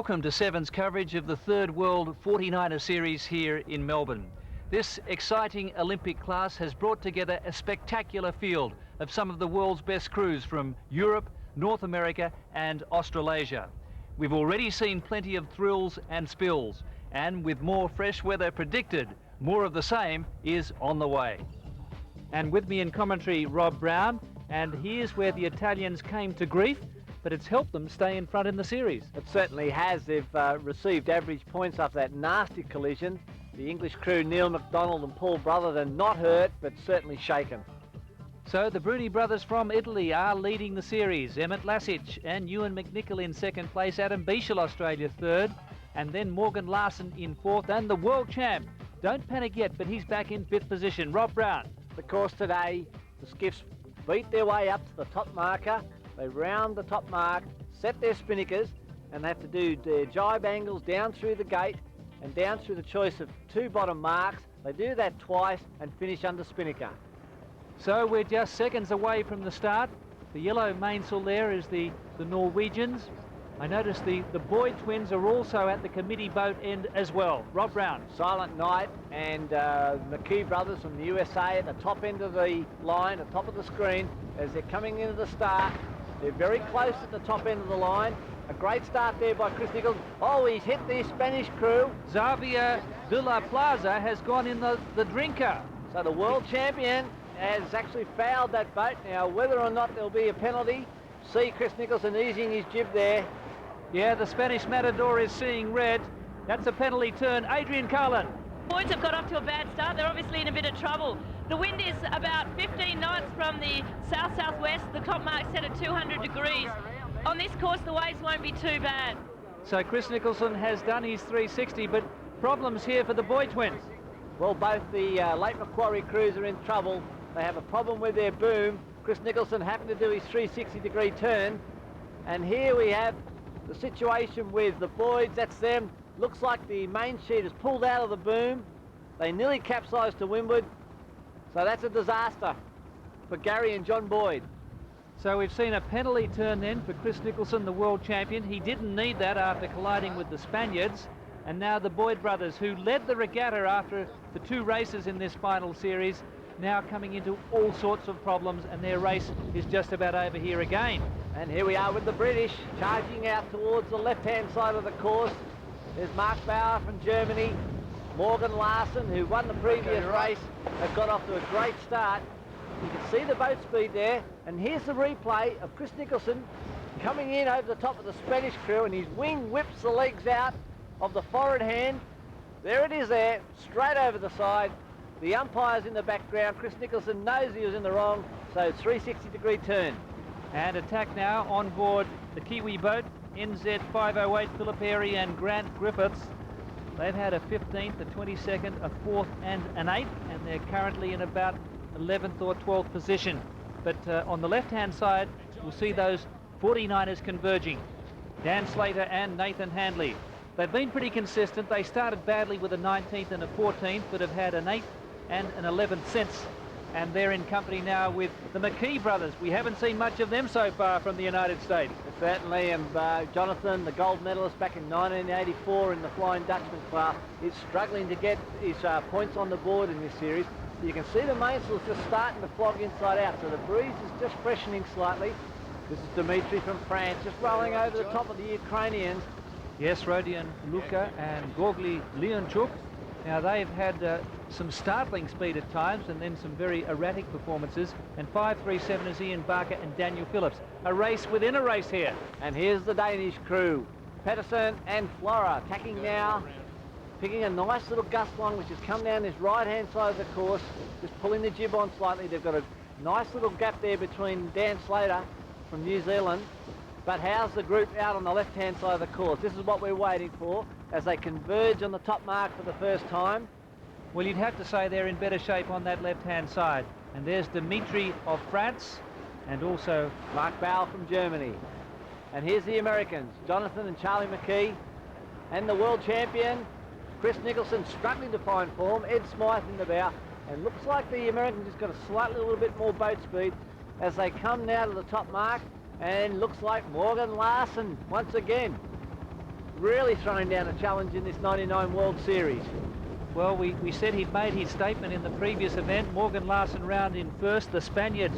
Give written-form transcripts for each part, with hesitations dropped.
Welcome to Seven's coverage of the third World 49er Series here in Melbourne. This exciting Olympic class has brought together a spectacular field of some of the world's best crews from Europe, North America and Australasia. We've already seen plenty of thrills and spills, and with more fresh weather predicted, more of the same is on the way. And with me in commentary, Rob Brown, and here's where the Italians came to grief, but it's helped them stay in front in the series. It certainly has. They've received average points after that nasty collision. The English crew, Neil MacDonald and Paul Brotherton, not hurt, but certainly shaken. So the Bruni brothers from Italy are leading the series. Emmett Lassich and Ewan McNichol in second place. Adam Bieshel, Australia, third. And then Morgan Larson in fourth. And the world champ, don't panic yet, but he's back in fifth position. Rob Brown. The course today, the skiffs beat their way up to the top marker. They round the top mark, set their spinnakers, and they have to do their jibe angles down through the gate and down through the choice of two bottom marks. They do that twice and finish under spinnaker. So we're just seconds away from the start. The yellow mainsail there is the Norwegians. I noticed the Boyd twins are also at the committee boat end as well. Rob Brown. Silent Night and McKee brothers from the USA at the top end of the line, at the top of the screen, as they're coming into the start. They're very close at the top end of the line. A great start there by Chris Nichols. Oh, he's hit the Spanish crew. Xavier de la Plaza has gone in the drinker. So the world champion has actually fouled that boat. Now, whether or not there'll be a penalty, see Chris Nicholson easing his jib there. Yeah, the Spanish Matador is seeing red. That's a penalty turn. Adrian Carlin. Boys have got off to a bad start. They're obviously in a bit of trouble. The wind is about 15 knots from the south-southwest. The top mark set at 200 degrees. On this course, the waves won't be too bad. So Chris Nicholson has done his 360, but problems here for the Boyd twins. Well, both the Lake Macquarie crews are in trouble. They have a problem with their boom. Chris Nicholson happened to do his 360-degree turn. And here we have the situation with the Boyds. That's them. Looks like the main sheet is pulled out of the boom. They nearly capsized to windward. So that's a disaster for Gary and John Boyd. So we've seen a penalty turn then for Chris Nicholson, the world champion. He didn't need that after colliding with the Spaniards. And now the Boyd brothers, who led the regatta after the two races in this final series, now coming into all sorts of problems, and their race is just about over here again. And here we are with the British charging out towards the left-hand side of the course. There's Mark Bauer from Germany. Morgan Larson, who won the previous race, have got off to a great start. You can see the boat speed there. And here's the replay of Chris Nicholson coming in over the top of the Spanish crew, and his wing whips the legs out of the forward hand. There it is there, straight over the side. The umpire's in the background. Chris Nicholson knows he was in the wrong, so 360-degree turn. And attack now on board the Kiwi boat, NZ 508, Phillip Airy and Grant Griffiths. They've had a 15th, a 22nd, a 4th and an 8th, and they're currently in about 11th or 12th position. But on the left-hand side, we'll see those 49ers converging. Dan Slater and Nathan Handley. They've been pretty consistent. They started badly with a 19th and a 14th, but have had an 8th and an 11th since. And they're in company now with the McKee brothers. We haven't seen much of them so far from the United States. Certainly, and Jonathan, the gold medalist back in 1984 in the Flying Dutchman class, is struggling to get his points on the board in this series. You can see the mainsail's just starting to flog inside out, so the breeze is just freshening slightly. This is Dimitri from France, just rolling over the top of the Ukrainians. Yes, Rodion Luka and Gorgly Leonchuk. Now they've had some startling speed at times and then some very erratic performances. And 537 is Ian Barker and Daniel Phillips. A race within a race here. And here's the Danish crew. Pedersen and Flora attacking now, picking a nice little gust line which has come down this right-hand side of the course, just pulling the jib on slightly. They've got a nice little gap there between Dan Slater from New Zealand. But how's the group out on the left-hand side of the course? This is what we're waiting for as they converge on the top mark for the first time. Well, you'd have to say they're in better shape on that left-hand side. And there's Dimitri of France and also Mark Bauer from Germany. And here's the Americans, Jonathan and Charlie McKee, and the world champion, Chris Nicholson, struggling to find form, Ed Smythe in the bow. And looks like the Americans just got a slightly little bit more boat speed as they come now to the top mark. And looks like Morgan Larson once again really throwing down a challenge in this 99 World Series. Well, we said he'd made his statement in the previous event. Morgan Larson round in first. The Spaniard,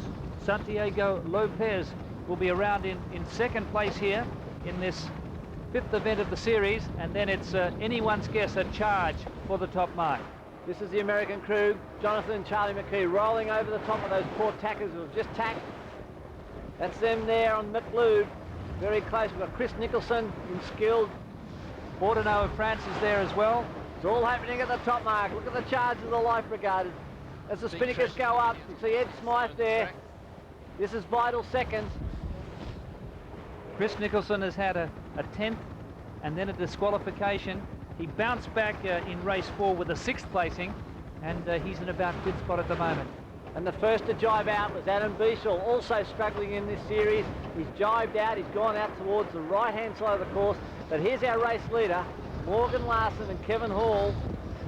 Santiago Lopez, will be around in second place here in this 5th event of the series. And then it's anyone's guess, a charge for the top mark. This is the American crew, Jonathan and Charlie McKee, rolling over the top of those poor tackers who have just tacked. That's them there on McLeod. Very close. We've got Chris Nicholson in skilled. Bordenau of France is there as well. It's all happening at the top mark. Look at the charge of the Life Brigade. As the spinnakers go up, you see Ed Smythe there. This is vital seconds. Chris Nicholson has had a 10th and then a disqualification. He bounced back in race 4 with a 6th placing, and he's in about 5th spot at the moment. And the first to jibe out was Adam Bieshel, also struggling in this series. He's jibed out, he's gone out towards the right-hand side of the course. But here's our race leader, Morgan Larson and Kevin Hall,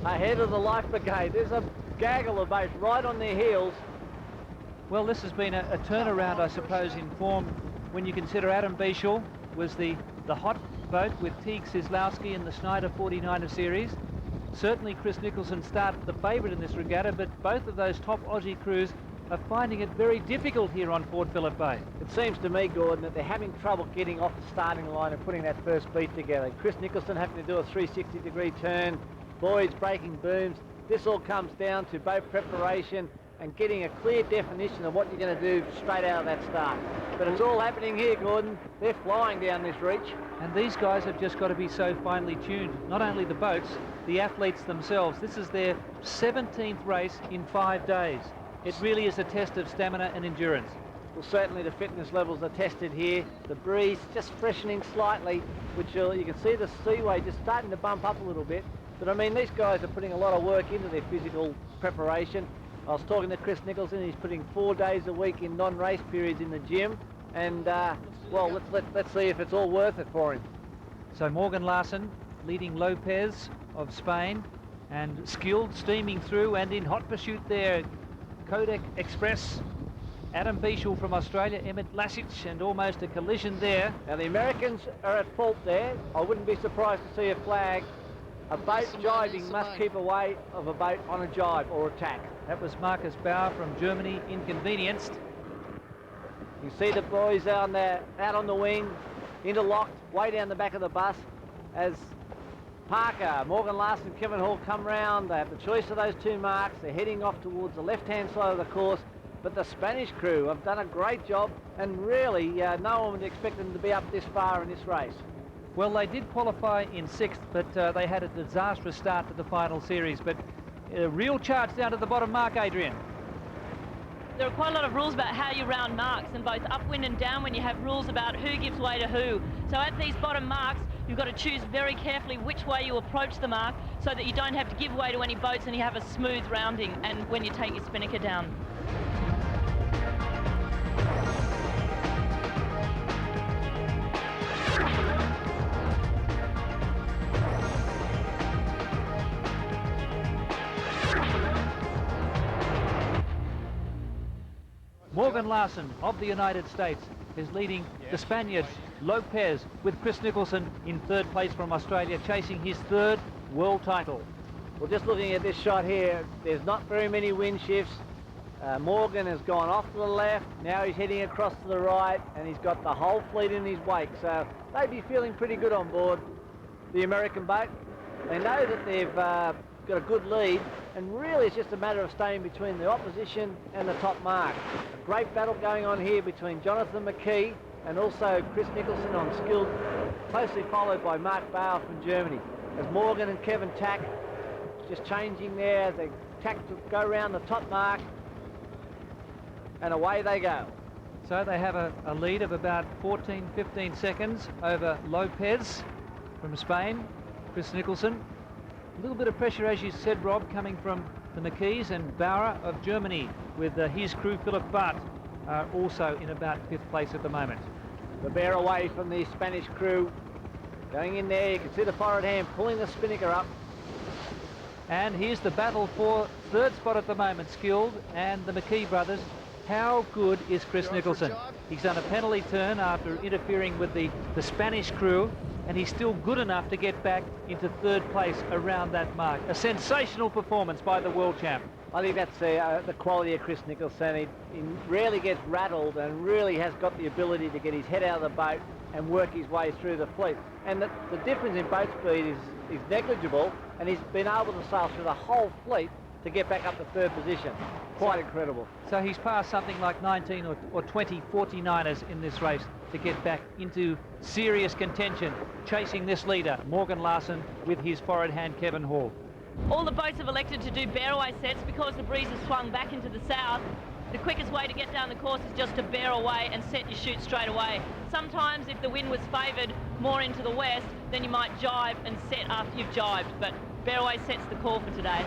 ahead of the Life Brigade. There's a gaggle of boats right on their heels. Well, this has been a turnaround, I suppose, in form when you consider Adam Bieshel was the hot boat with Teague Sislowski in the Schneider 49er series. Certainly Chris Nicholson started the favourite in this regatta, but both of those top Aussie crews are finding it very difficult here on Port Phillip Bay. It seems to me, Gordon, that they're having trouble getting off the starting line and putting that first beat together. Chris Nicholson having to do a 360-degree turn, Boyd's breaking booms. This all comes down to boat preparation and getting a clear definition of what you're going to do straight out of that start. But it's all happening here, Gordon. They're flying down this reach. And these guys have just got to be so finely tuned. Not only the boats, the athletes themselves. This is their 17th race in 5 days. It really is a test of stamina and endurance. Well, certainly the fitness levels are tested here. The breeze just freshening slightly, which you can see the seaway just starting to bump up a little bit. But I mean, these guys are putting a lot of work into their physical preparation. I was talking to Chris Nicholson. He's putting 4 days a week in non-race periods in the gym, and well, let's see if it's all worth it for him. So Morgan Larson leading Lopez of Spain, and skilled steaming through, and in hot pursuit there, Kodak Express, Adam Bieshel from Australia, Emmett Lasic, and almost a collision there. Now the Americans are at fault there. I wouldn't be surprised to see a flag. A boat jibing must keep away of a boat on a jibe or attack. That was Marcus Bauer from Germany, inconvenienced. You see the boys out on the wing, interlocked, way down the back of the bus, as Parker, Morgan Larson, Kevin Hall come round. They have the choice of those 2 marks. They're heading off towards the left-hand side of the course. But the Spanish crew have done a great job, and really no one would expect them to be up this far in this race. Well, they did qualify in 6th, but they had a disastrous start to the final series. But a real charge down to the bottom mark, Adrian. There are quite a lot of rules about how you round marks, and both upwind and downwind you have rules about who gives way to who. So at these bottom marks, you've got to choose very carefully which way you approach the mark so that you don't have to give way to any boats and you have a smooth rounding and when you take your spinnaker down. Morgan Larson of the United States is leading the Spaniards, Lopez, with Chris Nicholson in 3rd place from Australia, chasing his 3rd world title. Well, just looking at this shot here, there's not very many wind shifts. Morgan has gone off to the left, now he's heading across to the right, and he's got the whole fleet in his wake, so they'd be feeling pretty good on board the American boat. They know that they've got a good lead, and really it's just a matter of staying between the opposition and the top mark. A great battle going on here between Jonathan McKee and also Chris Nicholson on skilled, closely followed by Mark Bauer from Germany. As Morgan and Kevin tack, just changing there as they tack to go around the top mark, and away they go. So they have a lead of about 14-15 seconds over Lopez from Spain, Chris Nicholson. A little bit of pressure, as you said, Rob, coming from the McKees, and Bauer of Germany with his crew, Phillip, are also in about 5th place at the moment. The bear away from the Spanish crew. Going in there, you can see the forward hand pulling the spinnaker up. And here's the battle for 3rd spot at the moment, Skilled and the McKee brothers. How good is Chris Nicholson? He's done a penalty turn after interfering with the Spanish crew, and he's still good enough to get back into third place around that mark. A sensational performance by the world champ. I think that's the quality of Chris Nicholson. He rarely gets rattled and really has got the ability to get his head out of the boat and work his way through the fleet. And the difference in boat speed is negligible, and he's been able to sail through the whole fleet to get back up to third position. Quite incredible. So he's passed something like 19 or 20 49ers in this race to get back into serious contention, chasing this leader, Morgan Larson, with his forward hand, Kevin Hall. All the boats have elected to do bear-away sets because the breeze has swung back into the south. The quickest way to get down the course is just to bear away and set your chute straight away. Sometimes if the wind was favoured more into the west, then you might jibe and set after you've jibed, but bear-away sets the call for today.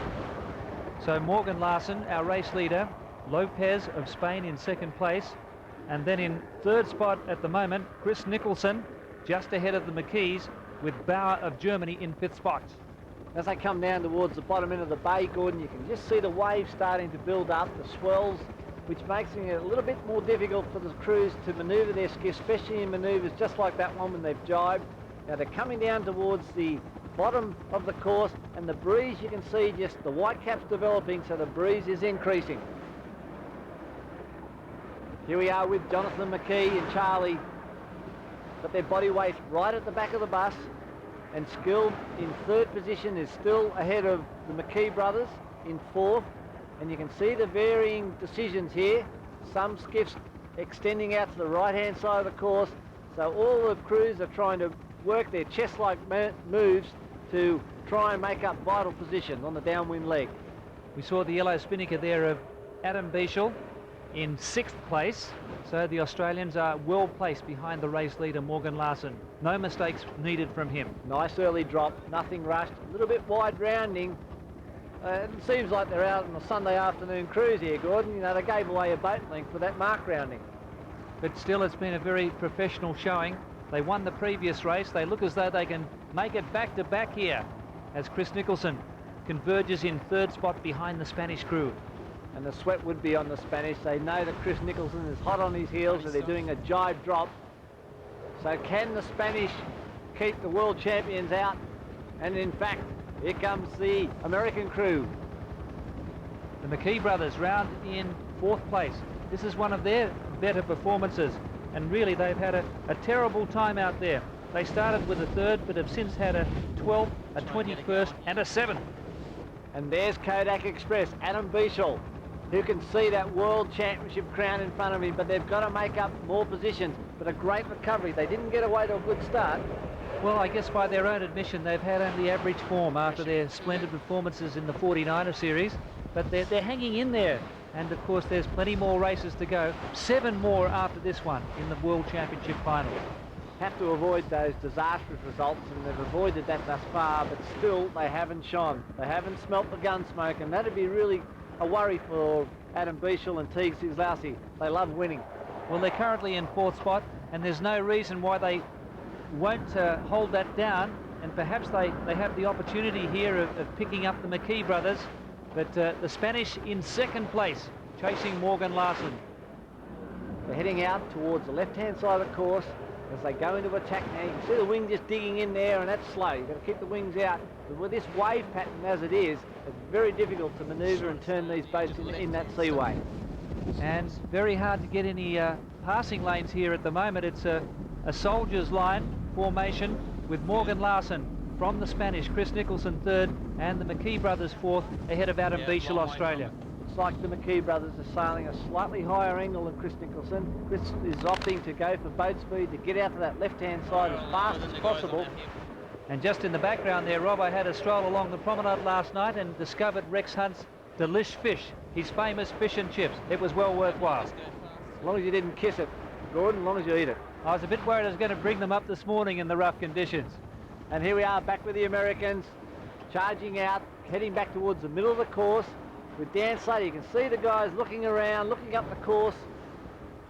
So Morgan Larson, our race leader, Lopez of Spain in second place, and then in third spot at the moment, Chris Nicholson, just ahead of the McKees, with Bauer of Germany in fifth spot. As they come down towards the bottom end of the bay, Gordon, you can just see the waves starting to build up, the swells, which makes it a little bit more difficult for the crews to manoeuvre their skiffs, especially in manoeuvres just like that one when they've jibed. Now they're coming down towards the bottom of the course, and the breeze, you can see just the white caps developing, so the breeze is increasing. Here we are with Jonathan McKee and Charlie, got their body weight right at the back of the bus, and Skilled in third position is still ahead of the McKee brothers in fourth, and you can see the varying decisions here. Some skiffs extending out to the right-hand side of the course, so all the crews are trying to work their chess-like moves to try and make up vital position on the downwind leg. We saw the yellow spinnaker there of Adam Bieshel in sixth place, so the Australians are well placed behind the race leader Morgan Larson. No mistakes needed from him. Nice early drop, nothing rushed, a little bit wide rounding. It seems like they're out on a Sunday afternoon cruise here, Gordon. You know, they gave away a boat length with that mark rounding. But still, it's been a very professional showing. They won the previous race. They look as though they can make it back to back here as Chris Nicholson converges in third spot behind the Spanish crew. And the sweat would be on the Spanish. They know that Chris Nicholson is hot on his heels, so they're doing a jibe drop. So can the Spanish keep the world champions out? And in fact, here comes the American crew. The McKee brothers round in fourth place. This is one of their better performances, and really they've had a terrible time out there. They started with a third, but have since had a 12th, a 21st, and a 7th. And there's Kodak Express, Adam Bieshel, who can see that world championship crown in front of him, but they've got to make up more positions. But a great recovery. They didn't get away to a good start. Well, I guess by their own admission, they've had only average form after their splendid performances in the 49er series, but they're hanging in there. And of course, there's plenty more races to go. 7 more after this one in the World Championship final. Have to avoid those disastrous results, and they've avoided that thus far, but still they haven't shone. They haven't smelt the gun smoke, and that'd be really a worry for Adam Bieshel and Teague Sizlowski. They love winning. Well, they're currently in fourth spot, and there's no reason why they won't hold that down, and perhaps they have the opportunity here of picking up the McKee brothers. But the Spanish in second place, chasing Morgan Larson. They're heading out towards the left-hand side of the course as they go into attack now. You can see the wing just digging in there, and that's slow. You've got to keep the wings out. But with this wave pattern as it is, it's very difficult to manoeuvre and turn these boats in that seaway. And very hard to get any passing lanes here at the moment. It's a soldier's line formation with Morgan Larson from the Spanish, Chris Nicholson third, and the McKee brothers fourth, ahead of Adam Bieshel, Australia. Looks like the McKee brothers are sailing a slightly higher angle than Chris Nicholson. Chris is opting to go for boat speed to get out to that left-hand side as fast as possible. And just in the background there, Rob, I had a stroll along the promenade last night and discovered Rex Hunt's Delish Fish, his famous fish and chips. It was well worthwhile. As long as you didn't kiss it, Gordon, as long as you eat it. I was a bit worried I was going to bring them up this morning in the rough conditions. And here we are back with the Americans, charging out, heading back towards the middle of the course. With Dan Slater, you can see the guys looking around, looking up the course.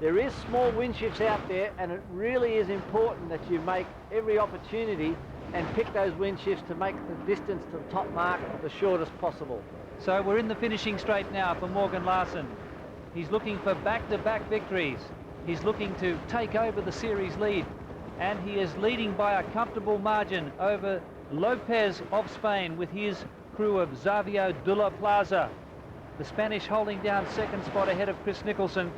There is small wind shifts out there, and it really is important that you make every opportunity and pick those wind shifts to make the distance to the top mark the shortest possible. So we're in the finishing straight now for Morgan Larson. He's looking for back-to-back victories. He's looking to take over the series lead. and he is leading by a comfortable margin over Lopez of Spain with his crew of Xavier de la Plaza. The Spanish holding down second spot ahead of Chris Nicholson,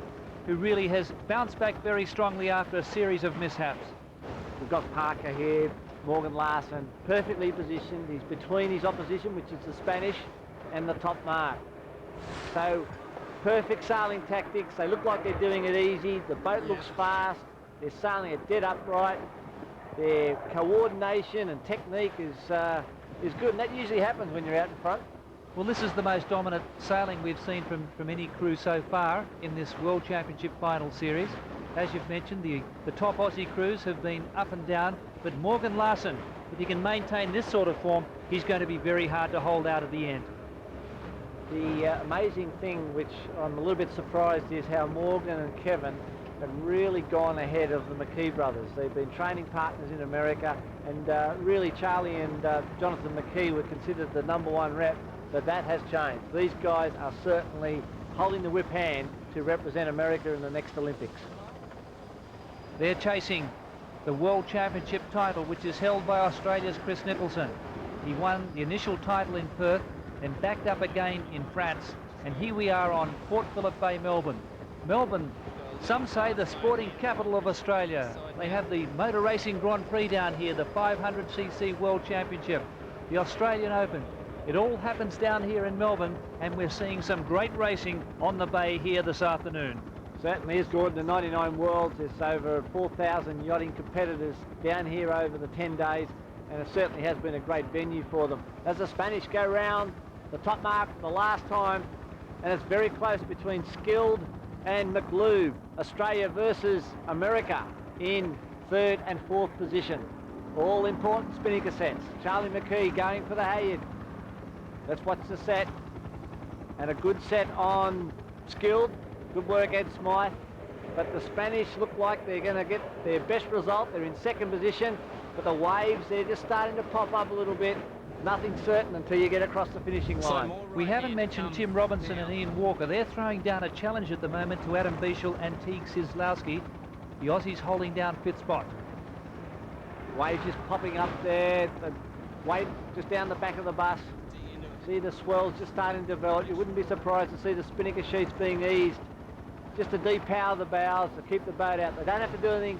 who really has bounced back very strongly after a series of mishaps. We've got Parker here, Morgan Larson, perfectly positioned. He's between his opposition, which is the Spanish, and the top mark. So, perfect sailing tactics. They look like they're doing it easy. The boat looks fast. They're sailing it dead upright. Their coordination and technique is good, and that usually happens when you're out in front. Well, this is the most dominant sailing we've seen from any crew so far in this World Championship final series. As you've mentioned, the top Aussie crews have been up and down, but Morgan Larson, if he can maintain this sort of form, he's going to be very hard to hold out at the end. The amazing thing, which I'm a little bit surprised, is how Morgan and Kevin have really gone ahead of the McKee brothers. They've been training partners in America, and really Charlie and Jonathan McKee were considered the #1 rep, but that has changed. These guys are certainly holding the whip hand to represent America in the next Olympics. They're chasing the World Championship title, which is held by Australia's Chris Nicholson. He won the initial title in Perth, then backed up again in France, and here we are on Port Phillip Bay, Melbourne. Melbourne, some say the sporting capital of Australia. They have the Motor Racing Grand Prix down here, the 500cc World Championship, the Australian Open. It all happens down here in Melbourne, and we're seeing some great racing on the bay here this afternoon. Certainly is, Gordon. The 99 Worlds, there's over 4,000 yachting competitors down here over the 10 days, and it certainly has been a great venue for them. As the Spanish go round the top mark for the last time, and it's very close between Skilled and McLeod. Australia versus America in 3rd and 4th position. All important spinning cassettes. Charlie McKee going for the halyard. Let's watch the set. And a good set on Skilled. Good work, Ed Smythe. But the Spanish look like they're going to get their best result. They're in 2nd position. But the waves, they're just starting to pop up a little bit. Nothing certain until you get across the finishing line. We haven't mentioned Tim Robinson and Ian Walker. They're throwing down a challenge at the moment to Adam Bieshel and Teague Sislowski. The Aussies holding down 5th spot. Waves just popping up there. The wave just down the back of the bus. See the swells just starting to develop. You wouldn't be surprised to see the spinnaker sheets being eased just to depower the bows to keep the boat out. They don't have to do anything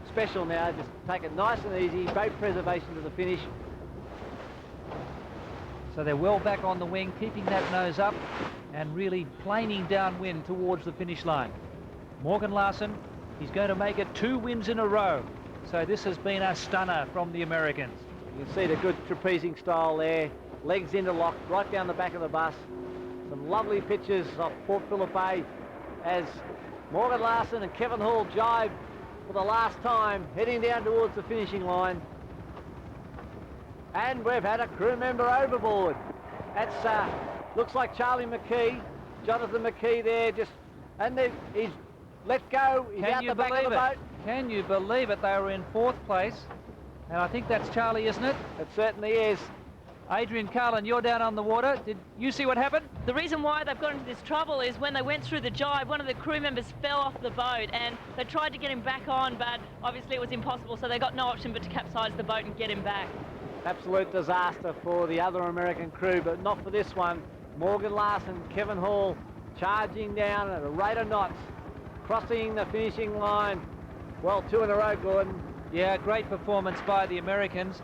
special now. Just take it nice and easy. Boat preservation to the finish. So they're well back on the wing, keeping that nose up and really planing downwind towards the finish line. Morgan Larson, he's going to make it 2 wins in a row. So this has been a stunner from the Americans. You can see the good trapezing style there. Legs interlocked right down the back of the bus. Some lovely pictures off Port Phillip Bay as Morgan Larson and Kevin Hall jibe for the last time, heading down towards the finishing line. And we've had a crew member overboard. That's looks like Charlie McKee, Jonathan McKee there, he's let go. He's out the back of the boat. Can you believe it? They were in 4th place, and I think that's Charlie, isn't it? It certainly is. Adrian Carlin, you're down on the water. Did you see what happened? The reason why they've got into this trouble is when they went through the jibe, one of the crew members fell off the boat, and they tried to get him back on, but obviously it was impossible, so they got no option but to capsize the boat and get him back. Absolute disaster for the other American crew, but not for this one. Morgan Larson, Kevin Hall charging down at a rate of knots, crossing the finishing line. Well, 2 in a row, Gordon. Yeah, great performance by the Americans.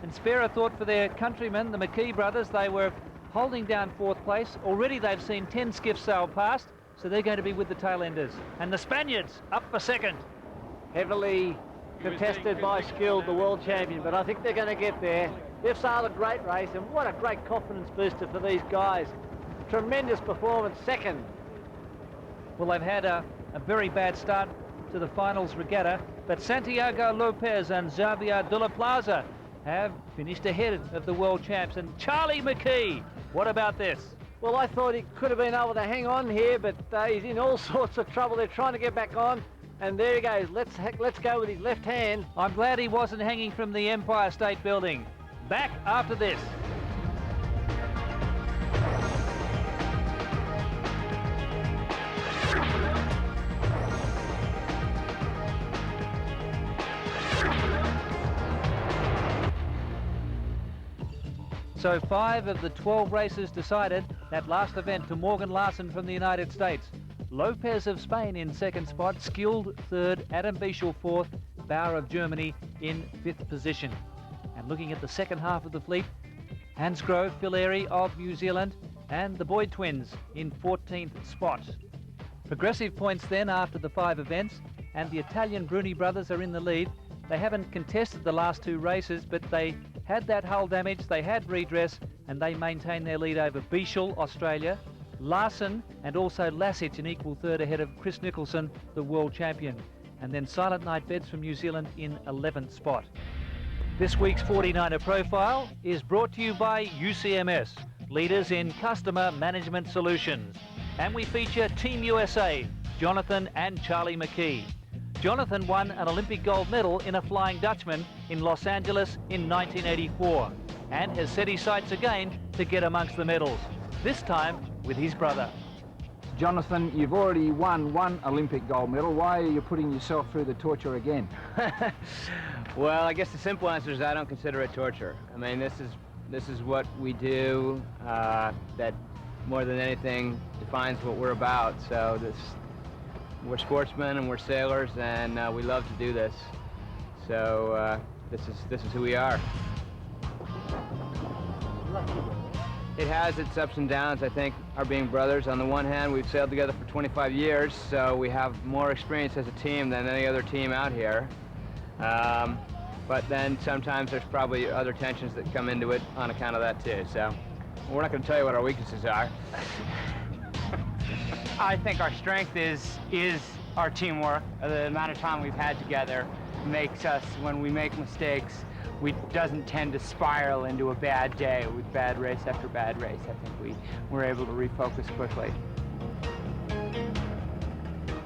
And spare a thought for their countrymen, the McKee brothers. They were holding down 4th place. Already they've seen 10 skiffs sail past, so they're going to be with the tail-enders. And the Spaniards up for 2nd. Heavily contested by Skilled, the world champion, but I think they're going to get there. They've sailed a great race, and what a great confidence booster for these guys. Tremendous performance, 2nd. Well, they've had a very bad start to the finals regatta, but Santiago Lopez and Xavier de la Plaza have finished ahead of the world champs. And Charlie McKee, what about this? Well, I thought he could have been able to hang on here, but he's in all sorts of trouble. They're trying to get back on. And there he goes. Let's go with his left hand. I'm glad he wasn't hanging from the Empire State Building. Back after this. So 5 of the 12 races decided. That last event to Morgan Larson from the United States. Lopez of Spain in 2nd spot, Skilled 3rd, Adam Bischel 4th, Bauer of Germany in 5th position. And looking at the second half of the fleet, Hansgrohe, Phillip of New Zealand and the Boyd twins in 14th spot. Progressive points then after the 5 events, and the Italian Bruni brothers are in the lead. They haven't contested the last 2 races, but they had that hull damage, they had redress, and they maintain their lead over Bischel, Australia, Larson and also Lasich, an equal 3rd ahead of Chris Nicholson, the world champion. And then Silent Night Beds from New Zealand in 11th spot. This week's 49er profile is brought to you by UCMS, leaders in customer management solutions. And we feature Team USA, Jonathan and Charlie McKee. Jonathan won an Olympic gold medal in a Flying Dutchman in Los Angeles in 1984 and has set his sights again to get amongst the medals, this time with his brother. Jonathan, you've already won 1 Olympic gold medal. Why are you putting yourself through the torture again? Well, I guess the simple answer is I don't consider it torture. I mean, this is what we do that more than anything defines what we're about. So we're sportsmen and we're sailors, and we love to do this. So this is who we are. It has its ups and downs. I think our being brothers, on the one hand, we've sailed together for 25 years, so we have more experience as a team than any other team out here. But then sometimes there's probably other tensions that come into it on account of that too. So we're not going to tell you what our weaknesses are. I think our strength is our teamwork. The amount of time we've had together makes us, when we make mistakes, we doesn't tend to spiral into a bad day with bad race after bad race. I think we're able to refocus quickly.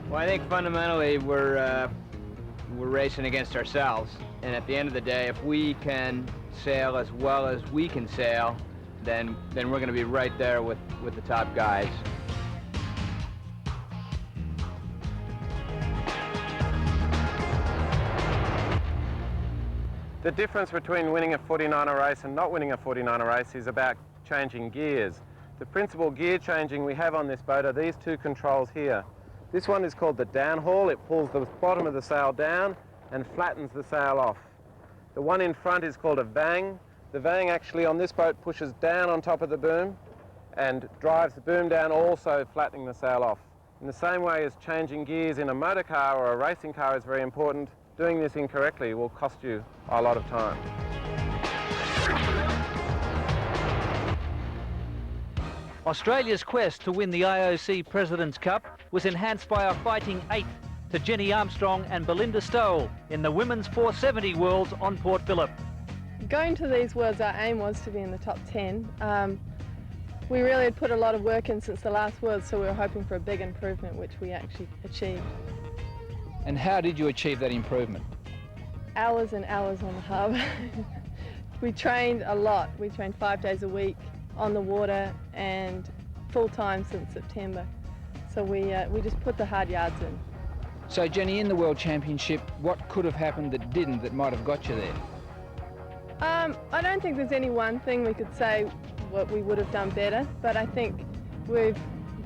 Well, I think fundamentally we're racing against ourselves, and at the end of the day, if we can sail as well as we can sail, then we're going to be right there with the top guys. The difference between winning a 49er race and not winning a 49er race is about changing gears. The principal gear changing we have on this boat are these 2 controls here. This one is called the downhaul. It pulls the bottom of the sail down and flattens the sail off. The one in front is called a vang. The vang actually on this boat pushes down on top of the boom and drives the boom down, also flattening the sail off. In the same way as changing gears in a motor car or a racing car is very important, doing this incorrectly will cost you a lot of time. Australia's quest to win the IOC President's Cup was enhanced by a fighting 8th to Jenny Armstrong and Belinda Stoll in the Women's 470 Worlds on Port Phillip. Going to these Worlds, our aim was to be in the top 10. We really had put a lot of work in since the last Worlds, so we were hoping for a big improvement, which we actually achieved. And how did you achieve that improvement? Hours and hours on the harbour. We trained a lot. We trained 5 days a week on the water and full-time since September. So we just put the hard yards in. So Jenny, in the World Championship, what could have happened that didn't, that might have got you there? I don't think there's any one thing we could say what we would have done better, but I think we're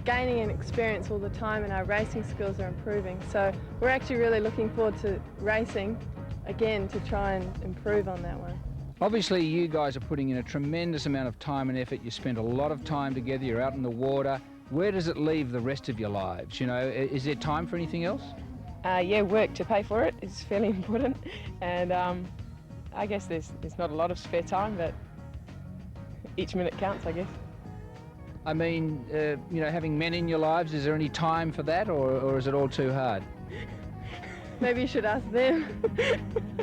gaining an experience all the time and our racing skills are improving. So we're actually really looking forward to racing again to try and improve on that one. Obviously, you guys are putting in a tremendous amount of time and effort. You spend a lot of time together, you're out in the water. Where does it leave the rest of your lives? You know, is there time for anything else? Yeah, work to pay for it is fairly important, and I guess there's not a lot of spare time, but each minute counts, I guess. I mean, you know, having men in your lives, is there any time for that, or is it all too hard? Maybe you should ask them.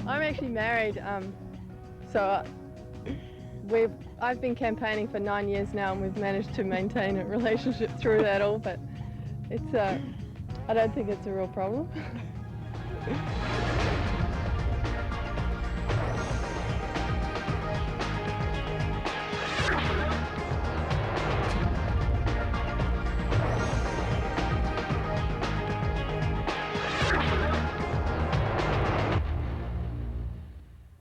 I'm actually married, so I've been campaigning for 9 years now, and we've managed to maintain a relationship through that all, but it's I don't think it's a real problem.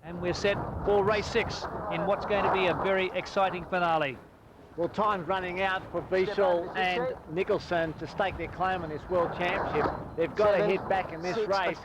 And we're is set for race 6 in what's going to be a very exciting finale. Well, time's running out for Bichel and Nicholson to stake their claim on this World Championship. They've got to hit back in this race.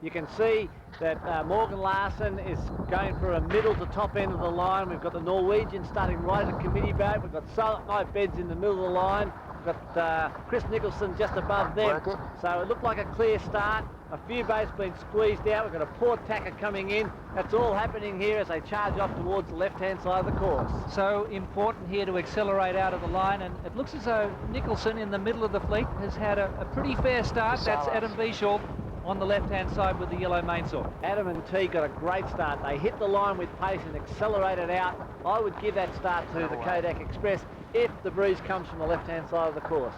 You can see that Morgan Larson is going for a middle to top end of the line. We've got the Norwegian starting right at the committee boat. We've got Silent Night Beds in the middle of the line. We've got Chris Nicholson just above them. So it looked like a clear start. A few boats being squeezed out. We've got a port tacker coming in. That's all happening here as they charge off towards the left-hand side of the course. So important here to accelerate out of the line, and it looks as though Nicholson in the middle of the fleet has had a pretty fair start. That's Adam Bichel on the left-hand side with the yellow mainsail. Adam and T got a great start. They hit the line with pace and accelerated out. I would give that start to the Kodak Express if the breeze comes from the left-hand side of the course.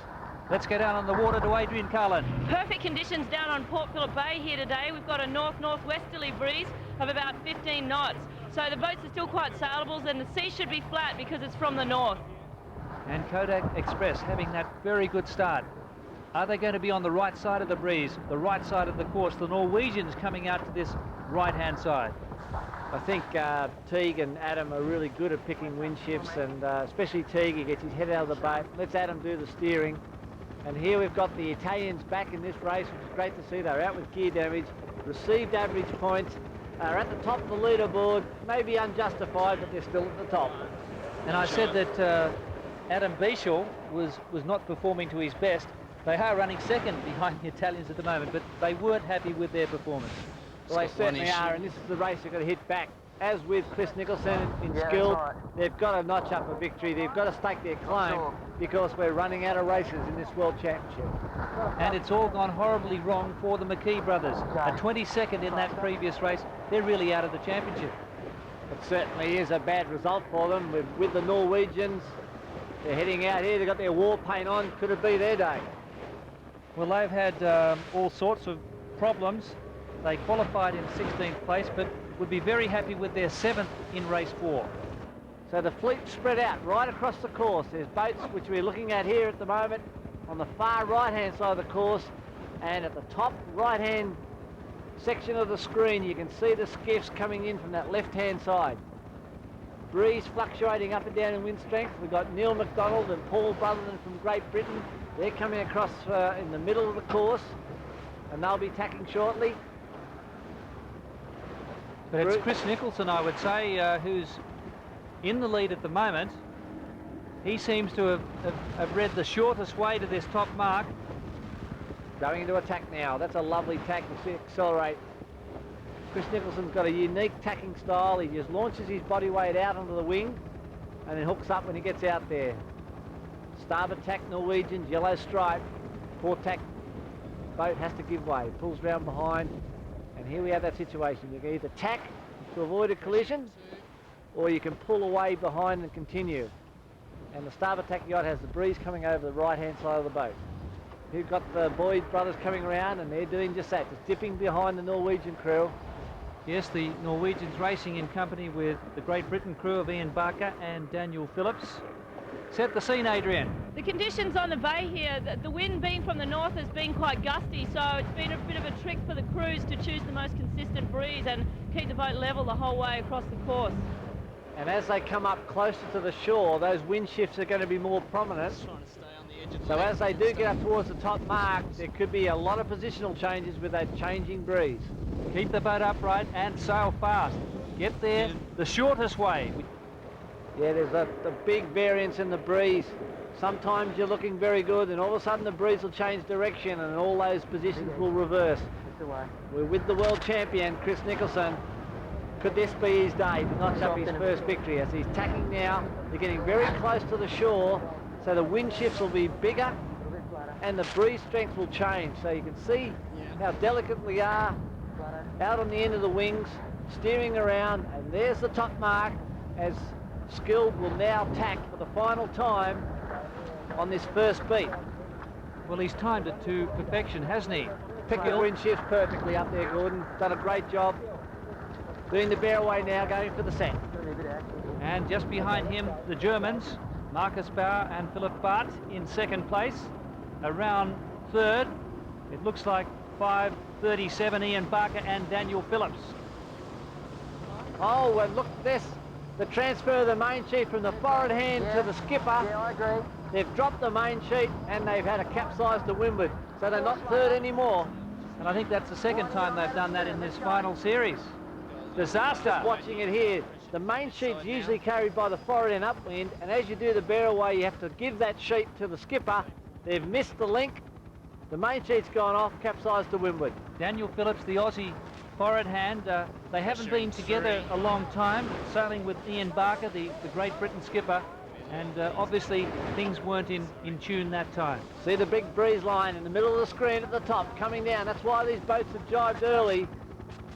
Let's go down on the water to Adrian Cullen. Perfect conditions down on Port Phillip Bay here today. We've got a north-northwesterly breeze of about 15 knots. So the boats are still quite saleable, and the sea should be flat because it's from the north. And Kodak Express having that very good start. Are they going to be on the right side of the breeze, the right side of the course? The Norwegians coming out to this right-hand side. I think Teague and Adam are really good at picking wind shifts, and especially Teague, he gets his head out of the boat, lets Adam do the steering. And here we've got the Italians back in this race, which is great to see. They're out with gear damage, received average points, are at the top of the leaderboard, maybe unjustified, but they're still at the top. And I said that Adam Bichel was not performing to his best. They are running second behind the Italians at the moment, but they weren't happy with their performance. Well, they certainly are, and this is the race they've got to hit back. As with Chris Nicholson in skill, they've got to notch up a victory. They've got to stake their claim because we're running out of races in this World Championship. And it's all gone horribly wrong for the McKee brothers. A 22nd in that previous race, they're really out of the championship. It certainly is a bad result for them. With the Norwegians, they're heading out here. They've got their war paint on. Could it be their day? Well, they've had all sorts of problems. They qualified in 16th place, but would be very happy with their 7th in race 4. So the fleet spread out right across the course. There's boats which we're looking at here at the moment on the far right-hand side of the course, and at the top right-hand section of the screen you can see the skiffs coming in from that left-hand side. Breeze fluctuating up and down in wind strength. We've got Neil MacDonald and Paul Brotherton from Great Britain. They're coming across in the middle of the course, and they'll be tacking shortly. But it's Chris Nicholson, I would say, who's in the lead at the moment. He seems to have read the shortest way to this top mark. Going into attack now. That's a lovely tack to see accelerate. Chris Nicholson's got a unique tacking style. He just launches his body weight out onto the wing and then hooks up when he gets out there. Starboard tack Norwegians, yellow stripe. Port tack boat has to give way. Pulls round behind. And here we have that situation. You can either tack to avoid a collision, or you can pull away behind and continue. And the starboard tack yacht has the breeze coming over the right-hand side of the boat. You've got the Boyd brothers coming around, and they're doing just that, just dipping behind the Norwegian crew. Yes, the Norwegians racing in company with the Great Britain crew of Ian Barker and Daniel Phillips. Set the scene, Adrian. The conditions on the bay here, the wind being from the north has been quite gusty, so it's been a bit of a trick for the crews to choose the most consistent breeze and keep the boat level the whole way across the course. And as they come up closer to the shore, those wind shifts are going to be more prominent. So as they do get up towards the top mark, there could be a lot of positional changes with that changing breeze. Keep the boat upright and sail fast. Get there the shortest way. Yeah, there's a big variance in the breeze. Sometimes you're looking very good, and all of a sudden the breeze will change direction and all those positions will reverse. We're with the world champion, Chris Nicholson. Could this be his day to notch up his first victory? As he's tacking now, they're getting very close to the shore, so the wind shifts will be bigger and the breeze strength will change. So you can see how delicate we are out on the end of the wings, steering around, and there's the top mark as Skilled will now tack for the final time on this first beat. Well, he's timed it to perfection, hasn't he? Pick your wind shifts perfectly up there, Gordon. Done a great job. Doing the bear away now, going for the set. And just behind him, the Germans, Marcus Bauer and Philip Barth in second place. Around third, it looks like 5:37, Ian Barker and Daniel Phillips. Oh, and look at this. The transfer of the main sheet from the forward hand to the skipper. Yeah, I agree. They've dropped the main sheet and they've had a capsize to windward. So they're not third anymore. And I think that's the second time they've done that in this final series. Disaster. Just watching it here. The main sheet's usually carried by the forward and upwind, and as you do the bear away, you have to give that sheet to the skipper. They've missed the link. The main sheet's gone off, capsized to windward. Daniel Phillips, the Aussie forward hand, they haven't been together a long time, sailing with Ian Barker, the Great Britain skipper, and obviously things weren't in tune that time. See the big breeze line in the middle of the screen at the top coming down. That's why these boats have jibed early.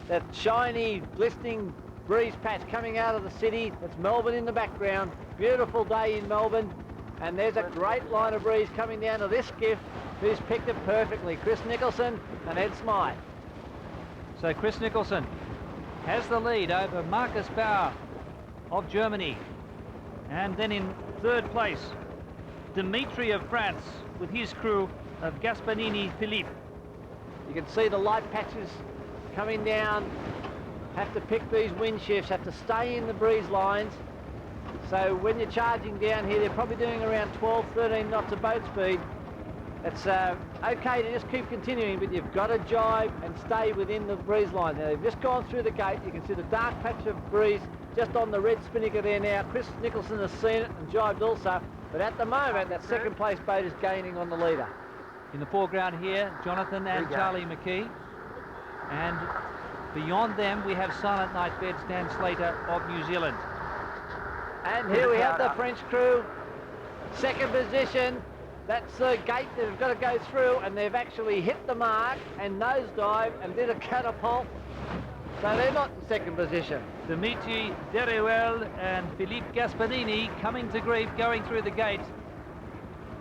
That shiny, glistening breeze patch coming out of the city. That's Melbourne in the background. Beautiful day in Melbourne. And there's a great line of breeze coming down to this skiff, who's picked it perfectly. Chris Nicholson and Ed Smythe. So Chris Nicholson has the lead over Marcus Bauer of Germany. And then in third place, Dimitri of France with his crew of Gasparini Philippe. You can see the light patches coming down. Have to pick these wind shifts, have to stay in the breeze lines. So when you're charging down here, they're probably doing around 12, 13 knots of boat speed. It's okay to just keep continuing, but you've got to jibe and stay within the breeze line. Now, they've just gone through the gate. You can see the dark patch of breeze just on the red spinnaker there now. Chris Nicholson has seen it and jibed also. But at the moment, that second place boat is gaining on the leader. In the foreground here, Jonathan and Charlie McKee. And beyond them, we have Silent Night Bed Stan Slater of New Zealand. And here we have the French crew, second position. That's the gate that they've got to go through, and they've actually hit the mark and nosedive and did a catapult. So they're not in second position. Dimitri Deruel and Philippe Gasparini coming to grief, going through the gate.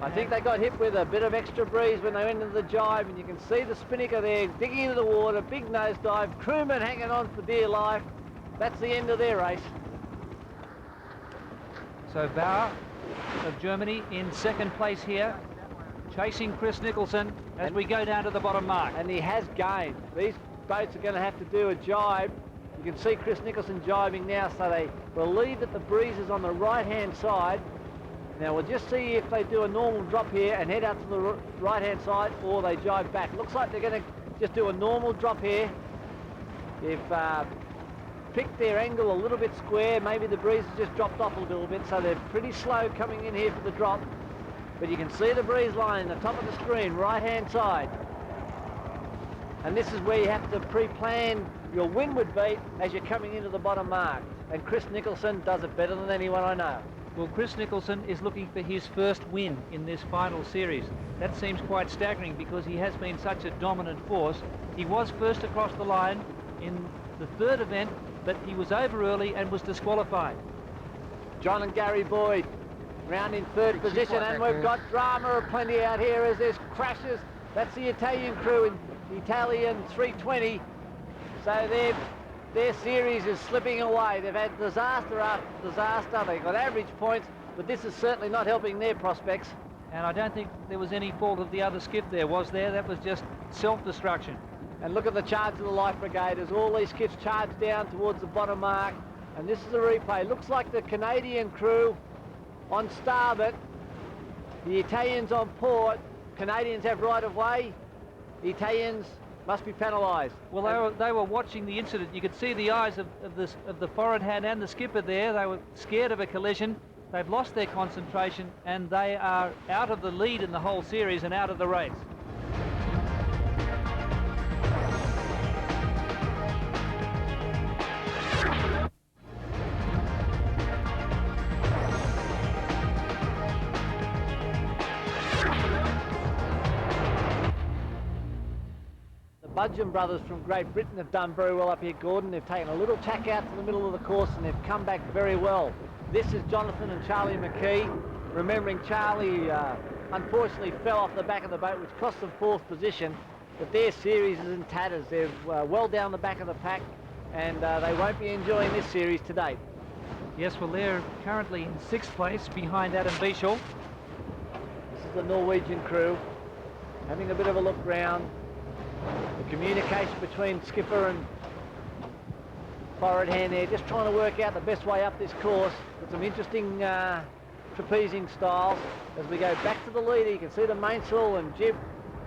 I think they got hit with a bit of extra breeze when they went into the jibe, and you can see the spinnaker there digging into the water, big nosedive, crewmen hanging on for dear life. That's the end of their race. So Bauer of Germany in second place here, chasing Chris Nicholson as we go down to the bottom mark. And he has gained. These boats are going to have to do a jibe. You can see Chris Nicholson jibing now, so they believe that the breeze is on the right-hand side. Now we'll just see if they do a normal drop here and head out to the right-hand side, or they jibe back. Looks like they're going to just do a normal drop here. They've picked their angle a little bit square. Maybe the breeze has just dropped off a little bit, so they're pretty slow coming in here for the drop. But you can see the breeze line in the top of the screen, right-hand side. And this is where you have to pre-plan your windward beat as you're coming into the bottom mark. And Chris Nicholson does it better than anyone I know. Well, Chris Nicholson is looking for his first win in this final series. That seems quite staggering because he has been such a dominant force. He was first across the line in the third event, but he was over early and was disqualified. John and Gary Boyd round in third position, and we've got drama aplenty out here as there's crashes. That's the Italian crew in the Italian 320. So their series is slipping away. They've had disaster after disaster. They've got average points, but this is certainly not helping their prospects. And I don't think there was any fault of the other skip there, was there? That was just self-destruction. And look at the charge of the Life Brigade as all these skiffs charge down towards the bottom mark. And this is a replay. Looks like the Canadian crew on starboard, the Italians on port. Canadians have right of way. The Italians must be penalised. Well, they were watching the incident. You could see the eyes of the forward hand and the skipper there. They were scared of a collision. They've lost their concentration, and they are out of the lead in the whole series and out of the race. Budgeon brothers from Great Britain have done very well up here, Gordon. They've taken a little tack out to the middle of the course and they've come back very well. This is Jonathan and Charlie McKee. Remembering Charlie unfortunately fell off the back of the boat, which cost them fourth position, but their series is in tatters. They're well down the back of the pack, and they won't be enjoying this series to date. Yes, well, they're currently in sixth place behind Adam Bieshel. This is the Norwegian crew having a bit of a look round. The communication between skipper and forward hand there, just trying to work out the best way up this course with some interesting trapezing styles. As we go back to the leader, you can see the mainsail and jib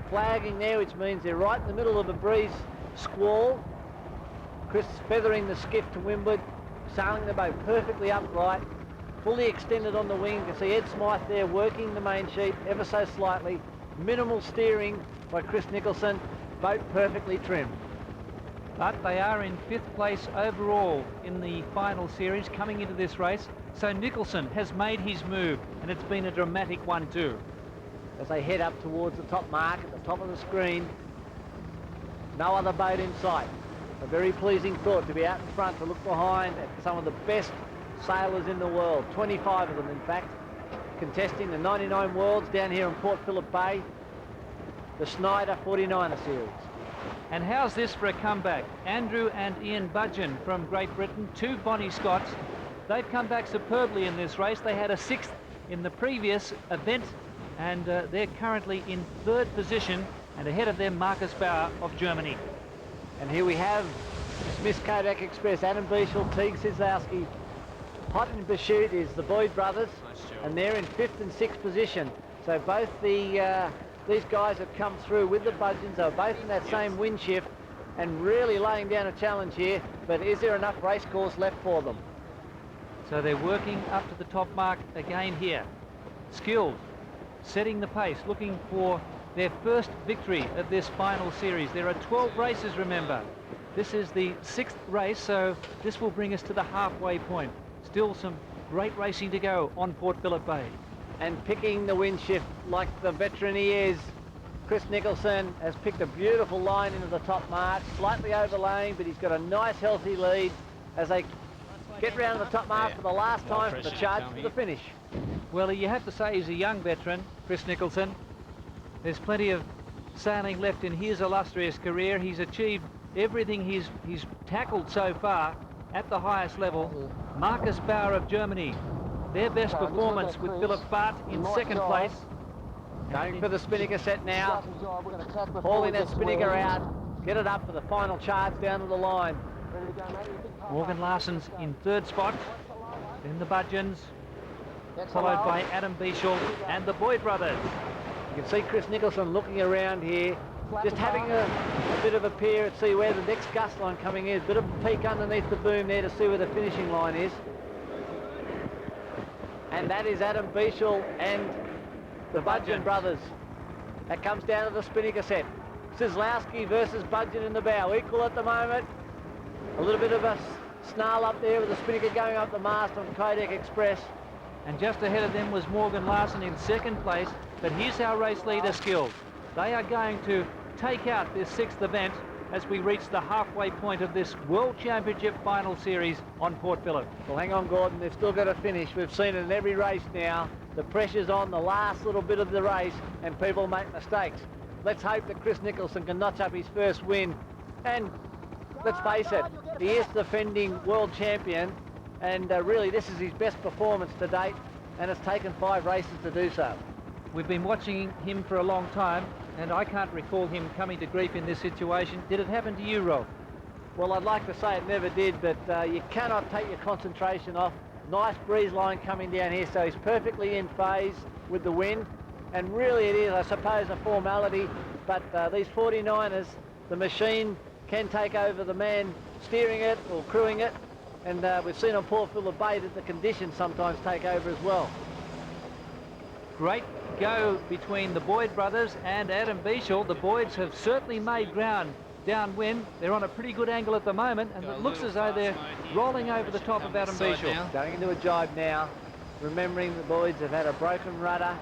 flagging there, which means they're right in the middle of a breeze squall. Chris feathering the skiff to windward, sailing the boat perfectly upright, fully extended on the wing. You can see Ed Smythe there working the main sheet ever so slightly. Minimal steering by Chris Nicholson, boat perfectly trimmed. But they are in 5th place overall in the final series coming into this race. So Nicholson has made his move, and it's been a dramatic one too. As they head up towards the top mark at the top of the screen, no other boat in sight. A very pleasing thought to be out in front, to look behind at some of the best sailors in the world, 25 of them in fact, contesting the 99 Worlds down here in Port Phillip Bay, the Schneider 49er series. And how's this for a comeback? Andrew and Ian Budgeon from Great Britain, 2 Bonnie Scotts. They've come back superbly in this race. They had a 6th in the previous event, and they're currently in 3rd position, and ahead of them Marcus Bauer of Germany. And here we have Smith's Kodak Express, Adam Bieshel, Teague Sizlowski. Hot in pursuit is the Boyd brothers, and they're in 5th and 6th position. So both these guys have come through with the Budgeons. They're both in that same wind shift and really laying down a challenge here. But is there enough race course left for them? So they're working up to the top mark again here. Skilled, setting the pace, looking for their first victory of this final series. There are 12 races, remember. This is the 6th race, so this will bring us to the halfway point. Still some great racing to go on Port Phillip Bay. And picking the wind shift like the veteran he is, Chris Nicholson has picked a beautiful line into the top mark, slightly overlaying, but he's got a nice healthy lead as they get round the top mark for the last time for the charge to the finish. Well, you have to say he's a young veteran, Chris Nicholson. There's plenty of sailing left in his illustrious career. He's achieved everything he's tackled so far at the highest level. Marcus Bauer of Germany, their best performance with Philip Barth in 2nd place. Going for the spinnaker set now, hauling that spinnaker out, get it up for the final charge down to the line. Morgan Larson's in 3rd spot, then the Budgeons, followed by Adam Bieshel and the Boyd brothers. You can see Chris Nicholson looking around here, just having a bit of a peer at see where the next gust line coming is. Bit of a peek underneath the boom there to see where the finishing line is. And that is Adam Bieshel and the Budgeon brothers. That comes down to the spinnaker set. Sizlowski versus Budgeon in the bow, equal at the moment. A little bit of a snarl up there with the spinnaker going up the mast on Kodak Express. And just ahead of them was Morgan Larson in 2nd place. But here's our race leader Skilled. They are going to take out this 6th event as we reach the halfway point of this World Championship final series on Port Phillip. Well, hang on, Gordon, they've still got to finish. We've seen it in every race now. The pressure's on the last little bit of the race and people make mistakes. Let's hope that Chris Nicholson can notch up his first win. And let's face it, he is the defending world champion, and really this is his best performance to date, and it's taken 5 races to do so. We've been watching him for a long time, and I can't recall him coming to grief in this situation. Did it happen to you, Rob? Well, I'd like to say it never did, but you cannot take your concentration off. Nice breeze line coming down here, so he's perfectly in phase with the wind. And really it is, I suppose, a formality, but these 49ers, the machine can take over the man steering it or crewing it, and we've seen on Port Phillip Bay that the conditions sometimes take over as well. Great go between the Boyd brothers and Adam Bieshel. The Boyds have certainly made ground downwind. They're on a pretty good angle at the moment, and it looks as though they're rolling over the top of Adam Bieshel. Going into a jibe now, remembering the Boyds have had a broken rudder,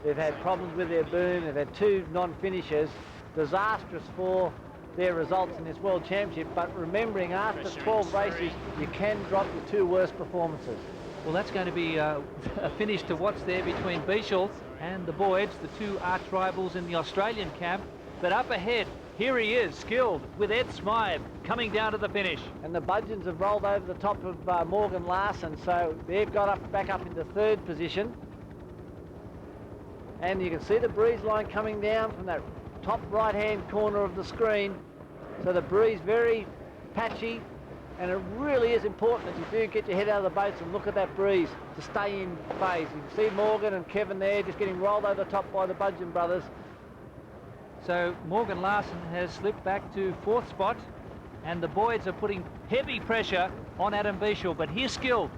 they've had problems with their boom, they've had 2 non-finishers, disastrous for their results in this World Championship, but remembering after 12 races, you can drop your 2 worst performances. Well, that's going to be a finish to watch there between Bieshel and the Boyds, the 2 arch rivals in the Australian camp. But up ahead, here he is, Skilled, with Ed Smythe coming down to the finish. And the Budgeons have rolled over the top of Morgan Larson, so they've got back up into 3rd position. And you can see the breeze line coming down from that top right-hand corner of the screen. So the breeze very patchy, And it really is important that you do get your head out of the boats and look at that breeze to stay in phase. You can see Morgan and Kevin there just getting rolled over the top by the Budgeon brothers. So Morgan Larson has slipped back to 4th spot, and the Boyds are putting heavy pressure on Adam Bieshel, but he's skilled,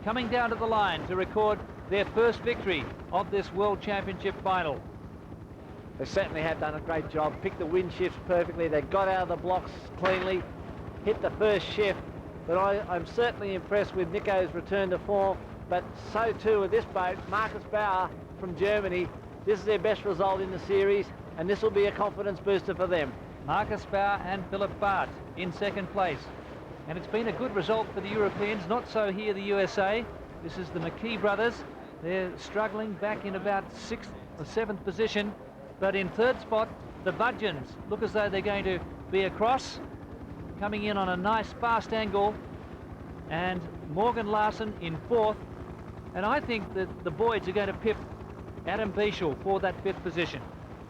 coming down to the line to record their first victory of this World Championship final. They certainly have done a great job, picked the wind shifts perfectly, they got out of the blocks cleanly, hit the first shift, but I'm certainly impressed with Nico's return to form, but so too with this boat, Marcus Bauer from Germany. This is their best result in the series, and this will be a confidence booster for them. Marcus Bauer and Phillip Bart in 2nd place. And it's been a good result for the Europeans, not so here the USA. This is the McKee brothers. They're struggling back in about 6th or 7th position, but in 3rd spot, the Budgeons look as though they're going to be across, coming in on a nice fast angle, and Morgan Larson in 4th. And I think that the Boyds are going to pip Adam Bieshel for that 5th position.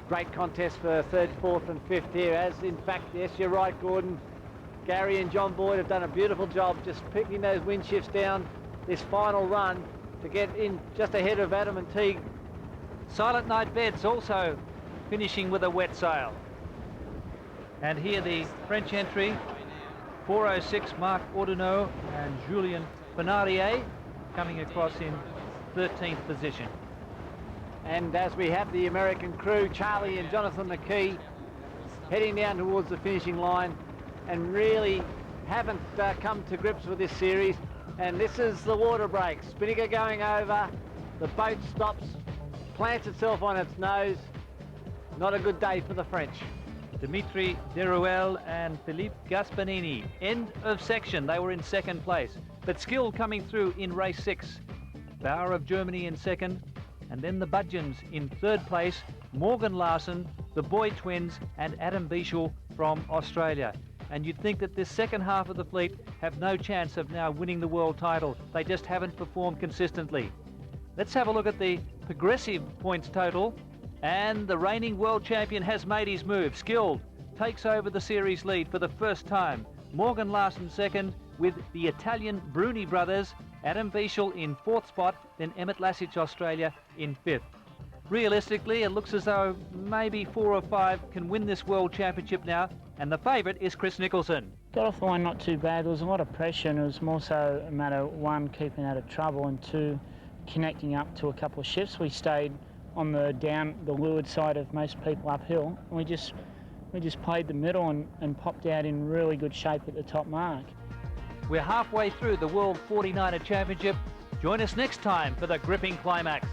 Great contest for 3rd, 4th and 5th here, as in fact, yes, you're right, Gordon. Gary and John Boyd have done a beautiful job just picking those wind shifts down this final run to get in just ahead of Adam and Teague. Silent Night Beds also finishing with a wet sail. And here the French entry, 406 Marc Ordonneau and Julien Benardier coming across in 13th position. And as we have the American crew, Charlie and Jonathan McKee, heading down towards the finishing line, and really haven't come to grips with this series. And this is the water break. Spinnaker going over, the boat stops, plants itself on its nose. Not a good day for the French. Dimitri Deruel and Philippe Gaspanini, end of section. They were in 2nd place, but skill coming through in race 6. Bauer of Germany in 2nd, and then the Budgeons in 3rd place, Morgan Larson, the Boyd twins, and Adam Bieshel from Australia. And you'd think that this second half of the fleet have no chance of now winning the world title. They just haven't performed consistently. Let's have a look at the progressive points total. And the reigning world champion has made his move. Skilled takes over the series lead for the first time. Morgan Larson 2nd, with the Italian Bruni brothers, Adam Bieshel in 4th spot, then Emmett Lassich Australia in 5th. Realistically, it looks as though maybe 4 or 5 can win this world championship now, and the favourite is Chris Nicholson. Got off the line not too bad. There was a lot of pressure, and it was more so a matter of 1, keeping out of trouble, and 2, connecting up to a couple of shifts. We stayed on the leeward side of most people uphill, and we just played the middle and popped out in really good shape at the top mark. We're halfway through the World 49er Championship. Join us next time for the gripping climax.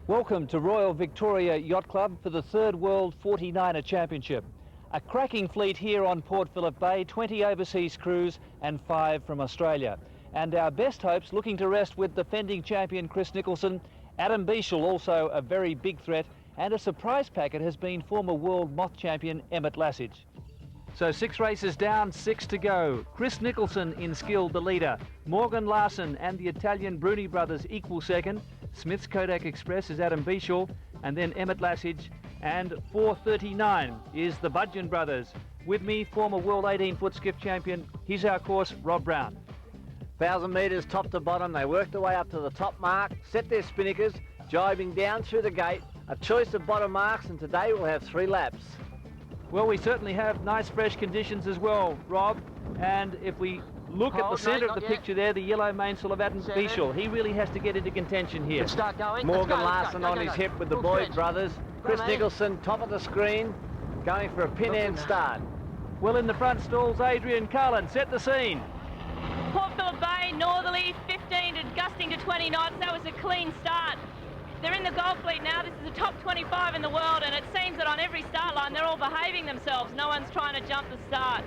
Welcome to Royal Victoria Yacht Club for the 3rd World 49er Championship. A cracking fleet here on Port Phillip Bay, 20 overseas crews and 5 from Australia. And our best hopes looking to rest with defending champion Chris Nicholson, Adam Bieshel also a very big threat, and a surprise packet has been former world moth champion Emmett Lassich. So 6 races down, 6 to go. Chris Nicholson in skill, the leader. Morgan Larson and the Italian Bruni brothers equal 2nd. Smith's Kodak Express is Adam Bieshel, and then Emmett Lassich, and 439 is the Budgeon brothers. With me, former world 18-foot skiff champion, he's our course, Rob Brown. 1,000 metres top to bottom. They work their way up to the top mark, set their spinnakers, jibing down through the gate. A choice of bottom marks, and today we'll have 3 laps. Well, we certainly have nice fresh conditions as well, Rob. And if we look at the centre of the picture there, the yellow mainsail of Adam Bieshel, he really has to get into contention here. Start going. Morgan Larson on his hip with the Boyd brothers. Chris Nicholson, top of the screen, going for a pin end start. Well, in the front stalls, Adrian Carlin, set the scene. Port Phillip Bay, northerly, 15 and gusting to 20 knots. That was a clean start. They're in the Gold Fleet now. This is the top 25 in the world, and it seems that on every start line, they're all behaving themselves. No one's trying to jump the start.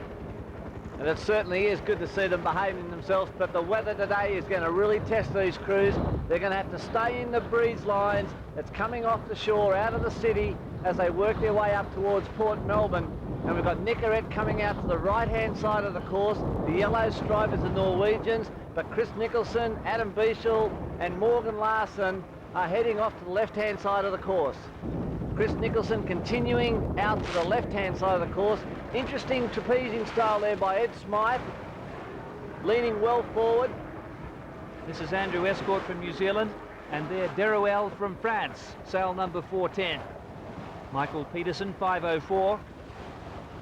And it certainly is good to see them behaving themselves, but the weather today is going to really test these crews. They're going to have to stay in the breeze lines that's coming off the shore out of the city as they work their way up towards Port Melbourne. And we've got Nicorette coming out to the right-hand side of the course. The yellow stripe is the Norwegians, but Chris Nicholson, Adam Bieshel and Morgan Larson are heading off to the left-hand side of the course. Chris Nicholson continuing out to the left-hand side of the course. Interesting trapezing style there by Ed Smythe, leaning well forward. This is Andrew Escort from New Zealand, and they're Deruel from France, sail number 410. Michael Peterson, 504.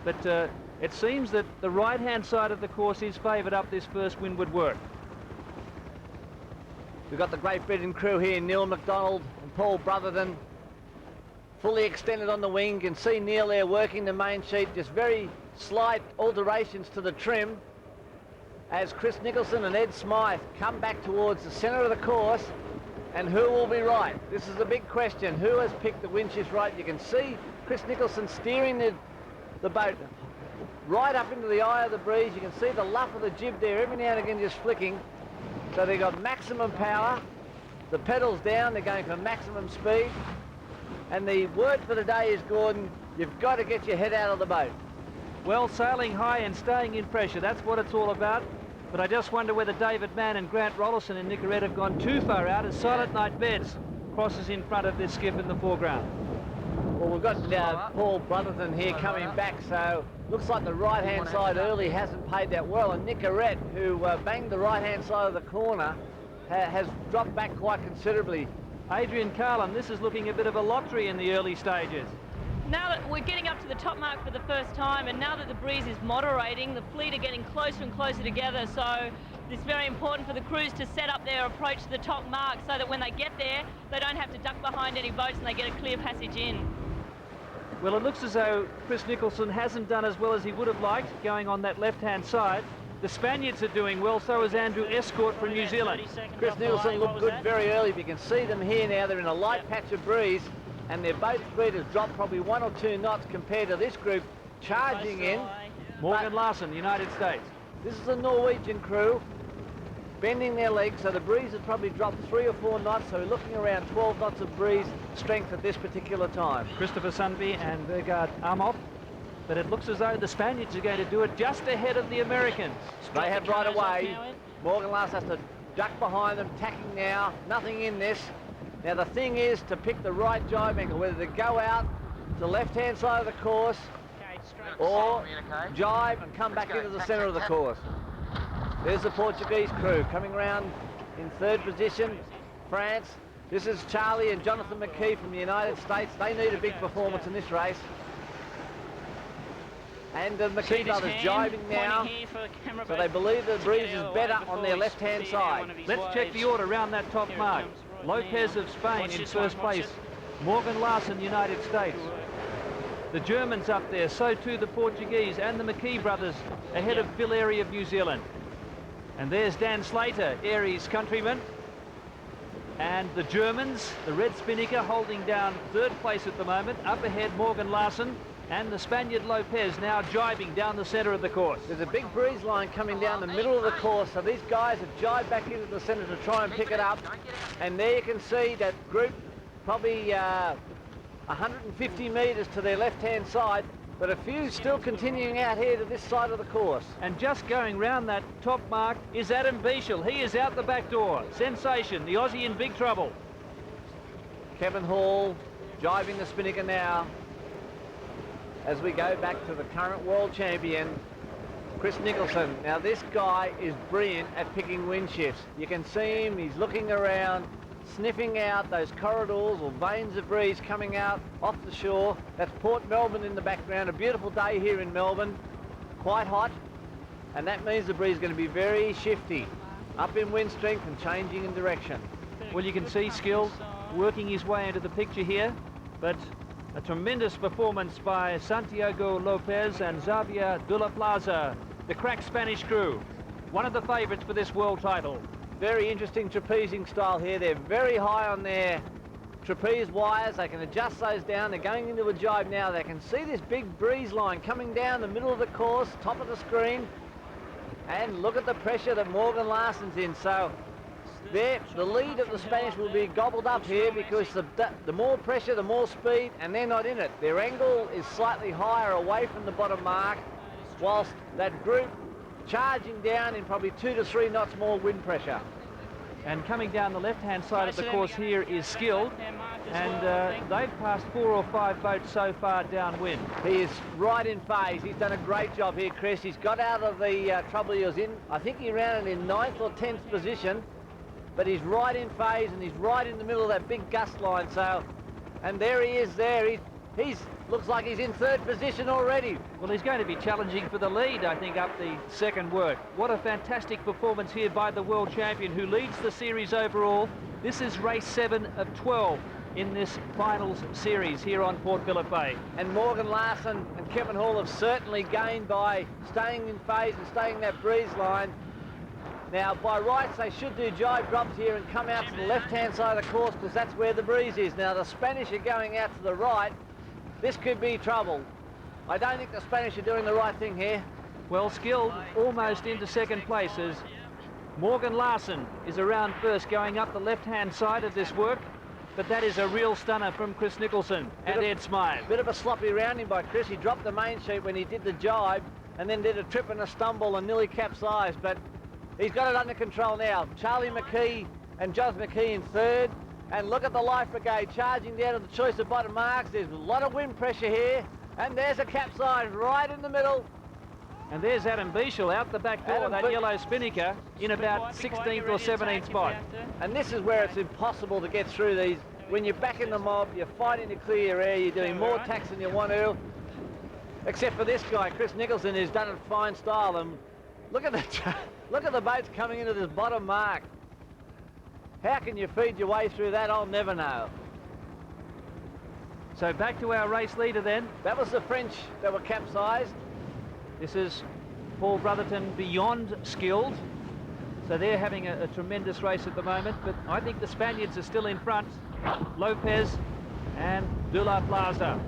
But it seems that the right-hand side of the course is favoured up this first windward work. We've got the Great Britain crew here, Neil MacDonald and Paul Brotherton, fully extended on the wing. You can see Neil there working the main sheet, just very slight alterations to the trim as Chris Nicholson and Ed Smythe come back towards the centre of the course. And who will be right? This is a big question. Who has picked the wind shift right? You can see Chris Nicholson steering the boat right up into the eye of the breeze. You can see the luff of the jib there every now and again just flicking. So they've got maximum power. The pedals down, they're going for maximum speed. And the word for the day is, Gordon, you've got to get your head out of the boat. Well, sailing high and staying in pressure, that's what it's all about. But I just wonder whether David Mann and Grant Rollison and Nicorette have gone too far out as Silent Night Beds crosses in front of this skiff in the foreground. Well, we've got Paul Brotherton here coming back, so looks like the right-hand side early hasn't paid that well. And Nicorette, who banged the right-hand side of the corner, has dropped back quite considerably. Adrian Carlin, this is looking a bit of a lottery in the early stages. Now that we're getting up to the top mark for the first time, and now that the breeze is moderating, the fleet are getting closer and closer together, so it's very important for the crews to set up their approach to the top mark so that when they get there, they don't have to duck behind any boats and they get a clear passage in. Well, it looks as though Chris Nicholson hasn't done as well as he would have liked, going on that left-hand side. The Spaniards are doing well, so is Andrew Escort from New Zealand. Chris Nicholson looked good very early, but you can see them here now. They're in a light patch of breeze, and their boat speed has dropped probably 1 or 2 knots compared to this group charging in. Morgan Larson, United States. This is a Norwegian crew bending their legs, so the breeze has probably dropped 3 or 4 knots, so we're looking around 12 knots of breeze strength at this particular time. Christopher Sunby and Vergard Amhoff. But it looks as though the Spaniards are going to do it just ahead of the Americans. They have right away. Morgan Larson has to duck behind them, tacking now, nothing in this. Now the thing is to pick the right jibe angle, whether to go out to the left-hand side of the course or jibe and come back into the centre of the course. There's the Portuguese crew coming around in 3rd position, France. This is Charlie and Jonathan McKee from the United States. They need a big performance in this race. And the McKee brothers jibing now, so they believe the breeze is better on their left-hand side. Let's check the order around that top mark. Lopez of Spain in first place. Morgan Larson, United States. The Germans up there, so too the Portuguese and the McKee brothers ahead of Phil Airy of New Zealand. And there's Dan Slater, Airy's countryman. And the Germans, the red spinnaker holding down 3rd place at the moment. Up ahead, Morgan Larson. And the Spaniard Lopez now jibing down the centre of the course. There's a big breeze line coming down the middle of the course, so these guys have jibed back into the centre to try and pick it up. And there you can see that group probably 150 metres to their left-hand side, but a few still continuing out here to this side of the course. And just going round that top mark is Adam Bieshel. He is out the back door. Sensation, the Aussie in big trouble. Kevin Hall jibing the spinnaker now as we go back to the current world champion, Chris Nicholson. Now this guy is brilliant at picking wind shifts. You can see him, he's looking around, sniffing out those corridors or veins of breeze coming out off the shore. That's Port Melbourne in the background. A beautiful day here in Melbourne, quite hot, and that means the breeze is going to be very shifty, up in wind strength and changing in direction. Well, you can see Skilled working his way into the picture here, but a tremendous performance by Santiago Lopez and Xavier de la Plaza, the crack Spanish crew, one of the favourites for this world title. Very interesting trapezing style here. They're very high on their trapeze wires. They can adjust those down. They're going into a jibe now. They can see this big breeze line coming down the middle of the course, top of the screen. And look at the pressure that Morgan Larson's in. So there, the lead of the Spanish will be gobbled up here because the more pressure, the more speed, and they're not in it. Their angle is slightly higher away from the bottom mark, whilst that group charging down in probably 2 to 3 knots more wind pressure. And coming down the left-hand side of the course here is Skilled, and they've passed 4 or 5 boats so far downwind. He is right in phase. He's done a great job here, Chris. He's got out of the trouble he was in. I think he ran it in 9th or 10th position, but he's right in phase and he's right in the middle of that big gust line. So, and there he is there. He's looks like he's in 3rd position already. Well, he's going to be challenging for the lead, I think, up the second work. What a fantastic performance here by the world champion who leads the series overall. This is race 7 of 12 in this finals series here on Port Phillip Bay. And Morgan Larson and Kevin Hall have certainly gained by staying in phase and staying that breeze line. Now, by rights, they should do jibe drops here and come out to the left-hand side of the course because that's where the breeze is. Now, the Spanish are going out to the right. This could be trouble. I don't think the Spanish are doing the right thing here. Well, Skilled almost into second place as Morgan Larson is around first going up the left-hand side of this work, but that is a real stunner from Chris Nicholson and Ed Smythe. Bit of a sloppy rounding by Chris. He dropped the main sheet when he did the jibe and then did a trip and a stumble and nearly capsized, but he's got it under control now. Charlie McKee and Jonathan McKee in 3rd. And look at the Life Brigade charging down to the choice of bottom marks. There's a lot of wind pressure here. And there's a capsize right in the middle. And there's Adam Bieshel out the back door, that yellow spinnaker, in about 16th or 17th spot. And this is where it's impossible to get through these. When you're back in the mob, you're fighting to clear your air, you're doing more tacks than you want to. Except for this guy, Chris Nicholson, who's done it fine style. And look at the boats coming into this bottom mark. How can you feed your way through that? I'll never know. So back to our race leader then. That was the French that were capsized. This is Paul Brotherton beyond Skilled. So they're having a tremendous race at the moment, but I think the Spaniards are still in front. Lopez and de la Plaza.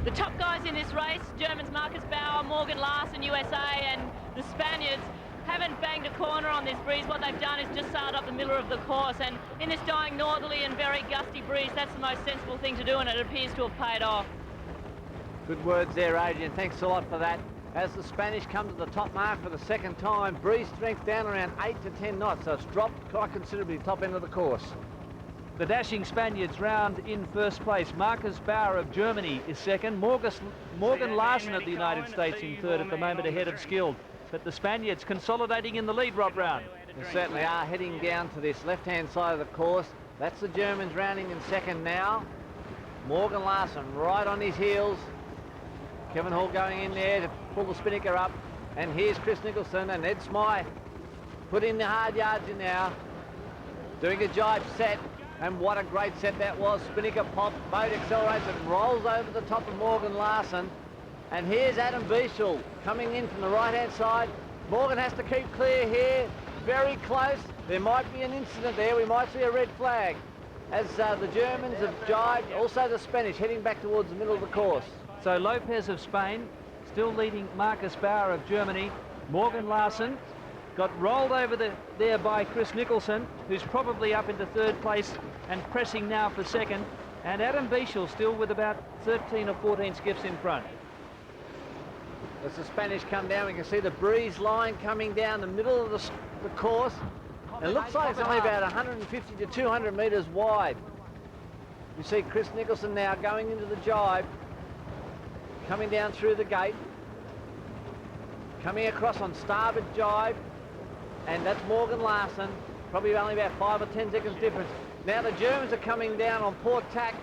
The top guys in this race, Germans Marcus Bauer, Morgan Larson, USA, and the Spaniards haven't banged a corner on this breeze. What they've done is just sailed up the middle of the course, and in this dying northerly and very gusty breeze, that's the most sensible thing to do, and it appears to have paid off. Good words there, Adrian. Thanks a lot for that. As the Spanish come to the top mark for the second time, breeze strength down around 8 to 10 knots, so it's dropped quite considerably top end of the course. The dashing Spaniards round in first place. Marcus Bauer of Germany is second. Morgan Larson of the United States in 3rd at the moment, ahead of Skilled. But the Spaniards consolidating in the lead, Rob Brown. They certainly are, heading down to this left-hand side of the course. That's the Germans rounding in second now. Morgan Larson right on his heels. Kevin Hall going in there to pull the spinnaker up. And here's Chris Nicholson and Ed Smythe putting the hard yards in now. Doing a jibe set. And what a great set that was. Spinnaker pops, boat accelerates and rolls over the top of Morgan Larson. And here's Adam Bieshel coming in from the right-hand side. Morgan has to keep clear here, very close. There might be an incident there. We might see a red flag as the Germans have jibed, also the Spanish heading back towards the middle of the course. So Lopez of Spain still leading Marcus Bauer of Germany. Morgan Larson got rolled over there by Chris Nicholson, who's probably up into 3rd place and pressing now for 2nd. And Adam Bieshel still with about 13 or 14 skiffs in front. As the Spanish come down, we can see the breeze line coming down the middle of the course. It looks like it's only about 150 to 200 metres wide. You see Chris Nicholson now going into the jibe, coming down through the gate, coming across on starboard jibe, and that's Morgan Larson, probably only about 5 or 10 seconds difference. Now the Germans are coming down on port tack,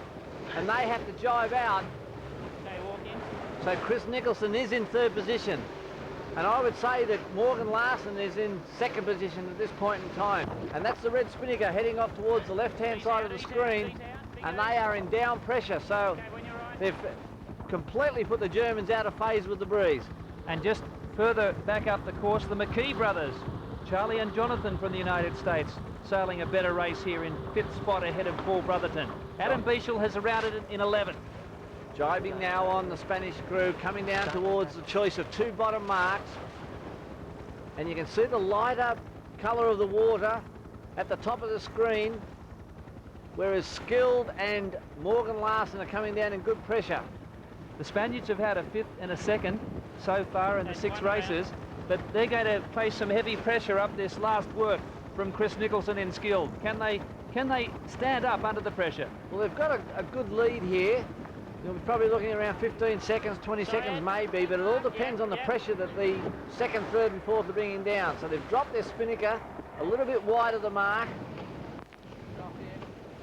and they have to jibe out. So Chris Nicholson is in third position. And I would say that Morgan Larson is in second position at this point in time. And that's the red spinnaker heading off towards the left-hand side of the screen. And they are in down pressure. So they've completely put the Germans out of phase with the breeze. And just further back up the course, the McKee brothers, Charlie and Jonathan from the United States, sailing a better race here in 5th spot ahead of Paul Brotherton. Adam Beechel has rounded it in 11th. Jibing now on the Spanish crew, coming down towards the choice of 2 bottom marks. And you can see the lighter colour of the water at the top of the screen, whereas Skilled and Morgan Larson are coming down in good pressure. The Spaniards have had a 5th and a 2nd so far in the 6 races, but they're going to face some heavy pressure up this last work from Chris Nicholson and Skilled. Can they stand up under the pressure? Well, they've got a good lead here. You'll be probably looking around 15 seconds, 20 seconds maybe, but it all depends on the pressure that the 2nd, 3rd and 4th are bringing down. So they've dropped their spinnaker a little bit wide of the mark.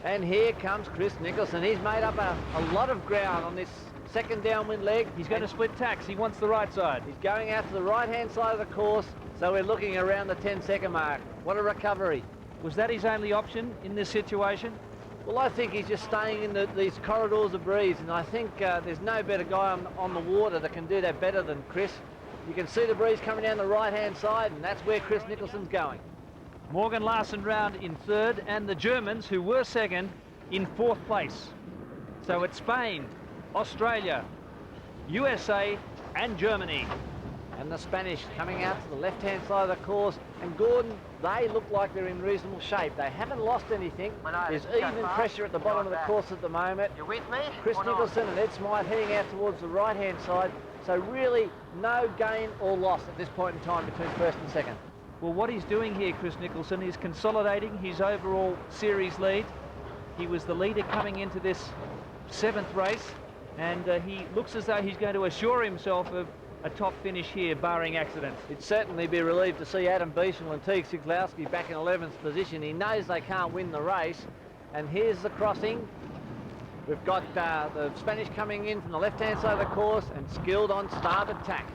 And here comes Chris Nicholson. He's made up a lot of ground on this 2nd downwind leg. He's going to split tacks. He wants the right side. He's going out to the right-hand side of the course, so we're looking around the 10-second mark. What a recovery. Was that his only option in this situation? Well, I think he's just staying in these corridors of breeze, and I think there's no better guy on the water that can do that better than Chris. You can see the breeze coming down the right-hand side, and that's where Chris Nicholson's going. Morgan Larson round in 3rd, and the Germans, who were 2nd, in 4th place. So it's Spain, Australia, USA, and Germany. And the Spanish coming out to the left-hand side of the course. And Gordon, they look like they're in reasonable shape. They haven't lost anything. There's even pressure at the bottom of the course at the moment. You with me? Chris Nicholson and Ed Smythe heading out towards the right-hand side. So really no gain or loss at this point in time between 1st and 2nd. Well, what he's doing here, Chris Nicholson, is consolidating his overall series lead. He was the leader coming into this 7th race, and he looks as though he's going to assure himself of a top finish here, barring accidents. He'd certainly be relieved to see Adam Beechel and Teague Siglowski back in 11th position. He knows they can't win the race. And here's the crossing. We've got the Spanish coming in from the left-hand side of the course and Skilled on starboard tack.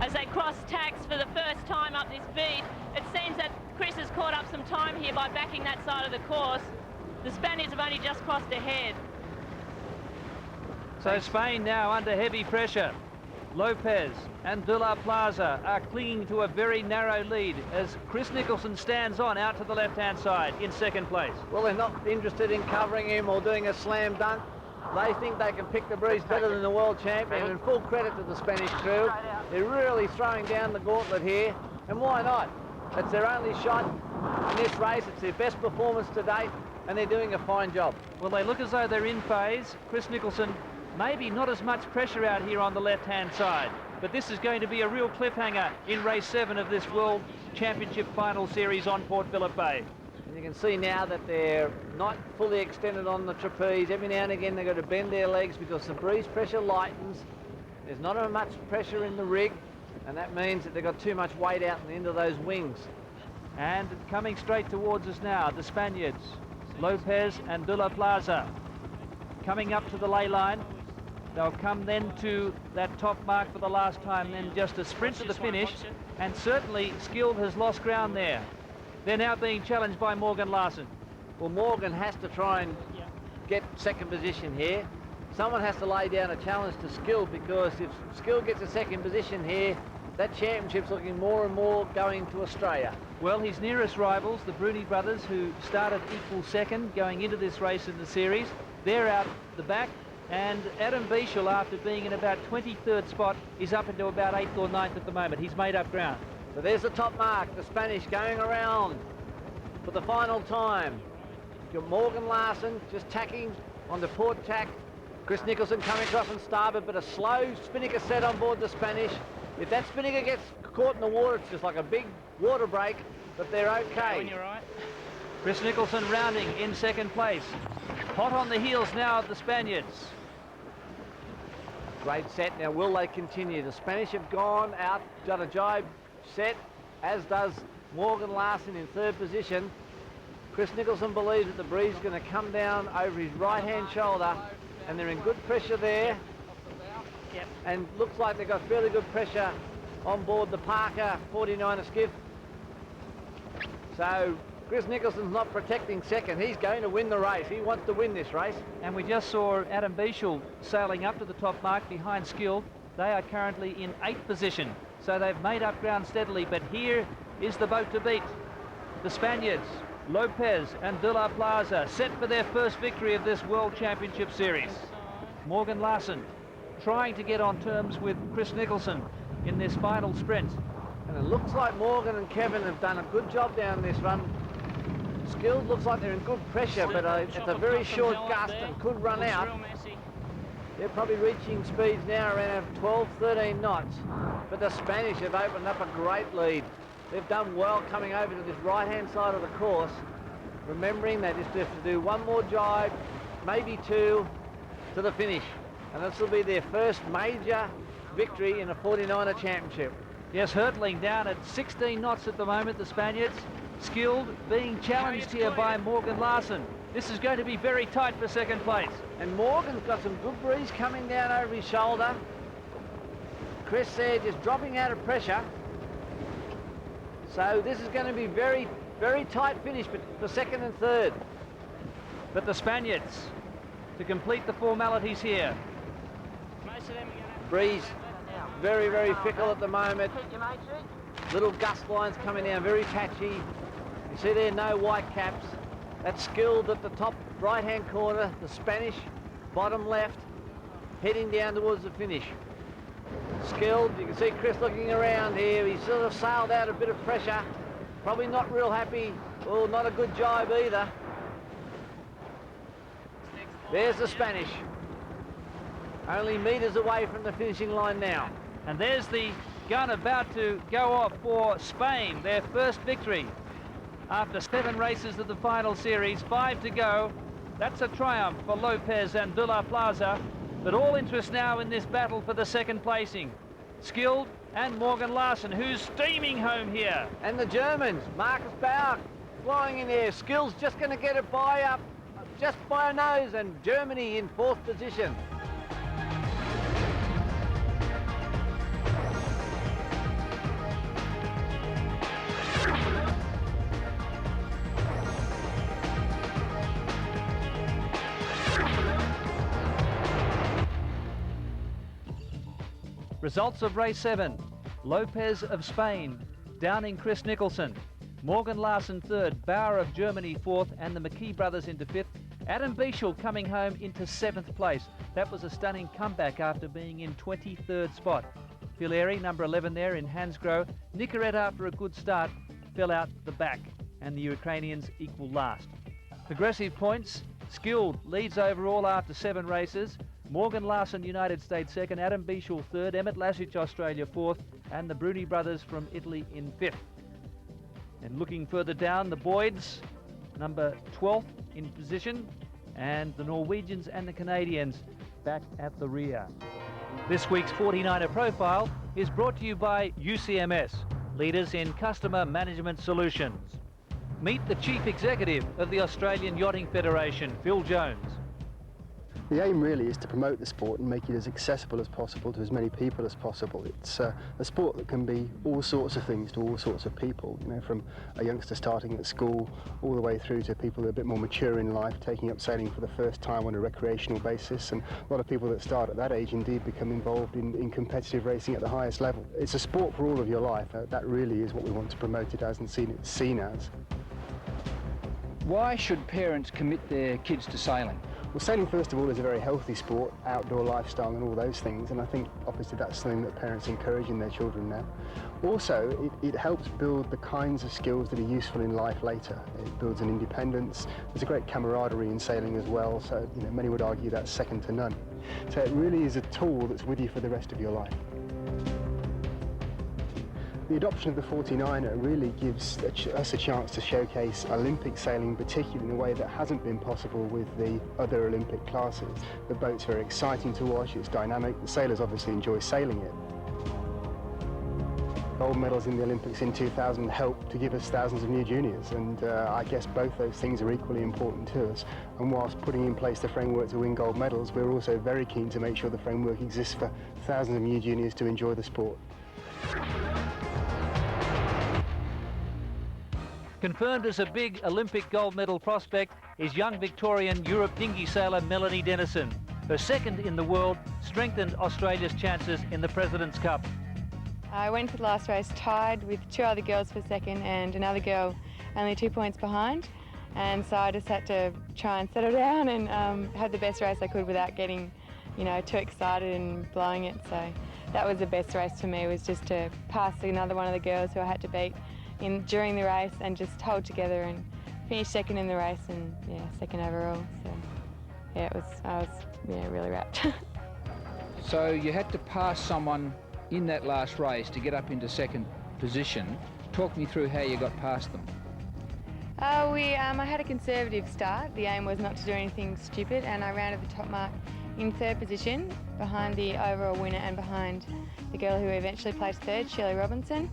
As they cross tacks for the first time up this beat, it seems that Chris has caught up some time here by backing that side of the course. The Spaniards have only just crossed ahead. So Spain now under heavy pressure. Lopez and De La Plaza are clinging to a very narrow lead as Chris Nicholson stands on out to the left-hand side in 2nd place. Well, they're not interested in covering him or doing a slam dunk. They think they can pick the breeze better than the world champion, and full credit to the Spanish crew. They're really throwing down the gauntlet here, and why not? It's their only shot in this race. It's their best performance to date, and they're doing a fine job. Well, they look as though they're in phase. Chris Nicholson, maybe not as much pressure out here on the left-hand side, but this is going to be a real cliffhanger in race 7 of this World Championship final series on Port Phillip Bay. And you can see now that they're not fully extended on the trapeze. Every now and again they've got to bend their legs because the breeze pressure lightens. There's not much pressure in the rig, and that means that they've got too much weight out in the end of those wings. And coming straight towards us now, the Spaniards, Lopez and De La Plaza, coming up to the ley line. They'll come then to that top mark for the last time, then just a sprint to the finish, and certainly Skilled has lost ground there. They're now being challenged by Morgan Larson. Well, Morgan has to try and get 2nd position here. Someone has to lay down a challenge to Skilled, because if Skilled gets a 2nd position here, that championship's looking more and more going to Australia. Well, his nearest rivals, the Bruni brothers, who started equal 2nd going into this race in the series, they're out the back. And Adam Beechel, after being in about 23rd spot, is up into about 8th or 9th at the moment. He's made up ground. So there's the top mark, the Spanish going around for the final time. You've got Morgan Larson just tacking on the port tack, Chris Nicholson coming across on starboard, but a slow spinnaker set on board the Spanish. If that spinnaker gets caught in the water, it's just like a big water break, but they're okay. When you're right. Chris Nicholson rounding in second place. Hot on the heels now of the Spaniards. Great set. Now, will they continue? The Spanish have gone out, done a jibe set, as does Morgan Larson in third position. Chris Nicholson believes that the breeze is going to come down over his right-hand shoulder, and they're in good pressure there. Yep. And looks like they've got fairly good pressure on board the Parker 49er skiff. So Chris Nicholson's not protecting second. He's going to win the race. He wants to win this race. And we just saw Adam Bieshel sailing up to the top mark behind Skilled. They are currently in 8th position, so they've made up ground steadily. But here is the boat to beat. The Spaniards, Lopez and De La Plaza, set for their first victory of this World Championship Series. Morgan Larson trying to get on terms with Chris Nicholson in this final sprint. And it looks like Morgan and Kevin have done a good job down this run. Skilled looks like they're in good pressure, but it's a very short gust and could run out. They're probably reaching speeds now around 12, 13 knots. But the Spanish have opened up a great lead. They've done well coming over to this right-hand side of the course, remembering they just have to do one more jibe, maybe two, to the finish. And this will be their first major victory in a 49er championship. Yes, hurtling down at 16 knots at the moment, the Spaniards. Skilled being challenged here by Morgan Larson. This is going to be very tight for second place. And Morgan's got some good breeze coming down over his shoulder. Chris there just dropping out of pressure. So this is going to be very, very tight finish for second and third. But the Spaniards, to complete the formalities here. Breeze very, very fickle at the moment. Little gust lines coming down, very patchy. You see there, no white caps. That's Skilled at the top right-hand corner, the Spanish bottom left, heading down towards the finish. Skilled, you can see Chris looking around here. He's sort of sailed out a bit of pressure. Probably not real happy. Well, not a good jibe either. There's the Spanish. Only metres away from the finishing line now. And there's the gun about to go off for Spain, their first victory. After 7 races of the final series, 5 to go. That's a triumph for Lopez and De La Plaza. But all interest now in this battle for the second placing. Skilled and Morgan Larson, who's steaming home here. And the Germans, Marcus Bauer flying in there. Skill's just going to get it by up, just by a nose, and Germany in 4th position. Results of race 7. Lopez of Spain, downing Chris Nicholson. Morgan Larson 3rd, Bauer of Germany 4th, and the McKee brothers into 5th. Adam Bieshel coming home into 7th place. That was a stunning comeback after being in 23rd spot. Phillip, number 11 there in Hansgrohe. Nicorette, after a good start, fell out the back, and the Ukrainians equal last. Progressive points. Skilled leads overall after 7 races. Morgan Larson, United States 2nd, Adam Bieshel 3rd, Emmett Lasich, Australia 4th, and the Bruni brothers from Italy in 5th. And looking further down, the Boyds, number 12th in position, and the Norwegians and the Canadians back at the rear. This week's 49er Profile is brought to you by UCMS, leaders in customer management solutions. Meet the Chief Executive of the Australian Yachting Federation, Phil Jones. The aim really is to promote the sport and make it as accessible as possible to as many people as possible. It's a sport that can be all sorts of things to all sorts of people, you know, from a youngster starting at school all the way through to people who are a bit more mature in life, taking up sailing for the first time on a recreational basis, and a lot of people that start at that age indeed become involved in competitive racing at the highest level. It's a sport for all of your life. That really is what we want to promote it as and seen as. Why should parents commit their kids to sailing? Well, sailing, first of all, is a very healthy sport, outdoor lifestyle and all those things, and I think obviously that's something that parents encourage in their children now. Also, it helps build the kinds of skills that are useful in life later. It builds an independence. There's a great camaraderie in sailing as well, so many would argue that's second to none. So it really is a tool that's with you for the rest of your life. The adoption of the 49er really gives us a chance to showcase Olympic sailing, particularly in a way that hasn't been possible with the other Olympic classes. The boat's very exciting to watch, it's dynamic, the sailors obviously enjoy sailing it. Gold medals in the Olympics in 2000 helped to give us thousands of new juniors, and I guess both those things are equally important to us. And whilst putting in place the framework to win gold medals, we're also very keen to make sure the framework exists for thousands of new juniors to enjoy the sport. Confirmed as a big Olympic gold medal prospect is young Victorian Europe dinghy sailor Melanie Dennison. Her second in the world strengthened Australia's chances in the President's Cup. I went for the last race tied with 2 other girls for second and another girl only 2 points behind, and so I just had to try and settle down and have the best race I could without getting too excited and blowing it. So that was the best race for me, was just to pass another one of the girls who I had to beat during the race and just hold together and finish second in the race and second overall. So yeah, I was really wrapped. So you had to pass someone in that last race to get up into second position. Talk me through how you got past them. I had a conservative start. The aim was not to do anything stupid, and I rounded the top mark in third position behind the overall winner and behind the girl who eventually placed third, Shirley Robinson.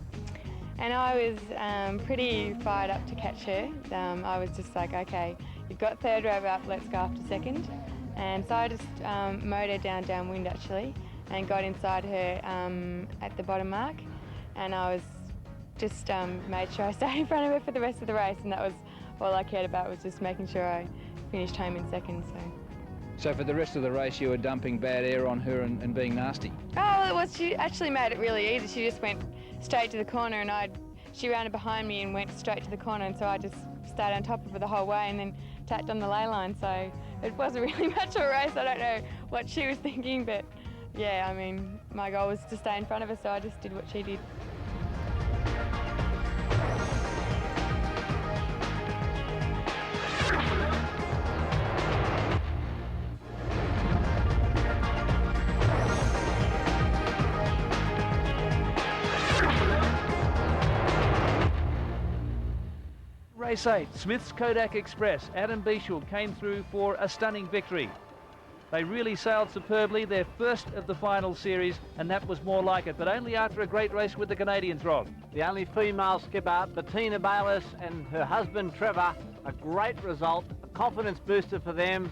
And I was pretty fired up to catch her. I was just like, okay, you've got third row up, let's go after second. And so I just mowed her downwind actually, and got inside her at the bottom mark. And I was just made sure I stayed in front of her for the rest of the race, and that was all I cared about, was just making sure I finished home in second. So for the rest of the race you were dumping bad air on her and being nasty? Oh, she actually made it really easy. She just went straight to the corner, and she rounded behind me and went straight to the corner, and so I just stayed on top of her the whole way and then tacked on the ley line. So it wasn't really much of a race. I don't know what she was thinking, but yeah, I mean, my goal was to stay in front of her, so I just did what she did. Race 8, Smith's Kodak Express. Adam Bieshel came through for a stunning victory. They really sailed superbly, their first of the final series, and that was more like it, but only after a great race with the Canadians, Rob. The only female skipper, Bettina Bayliss, and her husband Trevor, a great result, a confidence booster for them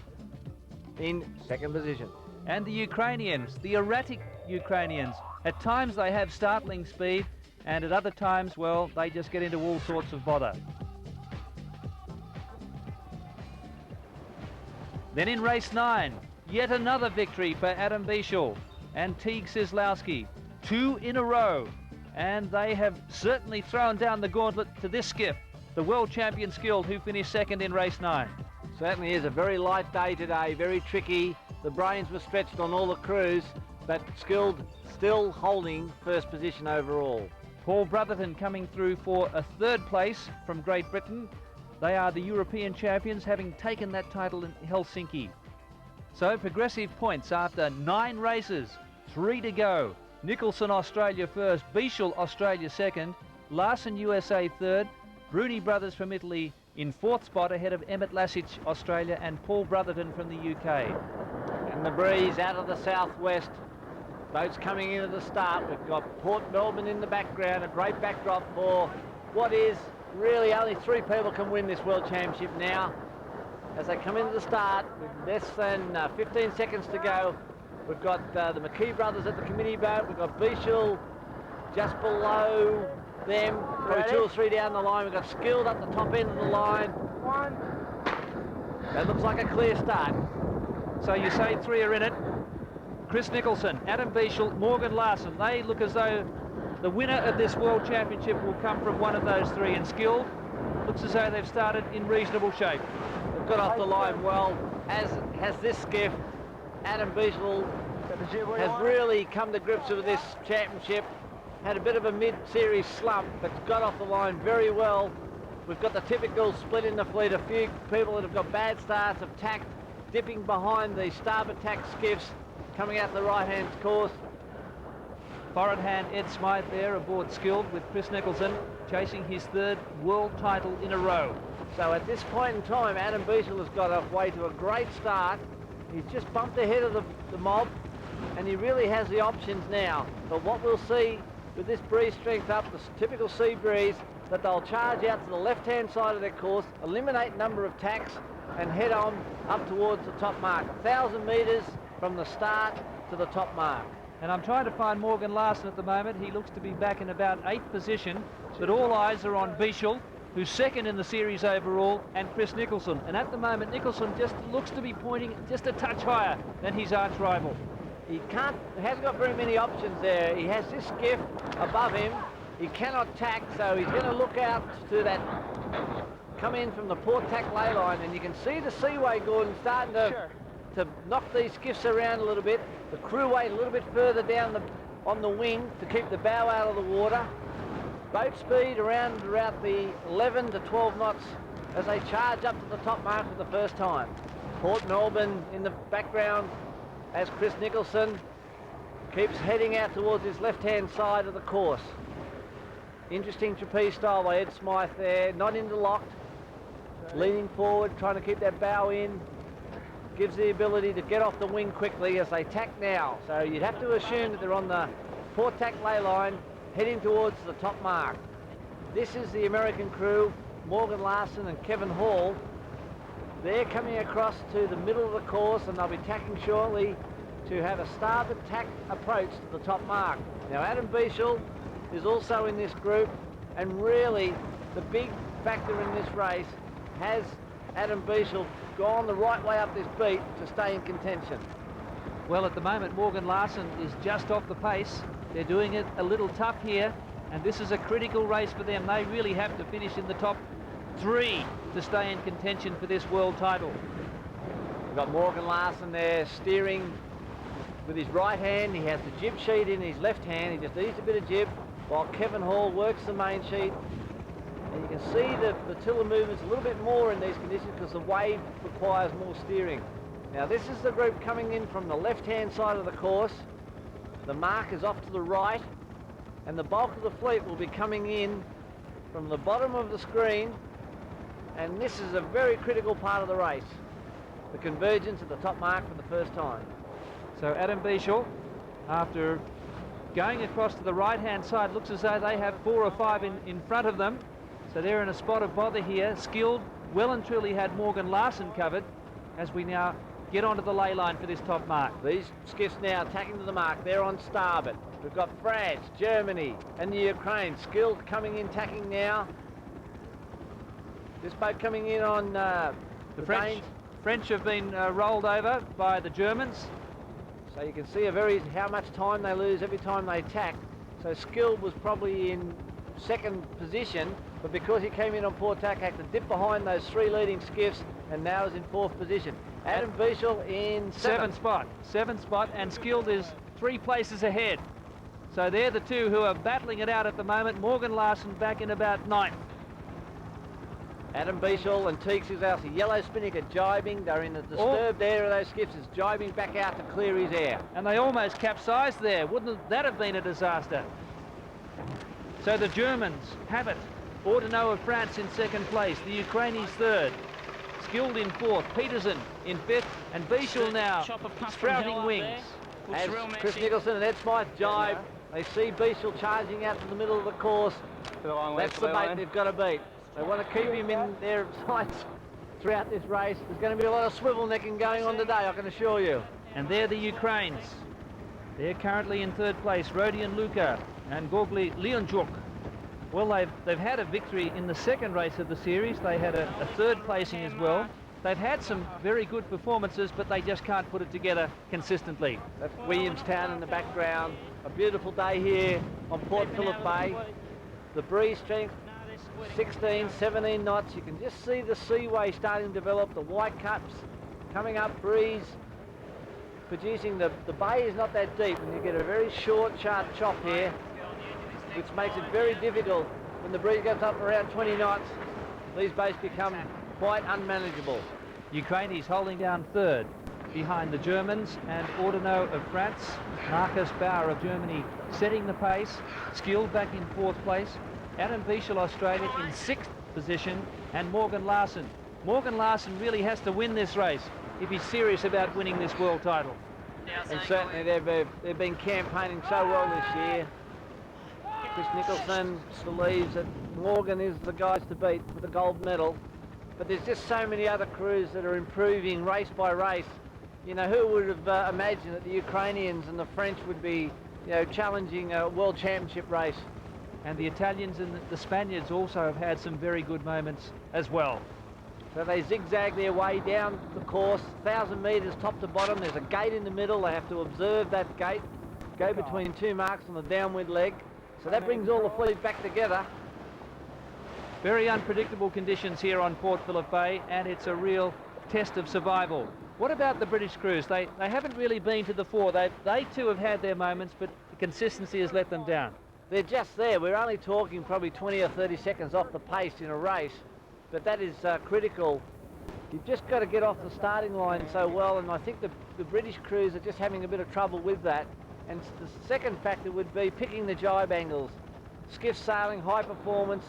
in second position. And the Ukrainians, the erratic Ukrainians. At times they have startling speed, and at other times, well, they just get into all sorts of bother. Then in race 9, yet another victory for Adam Bieshel and Teague Sislowski. 2 in a row, and they have certainly thrown down the gauntlet to this skiff, the world champion Skilled, who finished second in race 9. Certainly is a very light day today, very tricky. The brains were stretched on all the crews, but Skilled still holding first position overall. Paul Brotherton coming through for a third place from Great Britain. They are the European champions, having taken that title in Helsinki. So progressive points after 9 races, 3 to go. Nicholson Australia first, Bieshel Australia second, Larson USA third, Bruni brothers from Italy in 4th spot ahead of Emmett Lassich Australia and Paul Brotherton from the UK. And the breeze out of the southwest. Boats coming in at the start. We've got Port Melbourne in the background, a great backdrop for what is really only 3 people can win this World Championship now. As they come into the start with less than 15 seconds to go, we've got the McKee brothers at the committee boat. We've got Bieshel just below them, probably 2 or 3 down the line. We've got Skilled at the top end of the line. 1. That looks like a clear start. So you say 3 are in it. Chris Nicholson, Adam Bieshel, Morgan Larson. They look as though the winner of this World Championship will come from one of those 3, and Skilled looks as though they've started in reasonable shape. They've got off the line well, as has this skiff. Adam Beashel has really come to grips with this championship. Had a bit of a mid-series slump, but got off the line very well. We've got the typical split in the fleet. A few people that have got bad starts have tacked, dipping behind the starboard tack skiffs, coming out the right-hand course. Forward hand Ed Smythe there aboard Skilled with Chris Nicholson, chasing his third world title in a row. So at this point in time, Adam Beashel has got away to a great start. He's just bumped ahead of the mob, and he really has the options now. But what we'll see with this breeze strength up, the typical sea breeze, that they'll charge out to the left-hand side of their course, eliminate number of tacks, and head on up towards the top mark. 1,000 metres from the start to the top mark. And I'm trying to find Morgan Larson at the moment. He looks to be back in about 8th position, but all eyes are on Beashel, who's second in the series overall, and Chris Nicholson. And at the moment, Nicholson just looks to be pointing just a touch higher than his arch rival. He hasn't got very many options there. He has this skiff above him. He cannot tack, so he's going to look out to that, come in from the port tack ley line, and you can see the seaway, Gordon, starting to knock these skiffs around a little bit. The crewway a little bit further down on the wing to keep the bow out of the water. Boat speed around about the 11 to 12 knots as they charge up to the top mark for the first time. Port Melbourne in the background as Chris Nicholson keeps heading out towards his left-hand side of the course. Interesting trapeze style by Ed Smythe there, not interlocked, leaning forward, trying to keep that bow in. Gives the ability to get off the wing quickly as they tack now. So you'd have to assume that they're on the port tack ley line, heading towards the top mark. This is the American crew, Morgan Larson and Kevin Hall. They're coming across to the middle of the course, and they'll be tacking shortly to have a starboard tack approach to the top mark. Now Adam Beashel is also in this group, and really the big factor in this race, has Adam Beashel gone the right way up this beat to stay in contention? Well, at the moment, Morgan Larson is just off the pace. They're doing it a little tough here, and this is a critical race for them. They really have to finish in the top 3 to stay in contention for this world title. We've got Morgan Larson there steering with his right hand. He has the jib sheet in his left hand. He just eats a bit of jib while Kevin Hall works the main sheet. And you can see the tiller movements a little bit more in these conditions because the wave requires more steering. Now this is the group coming in from the left-hand side of the course. The mark is off to the right, and the bulk of the fleet will be coming in from the bottom of the screen, and this is a very critical part of the race, the convergence at the top mark for the first time. So Adam Beashel, after going across to the right-hand side, looks as though they have 4 or 5 in front of them. So they're in a spot of bother here. Skilled well and truly had Morgan Larson covered as we now get onto the ley line for this top mark. These skiffs now tacking to the mark. They're on starboard. We've got France, Germany and the Ukraine. Skilled coming in, tacking now. This boat coming in on the French. French have been rolled over by the Germans. So you can see how much time they lose every time they tack. So Skilled was probably in second position, but because he came in on port tack, had to dip behind those 3 leading skiffs, and now is in 4th position. Adam Beashel in 7th spot. 7th spot, and Skilled is 3 places ahead. So they're the two who are battling it out at the moment. Morgan Larson back in about 9th. Adam Beashel and Teeks is out. The yellow spinnaker jibing. They're in the disturbed area of those skiffs. Is jibing back out to clear his air. And they almost capsized there. Wouldn't that have been a disaster? So the Germans have it. Ordino of France in 2nd place. The Ukrainians 3rd. Skilled in 4th. Peterson in 5th. And Beashel now sprouting wings. As Chris Nicholson and Ed Smythe jibe, they see Beashel charging out to the middle of the course. That's the bait they've got to beat. They want to keep him in their sights throughout this race. There's going to be a lot of swivel necking going on today, I can assure you. And they're the Ukraines. They're currently in 3rd place. Rodion Luka and Gogli Leonchuk. Well, they've had a victory in the 2nd race of the series. They had a 3rd placing as well. They've had some very good performances, but they just can't put it together consistently. That's Williamstown in the background. A beautiful day here on Port Phillip Bay. The breeze strength 16, 17 knots. You can just see the seaway starting to develop, the white caps coming up, breeze, producing the bay is not that deep, and you get a very short, sharp chop here, which makes it very difficult when the breeze goes up around 20 knots. These bays become quite unmanageable. Ukraine is holding down third behind the Germans and Ordino of France. Marcus Bauer of Germany setting the pace. Skilled back in fourth place. Adam Bieshel, Australia, in sixth position. And Morgan Larson. Morgan Larson really has to win this race if he's serious about winning this world title. And certainly they've been campaigning so well this year. Chris Nicholson believes that Morgan is the guys to beat for the gold medal. But there's just so many other crews that are improving race by race. You know, who would have imagined that the Ukrainians and the French would be, you know, challenging a world championship race? And the Italians and the Spaniards also have had some very good moments as well. So they zigzag their way down the course, 1,000 metres top to bottom. There's a gate in the middle. They have to observe that gate, go between two marks on the downwind leg. So that brings all the fleet back together. Very unpredictable conditions here on Port Phillip Bay, and it's a real test of survival. What about the British crews? They haven't really been to the fore. They too have had their moments, but the consistency has let them down. They're just there. We're only talking probably 20 or 30 seconds off the pace in a race, but that is critical. You've just got to get off the starting line so well, and I think the British crews are just having a bit of trouble with that. And the second factor would be picking the jibe angles. Skiffs sailing high performance,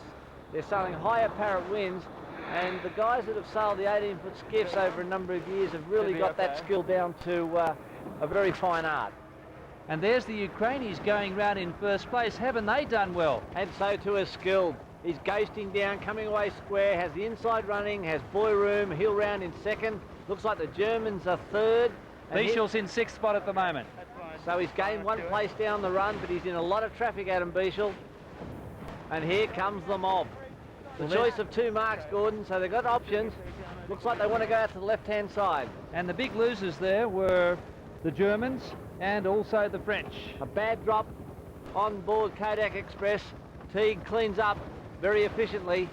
they're sailing high apparent winds, and the guys that have sailed the 18-foot skiffs over a number of years have really got that skill down to a very fine art. And there's the Ukrainians going round in first place. Haven't they done well? And so too is Skilled. He's ghosting down, coming away square, has the inside running, has boy room, heel round in second. Looks like the Germans are third. Bieshel's in sixth spot at the moment. So he's gained one place down the run, but he's in a lot of traffic, Adam Bieshel. And here comes the mob. The choice of two marks, Gordon, so they've got options. Looks like they want to go out to the left-hand side. And the big losers there were the Germans and also the French. A bad drop on board Kodak Express. Teague cleans up very efficiently.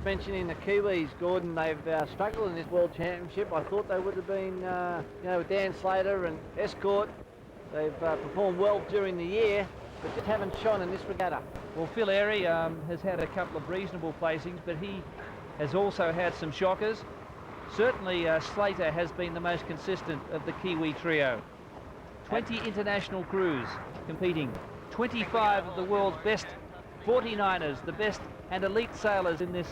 Mentioning the Kiwis, Gordon, they've struggled in this World Championship. I thought they would have been, you know, with Dan Slater and Escort. They've performed well during the year, but just haven't shone in this regatta. Well, Phil Airy has had a couple of reasonable placings, but he has also had some shockers. Certainly Slater has been the most consistent of the Kiwi trio. 20 international crews competing, 25 of the world's best 49ers, the best and elite sailors in this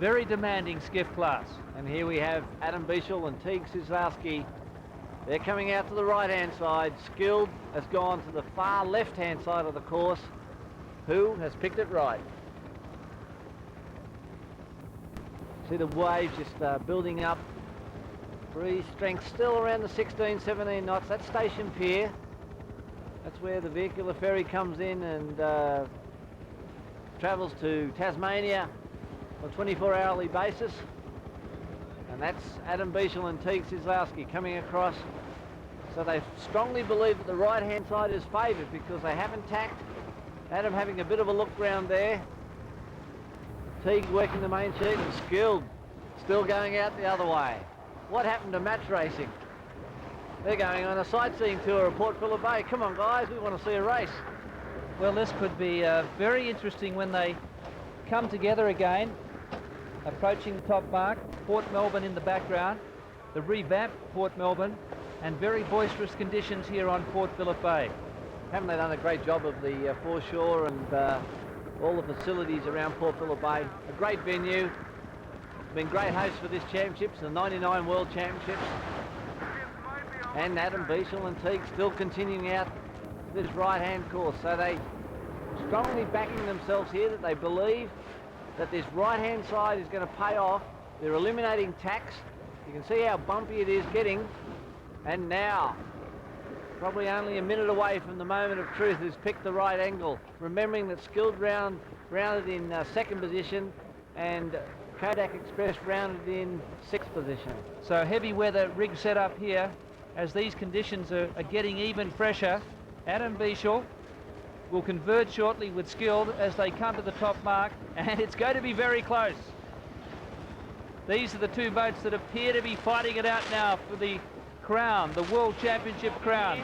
very demanding skiff class. And here we have Adam Bieshel and Teague Sizlowski. They're coming out to the right-hand side. Skilled has gone to the far left-hand side of the course. Who has picked it right? See the waves just building up. Breeze strength still around the 16, 17 knots. That's Station Pier. That's where the vehicular ferry comes in and travels to Tasmania on a 24-hourly basis. And that's Adam Bieshel and Teague Sizlowski coming across. So they strongly believe that the right-hand side is favoured because they haven't tacked. Adam having a bit of a look round there. Teague working the main sheet and Skilled still going out the other way. What happened to match racing? They're going on a sightseeing tour of Port Phillip Bay. Come on, guys, we want to see a race. Well, this could be very interesting when they come together again, approaching the top mark. Port Melbourne in the background, the revamped Port Melbourne, and very boisterous conditions here on Port Phillip Bay. Haven't they done a great job of the foreshore and all the facilities around Port Phillip Bay? A great venue. Been great hosts for this championships, the 99 World Championships. And Adam Bieshel and Teague still continuing out this right-hand course. So they strongly backing themselves here that they believe that this right-hand side is going to pay off. They're eliminating tacks. You can see how bumpy it is getting. And now, probably only a minute away from the moment of truth, has picked the right angle. Remembering that Skilled rounded in second position and Kodak Express rounded in 6th position. So heavy weather rig set up here as these conditions are getting even fresher. Adam Bieshel will converge shortly with Skilled as they come to the top mark, and it's going to be very close. These are the two boats that appear to be fighting it out now for the crown, the World Championship crown.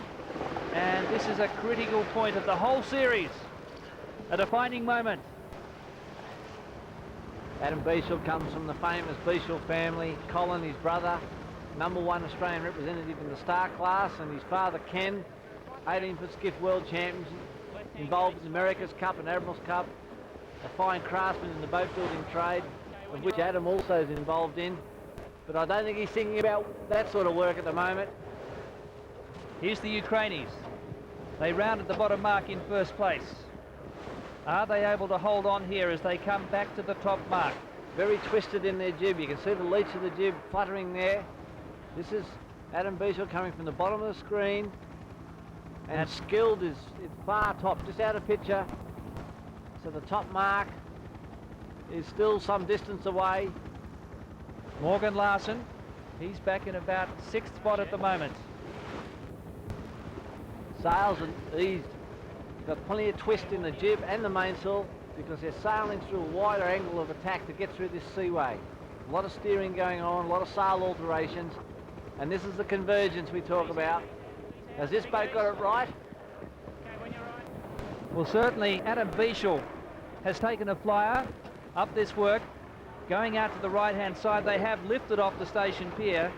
And this is a critical point of the whole series, a defining moment. Adam Bieshel comes from the famous Bieshel family. Colin, his brother, #1 Australian representative in the star class, and his father Ken, 18-foot skiff world champions, involved in America's Cup and Admiral's Cup, a fine craftsman in the boat building trade, of which Adam also is involved in. But I don't think he's thinking about that sort of work at the moment. Here's the Ukrainians. They rounded the bottom mark in first place. Are they able to hold on here as they come back to the top mark? Very twisted in their jib. You can see the leech of the jib fluttering there. This is Adam Bieshel coming from the bottom of the screen. And Skilled is far top, just out of picture. So the top mark is still some distance away. Morgan Larson, he's back in about 6th spot at the moment. Sails are eased. Got plenty of twist in the jib and the mainsail because they're sailing through a wider angle of attack to get through this seaway. A lot of steering going on, a lot of sail alterations, and this is the convergence we talk about. Has this boat got it right? Well, certainly Adam Bieshel has taken a flyer up this work. Going out to the right-hand side, they have lifted off the station pier,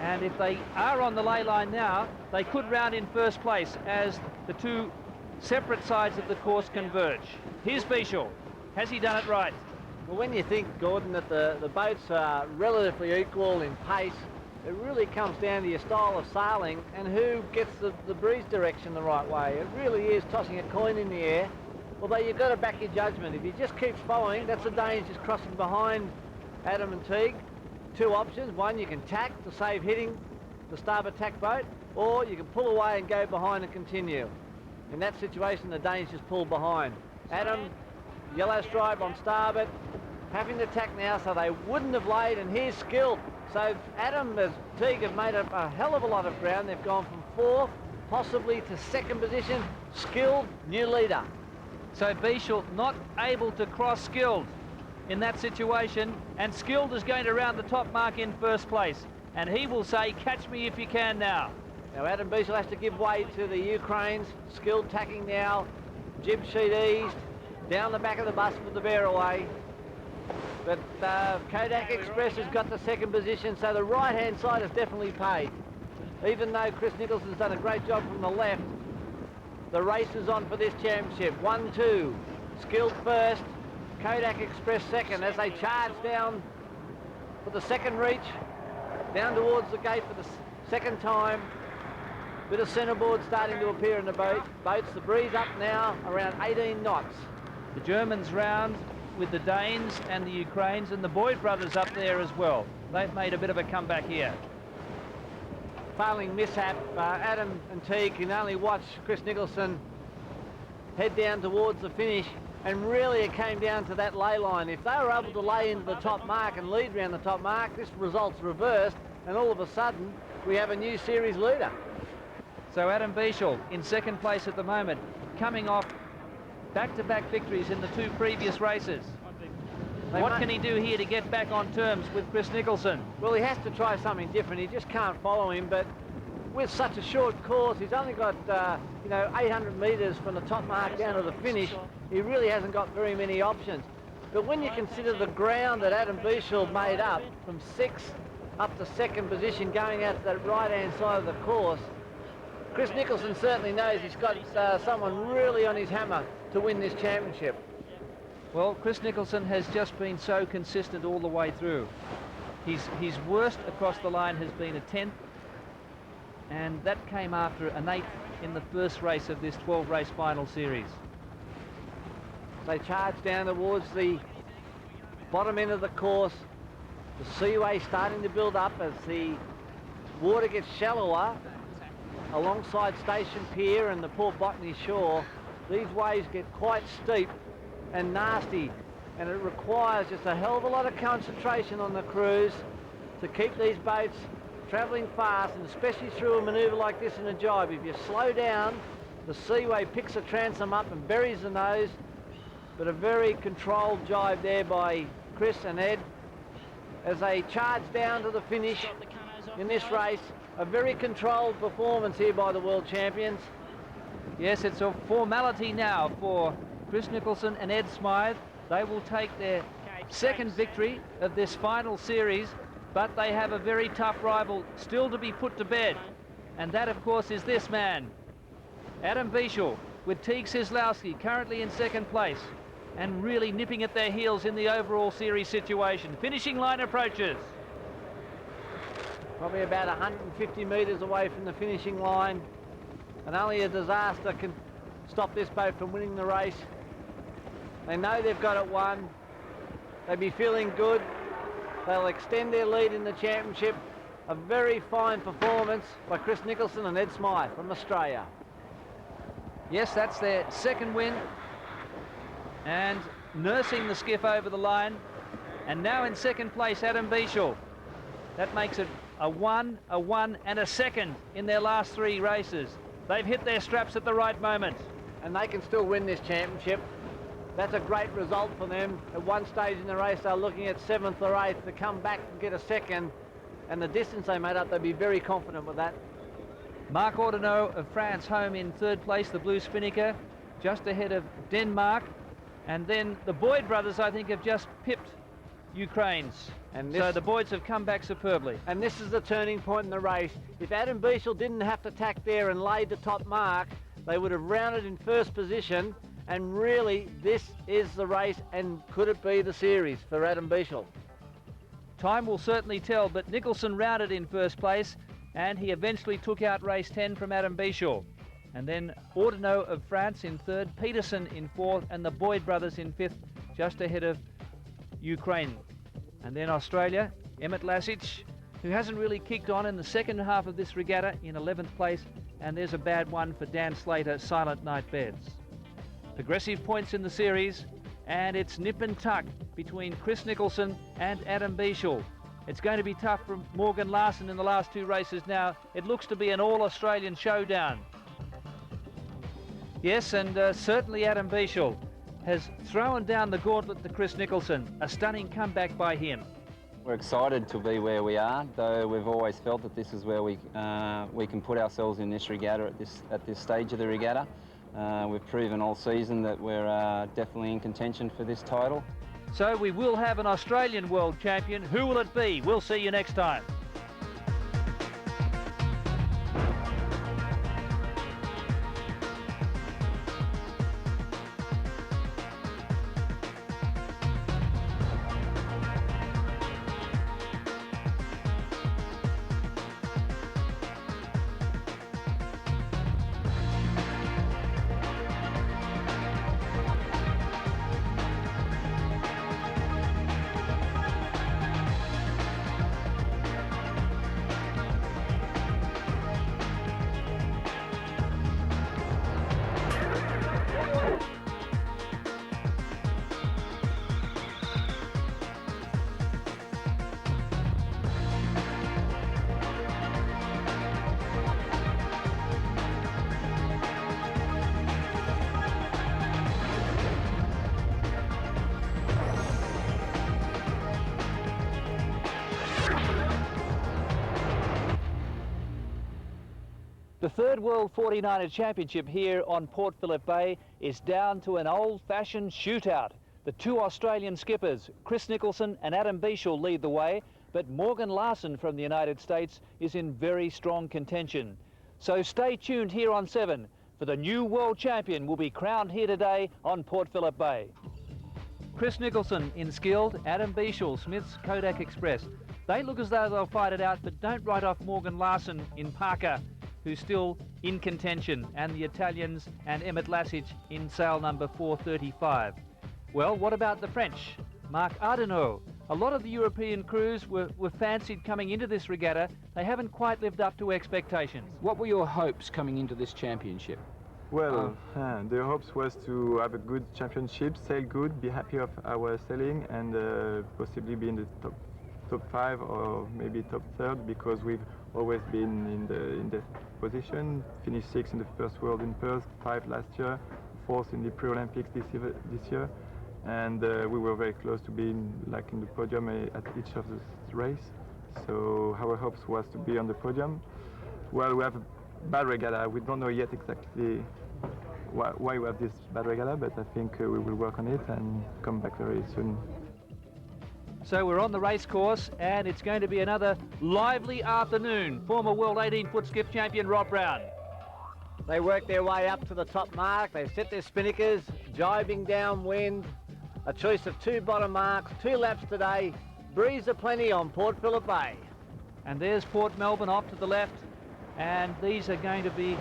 and if they are on the ley line now, they could round in first place as the two separate sides of the course converge. Here's Bieshel. Has he done it right? Well, when you think, Gordon, that the boats are relatively equal in pace, it really comes down to your style of sailing and who gets the breeze direction the right way. It really is tossing a coin in the air, although you've got to back your judgment. If you just keep following, that's the danger, just crossing behind Adam and Teague. Two options. One, you can tack to save hitting the starboard tack boat, or you can pull away and go behind and continue. In that situation, the Danes just pull behind. Adam, yellow stripe on starboard, having to tack now so they wouldn't have laid, and here's Skilled. So Adam and Teague have made up a hell of a lot of ground. They've gone from 4th, possibly to 2nd position. Skilled, new leader. So Bieshel not able to cross Skilled in that situation, and Skilled is going to round the top mark in first place, and he will say, catch me if you can now. Now Adam Bieshel has to give way to the Ukraines. Skilled tacking now, jib sheet eased, down the back of the bus with the bear away. But Kodak Express has got the 2nd position, so the right-hand side has definitely paid. Even though Chris Nicholson's done a great job from the left, the race is on for this championship. 1-2, Skilled first, Kodak Express 2nd as they charge down for the 2nd reach, down towards the gate for the 2nd time. Bit of centreboard starting to appear in the boats. The breeze up now around 18 knots. The Germans round with the Danes and the Ukraines, and the Boyd brothers up there as well. They've made a bit of a comeback here. Failing mishap, Adam and Teague can only watch Chris Nicholson head down towards the finish, and really it came down to that ley line. If they were able to lay into the top mark and lead round the top mark, this result's reversed, and all of a sudden we have a new series leader. So Adam Bieshel in 2nd place at the moment, coming off back-to-back victories in the 2 previous races. What can he do here to get back on terms with Chris Nicholson? Well, he has to try something different. He just can't follow him, but with such a short course, he's only got, 800 metres from the top mark down to the finish. He really hasn't got very many options. But when you consider the ground that Adam Bieshel made up from 6th up to 2nd position going out to that right-hand side of the course, Chris Nicholson certainly knows he's got someone really on his hammer to win this championship. Well, Chris Nicholson has just been so consistent all the way through. His worst across the line has been a 10th, and that came after an 8th in the first race of this 12-race final series. They charge down towards the bottom end of the course. The seaway starting to build up as the water gets shallower alongside Station Pier and the Port Botany shore. These waves get quite steep and nasty and it requires just a hell of a lot of concentration on the crews to keep these boats travelling fast, and especially through a manoeuvre like this in a jibe. If you slow down, the seaway picks the transom up and buries the nose, but a very controlled jibe there by Chris and Ed as they charge down to the finish in this race. A very controlled performance here by the world champions. Yes, it's a formality now for Chris Nicholson and Ed Smythe. They will take their second victory of this final series, but they have a very tough rival still to be put to bed. And that, of course, is this man, Adam Bieshel, with Teague Sislowski currently in second place and really nipping at their heels in the overall series situation. Finishing line approaches. Probably about 150 metres away from the finishing line, and only a disaster can stop this boat from winning the race. They know they've got it won. They'll be feeling good. They'll extend their lead in the championship. A very fine performance by Chris Nicholson and Ed Smythe from Australia. Yes, that's their second win, and nursing the skiff over the line. And now in second place, Adam Bieshel. That makes it a 1, a 1 and a second in their last 3 races. They've hit their straps at the right moment. And they can still win this championship. That's a great result for them. At one stage in the race, they're looking at 7th or 8th. To come back and get a second, and the distance they made up, they'd be very confident with that. Marc Ordonneau of France home in third place, the Blue Spinnaker, just ahead of Denmark. And then the Boyd brothers, I think, have just pipped Ukraine's. And so the Boyds have come back superbly. And this is the turning point in the race. If Adam Bieshel didn't have to tack there and laid the top mark, they would have rounded in first position. And really, this is the race, and could it be the series for Adam Bieshel? Time will certainly tell, but Nicholson rounded in first place, and he eventually took out race 10 from Adam Bieshel. And then Ordonneau of France in third, Peterson in fourth, and the Boyd brothers in fifth, just ahead of Ukraine. And then Australia, Emmett Lasich, who hasn't really kicked on in the second half of this regatta, in 11th place, and there's a bad one for Dan Slater, Silent Night Beds. Progressive points in the series, and it's nip and tuck between Chris Nicholson and Adam Bieshel. It's going to be tough for Morgan Larson in the last 2 races now. It looks to be an all-Australian showdown. Yes, and certainly Adam Bieshel has thrown down the gauntlet to Chris Nicholson. A stunning comeback by him. We're excited to be where we are, though we've always felt that this is where we can put ourselves in this regatta at this stage of the regatta. We've proven all season that we're definitely in contention for this title. So we will have an Australian world champion. Who will it be? We'll see you next time. The third World 49er Championship here on Port Phillip Bay is down to an old-fashioned shootout. The 2 Australian skippers, Chris Nicholson and Adam Bieshel, lead the way, but Morgan Larson from the United States is in very strong contention. So stay tuned here on 7, for the new world champion will be crowned here today on Port Phillip Bay. Chris Nicholson in skilled, Adam Bieshel, Smith's Kodak Express. They look as though they'll fight it out, but don't write off Morgan Larson in Parker, who's still in contention, and the Italians and Emmett Lasich in sail number 435. Well, what about the French? Marc Ardenneau. A lot of the European crews were fancied coming into this regatta. They haven't quite lived up to expectations. What were your hopes coming into this championship? Well, the hopes was to have a good championship, sail good, be happy of our sailing, and possibly be in the top 5 or maybe top 3rd, because we've always been in the position. Finished 6th in the first World in Perth, 5 last year, 4th in the pre-Olympics this year, and we were very close to being like in the podium at each of the race. So our hopes was to be on the podium. Well, we have a bad regatta. We don't know yet exactly why we have this bad regatta, but I think we will work on it and come back very soon. So we're on the race course, and it's going to be another lively afternoon. Former world 18-foot skiff champion Rob Brown. They work their way up to the top mark. They set their spinnakers, jibing downwind. A choice of 2 bottom marks, 2 laps today. Breeze aplenty on Port Phillip Bay. And there's Port Melbourne off to the left, and these are going to be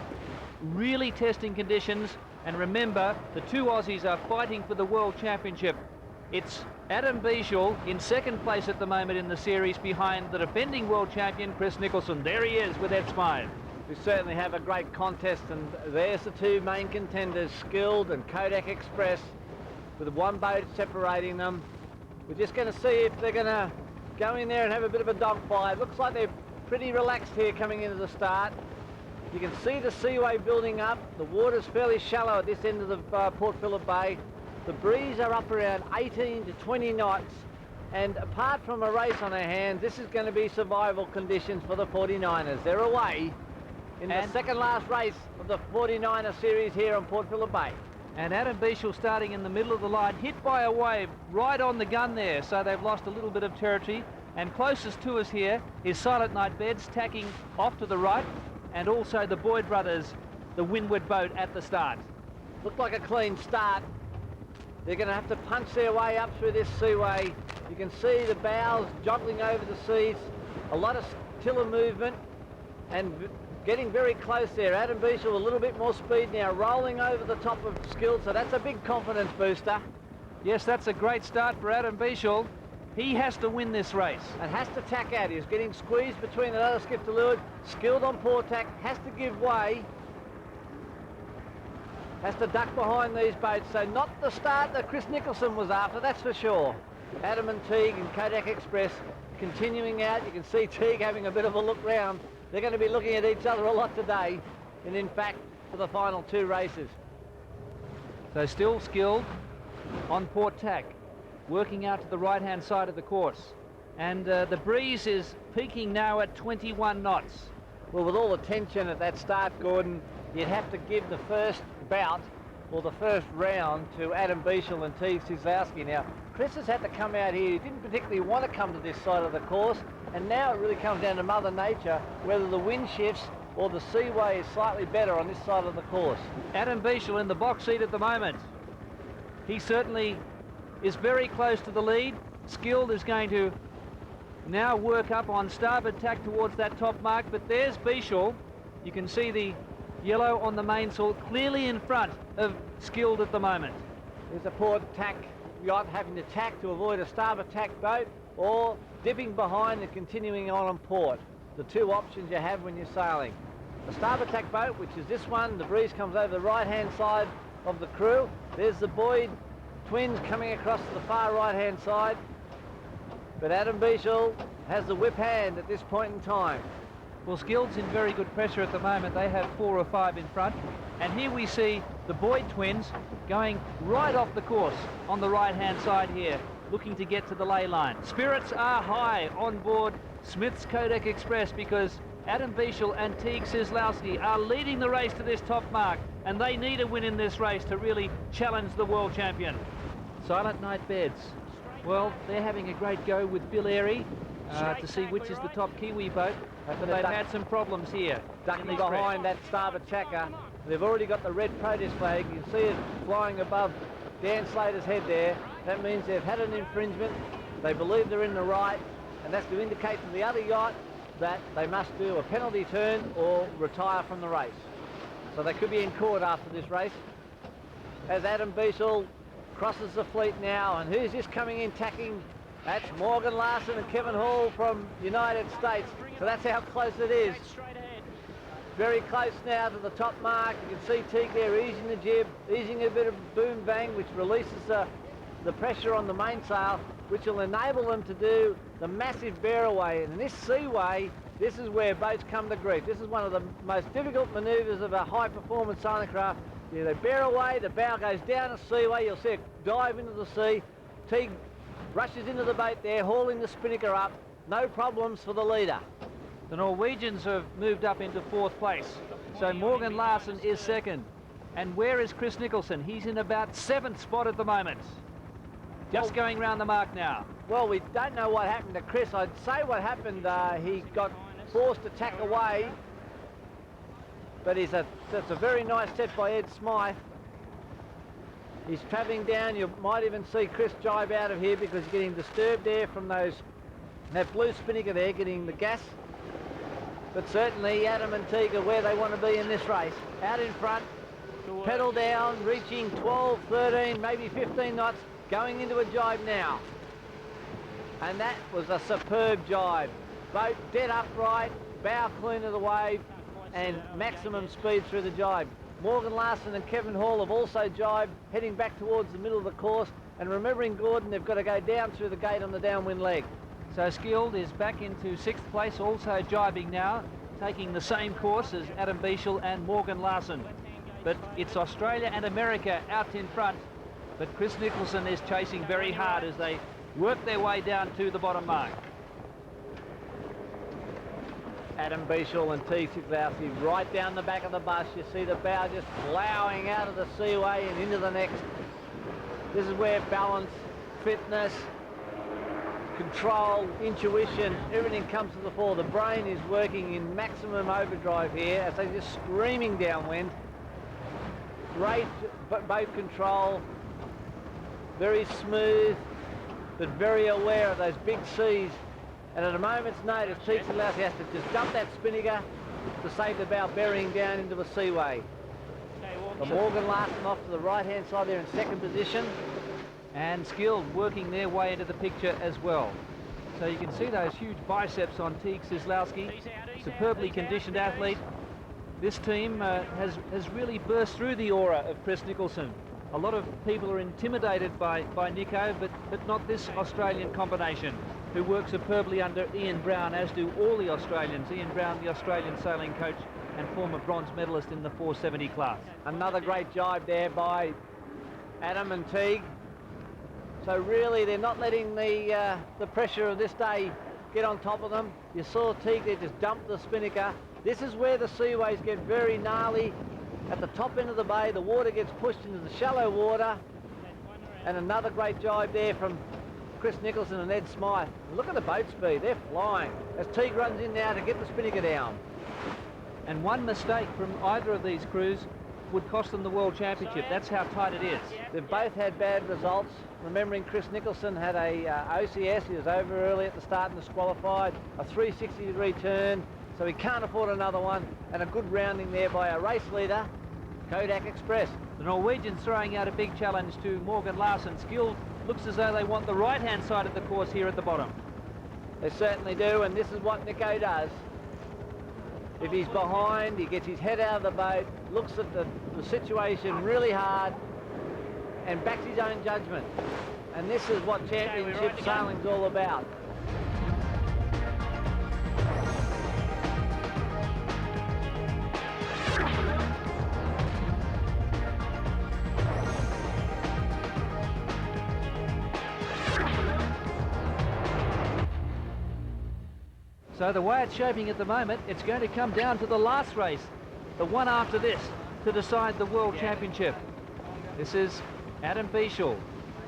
really testing conditions. And remember, the 2 Aussies are fighting for the World Championship. It's Adam Bieshel in 2nd place at the moment in the series, behind the defending world champion Chris Nicholson. There he is with F5. We certainly have a great contest, and there's the 2 main contenders, Skilled and Kodak Express, with 1 boat separating them. We're just going to see if they're going to go in there and have a bit of a dogfight. Looks like they're pretty relaxed here coming into the start. You can see the seaway building up. The water's fairly shallow at this end of the Port Phillip Bay. The breeze are up around 18 to 20 knots. And apart from a race on our hands, this is going to be survival conditions for the 49ers. They're away in the second last race of the 49er series here on Port Phillip Bay. And Adam Bieshel starting in the middle of the line, hit by a wave right on the gun there, so they've lost a little bit of territory. And closest to us here is Silent Night Beds tacking off to the right, and also the Boyd brothers, the windward boat at the start. Looked like a clean start. They're going to have to punch their way up through this seaway. You can see the bows joggling over the seas, a lot of tiller movement, and getting very close there. Adam Bieshel a little bit more speed now, rolling over the top of Skilled, so that's a big confidence booster. Yes, that's a great start for Adam Bieshel. He has to win this race. And has to tack out. He's getting squeezed between another skiff to leeward. Skilled on port tack, has to give way. Has to duck behind these boats. So not the start that Chris Nicholson was after, that's for sure. Adam and Teague and Kodak Express continuing out. You can see Teague having a bit of a look round. They're going to be looking at each other a lot today, and in fact, for the final 2 races. So still Skilled on port tack, working out to the right-hand side of the course. And the breeze is peaking now at 21 knots. Well, with all the tension at that start, Gordon, you'd have to give the first bout, or the first round, to Adam Bieshel and Teague Sizlowski. Now, Chris has had to come out here. He didn't particularly want to come to this side of the course, and now it really comes down to Mother Nature, whether the wind shifts or the seaway is slightly better on this side of the course. Adam Bieshel in the box seat at the moment. He certainly is very close to the lead. Skilled is going to now work up on starboard tack towards that top mark, but there's Bieshel. You can see the yellow on the mainsail clearly in front of Skilled at the moment. There's a port tack yacht having to tack to avoid a starboard tack boat, or dipping behind and continuing on port. The 2 options you have when you're sailing. A starboard tack boat, which is this one, the breeze comes over the right-hand side of the crew. There's the Boyd twins coming across to the far right-hand side. But Adam Bieshel has the whip hand at this point in time. Well, Skilled's in very good pressure at the moment. They have 4 or 5 in front. And here we see the Boyd twins going right off the course on the right-hand side here, looking to get to the ley line. Spirits are high on board Smith's Kodak Express, because Adam Bieshel and Teague Sizlowski are leading the race to this top mark, and they need a win in this race to really challenge the world champion. Silent Night Beds. Well, they're having a great go with Bill Airy to see which is the top Kiwi boat, but they've had some problems here. Ducking behind that starboard tacker. They've already got the red protest flag. You can see it flying above Dan Slater's head there. That means they've had an infringement. They believe they're in the right, and that's to indicate to the other yacht that they must do a penalty turn or retire from the race. So they could be in court after this race. As Adam Bieshel crosses the fleet now, and who's this coming in tacking? That's Morgan Larson and Kevin Hall from United States. So that's how close it is. very close now to the top mark. You can see Teague there easing the jib, easing a bit of boom bang, which releases the pressure on the mainsail, which will enable them to do the massive bear away. And this seaway, this is where boats come to grief. This is one of the most difficult manoeuvres of a high-performance sailing craft. Yeah, they bear away, the bow goes down a seaway, you'll see it dive into the sea. Teague rushes into the boat there, hauling the spinnaker up. No problems for the leader. The Norwegians have moved up into 4th place. So Morgan Larsen is 2nd. And where is Chris Nicholson? He's in about 7th spot at the moment. Just going round the mark now. Well, we don't know what happened to Chris. I'd say what happened, he got forced to tack away. But that's a very nice set by Ed Smythe. He's travelling down. You might even see Chris jibe out of here because he's getting disturbed there from that blue spinnaker there, getting the gas. But certainly Adam and Teague are where they want to be in this race. Out in front, pedal down, reaching 12, 13, maybe 15 knots, going into a jibe now. And that was a superb jibe. Boat dead upright, bow clean of the wave, and maximum speed through the jibe. Morgan Larsen and Kevin Hall have also jibed, heading back towards the middle of the course. And remembering Gordon, they've got to go down through the gate on the downwind leg. So Skilled is back into 6th place, also jibing now, taking the same course as Adam Bieshel and Morgan Larsen. But it's Australia and America out in front, but Chris Nicholson is chasing very hard as they work their way down to the bottom mark. Adam Bieshel and Teague Siklowski right down the back of the bus. You see the bow just ploughing out of the seaway and into the next. This is where balance, fitness, control, intuition, everything comes to the fore. The brain is working in maximum overdrive here as they're just screaming downwind. Great boat control, very smooth, but very aware of those big seas. And at a moment's notice, Teague Siklowski has to just dump that spinnaker to save the bow burying down into a seaway. The Morgan Larsen off to the right-hand side there in 2nd position. And Skilled working their way into the picture as well. So you can see those huge biceps on Teague Siklowski, superbly conditioned athlete. This team has really burst through the aura of Chris Nicholson. A lot of people are intimidated by Nico, but not this Australian combination, who works superbly under Ian Brown, as do all the Australians. Ian Brown, the Australian sailing coach and former bronze medalist in the 470 class. Another great jibe there by Adam and Teague. So really they're not letting the pressure of this day get on top of them. You saw Teague there just dump the spinnaker. This is where the seaways get very gnarly. At the top end of the bay, the water gets pushed into the shallow water. And another great jibe there from Chris Nicholson and Ed Smythe. Look at the boat speed, they're flying. As Teague runs in now to get the spinnaker down. And one mistake from either of these crews would cost them the World Championship. That's how tight it is. They've both had bad results. Remembering Chris Nicholson had a OCS, he was over early at the start and disqualified, a 360-degree turn, so he can't afford another one, and a good rounding there by a race leader, Kodak Express. The Norwegians throwing out a big challenge to Morgan Larsen. Skilled looks as though they want the right-hand side of the course here at the bottom. They certainly do, and this is what Nico does. If he's behind, he gets his head out of the boat, looks at the situation really hard, and backs his own judgment. And this is what championship sailing's all about. So the way it's shaping at the moment, it's going to come down to the last race, the one after this, to decide the World Championship. This is Adam Bieshel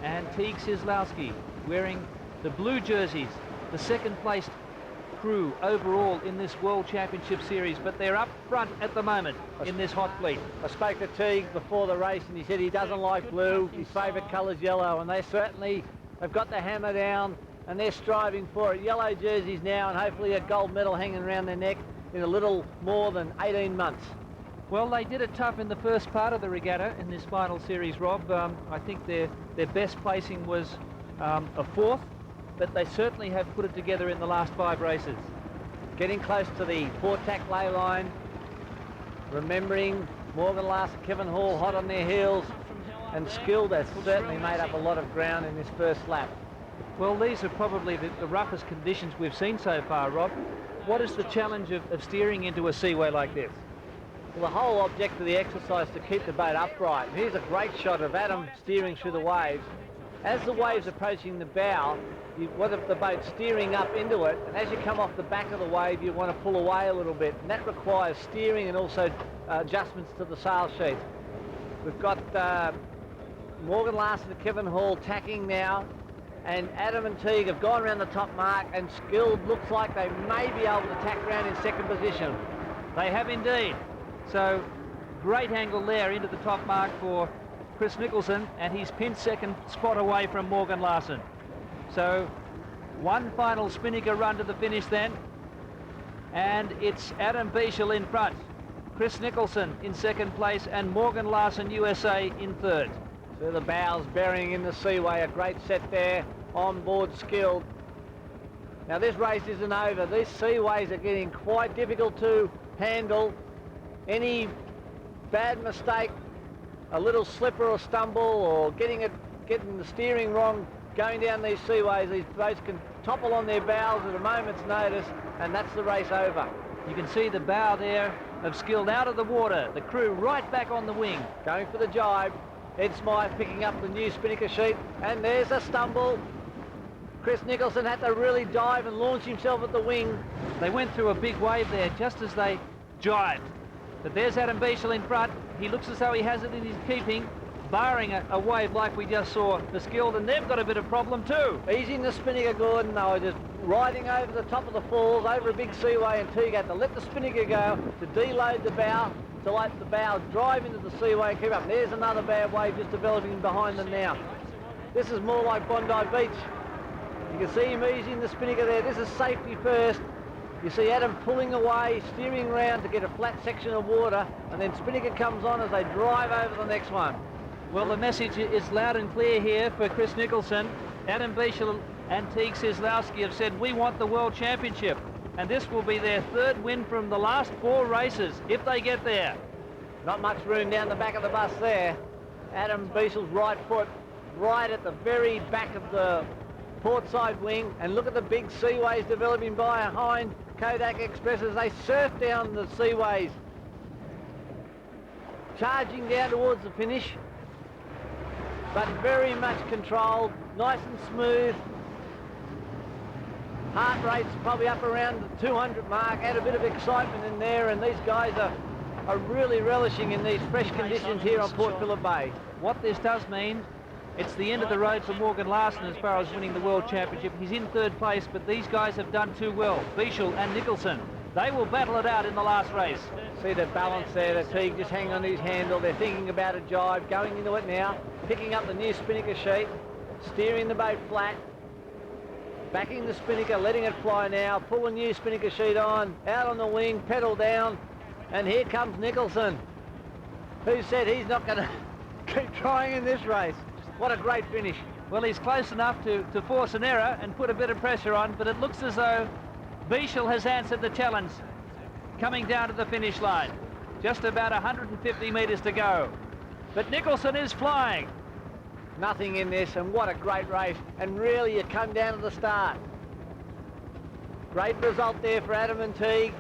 and Teague Siklowski wearing the blue jerseys, the second-placed crew overall in this World Championship Series, but they're up front at the moment in this hot fleet. I spoke to Teague before the race and he said he doesn't like blue, his favourite colour's yellow, and they certainly have got the hammer down and they're striving for it. Yellow jerseys now and hopefully a gold medal hanging around their neck in a little more than 18 months. Well, they did it tough in the first part of the regatta in this final series, Rob. I think their best placing was a 4th, but they certainly have put it together in the last 5 races. Getting close to the port tack lay line. Remembering Morgan Larson, Kevin Hall hot on their heels, and Skilled has certainly made up a lot of ground in this first lap. Well, these are probably the roughest conditions we've seen so far, Rob. What is the challenge of steering into a seaway like this? Well, the whole object of the exercise is to keep the boat upright. Here's a great shot of Adam steering through the waves. As the waves approaching the bow, you want the boat steering up into it, and as you come off the back of the wave, you want to pull away a little bit, and that requires steering and also adjustments to the sail sheet. We've got Morgan Larson and Kevin Hall tacking now, and Adam and Teague have gone around the top mark, and Skilled looks like they may be able to tack round in second position. They have indeed. So great angle there into the top mark for Chris Nicholson, and he's pinned second spot away from Morgan Larson. So one final Spinnaker run to the finish then, and it's Adam Bieshel in front, Chris Nicholson in second place, and Morgan Larson USA in third. So the bows burying in the seaway, a great set there on board Skilled. Now this race isn't over. These seaways are getting quite difficult to handle. Any bad mistake, a little slipper or stumble, or getting the steering wrong going down these seaways, these boats can topple on their bows at a moment's notice, and that's the race over. You can see the bow there of Skilled out of the water, the crew right back on the wing. Going for the jibe. Ed Smythe picking up the new Spinnaker sheet, and there's a stumble. Chris Nicholson had to really dive and launch himself at the wing. They went through a big wave there just as they jibed. But there's Adam Bieshel in front. He looks as though he has it in his keeping, barring a wave like we just saw for Skilled, and they've got a bit of problem too. Easing the Spinnaker, Gordon. They were just riding over the top of the falls, over a big seaway, and Teague had to let the Spinnaker go to deload the bow, to let the bow drive into the seaway and keep up. And there's another bad wave just developing behind them now. This is more like Bondi Beach. You can see him easing the Spinnaker there. This is safety first. You see Adam pulling away, steering around to get a flat section of water, and then Spinnaker comes on as they drive over the next one. Well, the message is loud and clear here for Chris Nicholson. Adam Bieshel and Teague Sislowski have said, we want the World Championship. And this will be their third win from the last 4 races, if they get there. Not much room down the back of the bus there. Adam Bieshel's right foot right at the very back of the port side wing, and look at the big seaways developing behind Kodak Express as they surf down the seaways. Charging down towards the finish, but very much controlled, nice and smooth. Heart rate's probably up around the 200 mark, add a bit of excitement in there, and these guys are really relishing in these fresh conditions here on Port Phillip Bay. What this does mean, it's the end of the road for Morgan Larson as far as winning the World Championship. He's in third place, but these guys have done too well. Bieshel and Nicholson, they will battle it out in the last race. See the balance there, the Teague just hanging on his handle. They're thinking about a jibe, going into it now, picking up the new Spinnaker sheet, steering the boat flat, backing the Spinnaker, letting it fly now, pull a new Spinnaker sheet on, out on the wing, pedal down, and here comes Nicholson, who said he's not going to keep trying in this race. What a great finish. Well, he's close enough to force an error and put a bit of pressure on, but it looks as though Bieshel has answered the challenge, coming down to the finish line. Just about 150 metres to go. But Nicholson is flying. Nothing in this, and what a great race. And really, you come down to the start. Great result there for Adam and Teague.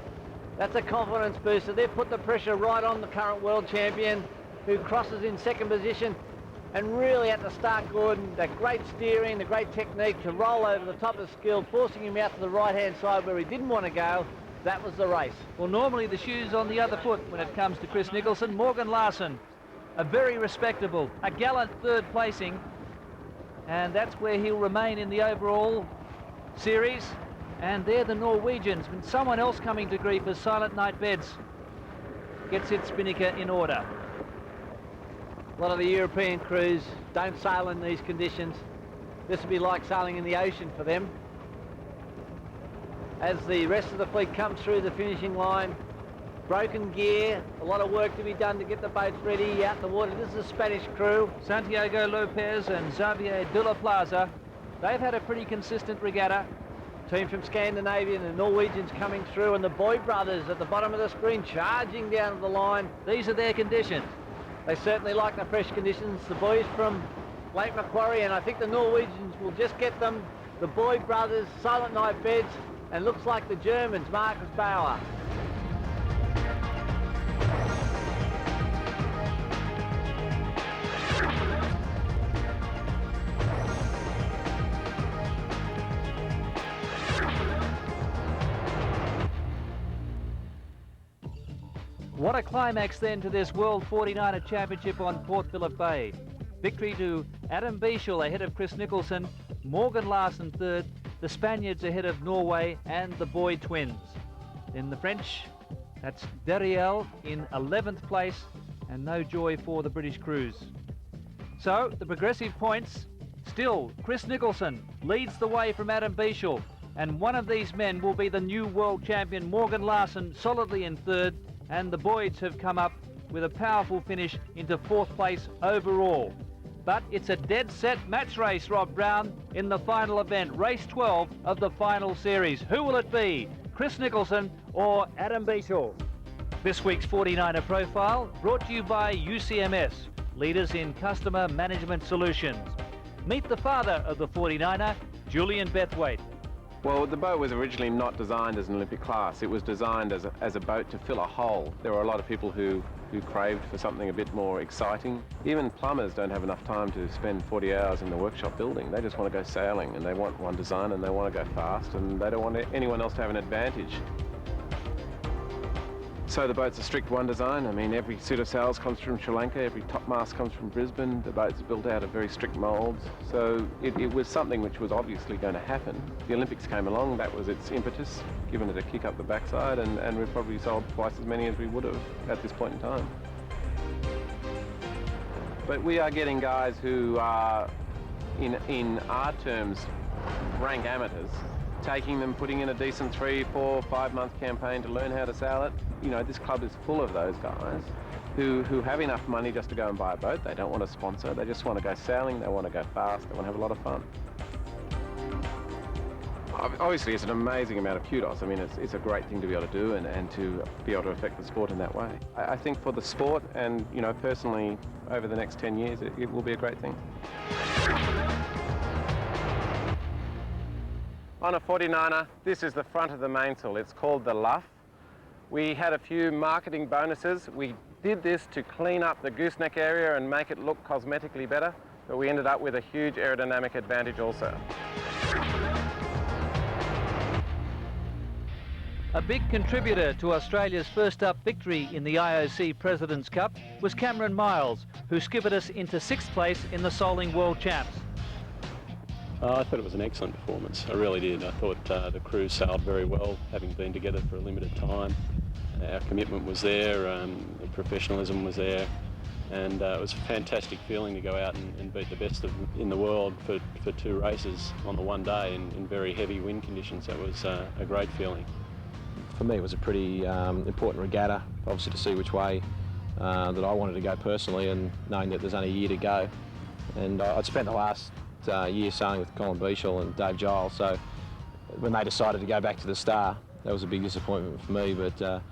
That's a confidence booster. They've put the pressure right on the current world champion, who crosses in second position. And really at the start, Gordon, the great steering, the great technique to roll over the top of Skilled, forcing him out to the right-hand side where he didn't want to go. That was the race. Well, normally the shoe's on the other foot when it comes to Chris Nicholson. Morgan Larson, a very respectable, a gallant third placing, and that's where he'll remain in the overall series. And they're the Norwegians, and someone else coming to grief as Silent Night Beds gets its Spinnaker in order. A lot of the European crews don't sail in these conditions. This would be like sailing in the ocean for them. As the rest of the fleet comes through the finishing line, broken gear, a lot of work to be done to get the boats ready out in the water. This is a Spanish crew. Santiago Lopez and Xavier de la Plaza. They've had a pretty consistent regatta. Team from Scandinavia and the Norwegians coming through, and the Boy brothers at the bottom of the screen charging down the line. These are their conditions. They certainly like the fresh conditions. The boys from Lake Macquarie, and I think the Norwegians will just get them. The Boy brothers, Silent Night Beds, and looks like the Germans, Marcus Bauer. What a climax then to this World 49er Championship on Port Phillip Bay. Victory to Adam Bichel ahead of Chris Nicholson, Morgan Larson third, the Spaniards ahead of Norway and the Boy twins. Then the French, that's Deriel in 11th place, and no joy for the British crews. So the progressive points, still Chris Nicholson leads the way from Adam Bichel, and one of these men will be the new world champion Morgan Larson solidly in third, and the Boyds have come up with a powerful finish into 4th place overall. But it's a dead set match race, Rob Brown, in the final event, race 12 of the final series. Who will it be, Chris Nicholson or Adam Bichel? This week's 49er profile brought to you by UCMS, leaders in customer management solutions. Meet the father of the 49er, Julian Bethwaite. Well, the boat was originally not designed as an Olympic class. It was designed as a boat to fill a hole. There were a lot of people who craved for something a bit more exciting. Even plumbers don't have enough time to spend 40 hours in the workshop building. They just want to go sailing, and they want one design, and they want to go fast, and they don't want anyone else to have an advantage. So the boat's a strict one design. I mean, every suit of sails comes from Sri Lanka, every topmast comes from Brisbane. The boat's built out of very strict moulds. So it was something which was obviously going to happen. The Olympics came along, that was its impetus, given it a kick up the backside, and we've probably sold twice as many as we would have at this point in time. But we are getting guys who are, in our terms, rank amateurs, taking them, putting in a decent 3, 4, 5 month campaign to learn how to sail it. You know, this club is full of those guys who have enough money just to go and buy a boat. They don't want to sponsor, they just want to go sailing, they want to go fast, they want to have a lot of fun. Obviously, it's an amazing amount of kudos. I mean, it's a great thing to be able to do and to be able to affect the sport in that way. I think for the sport and, you know, personally, over the next 10 years, it will be a great thing. On a 49er, this is the front of the mainsail. It's called the luff. We had a few marketing bonuses. We did this to clean up the gooseneck area and make it look cosmetically better, but we ended up with a huge aerodynamic advantage also. A big contributor to Australia's first up victory in the IOC President's Cup was Cameron Miles, who skippered us into 6th place in the Soling World Champs. I thought it was an excellent performance, I really did. I thought the crew sailed very well, having been together for a limited time. Our commitment was there, the professionalism was there, and it was a fantastic feeling to go out and beat the best in the world for 2 races on the one day in very heavy wind conditions. That was a great feeling. For me, it was a pretty important regatta, obviously to see which way that I wanted to go personally, and knowing that there's only a year to go. And I'd spent the last year sailing with Colin Bichel and Dave Giles, so when they decided to go back to the Star, that was a big disappointment for me. But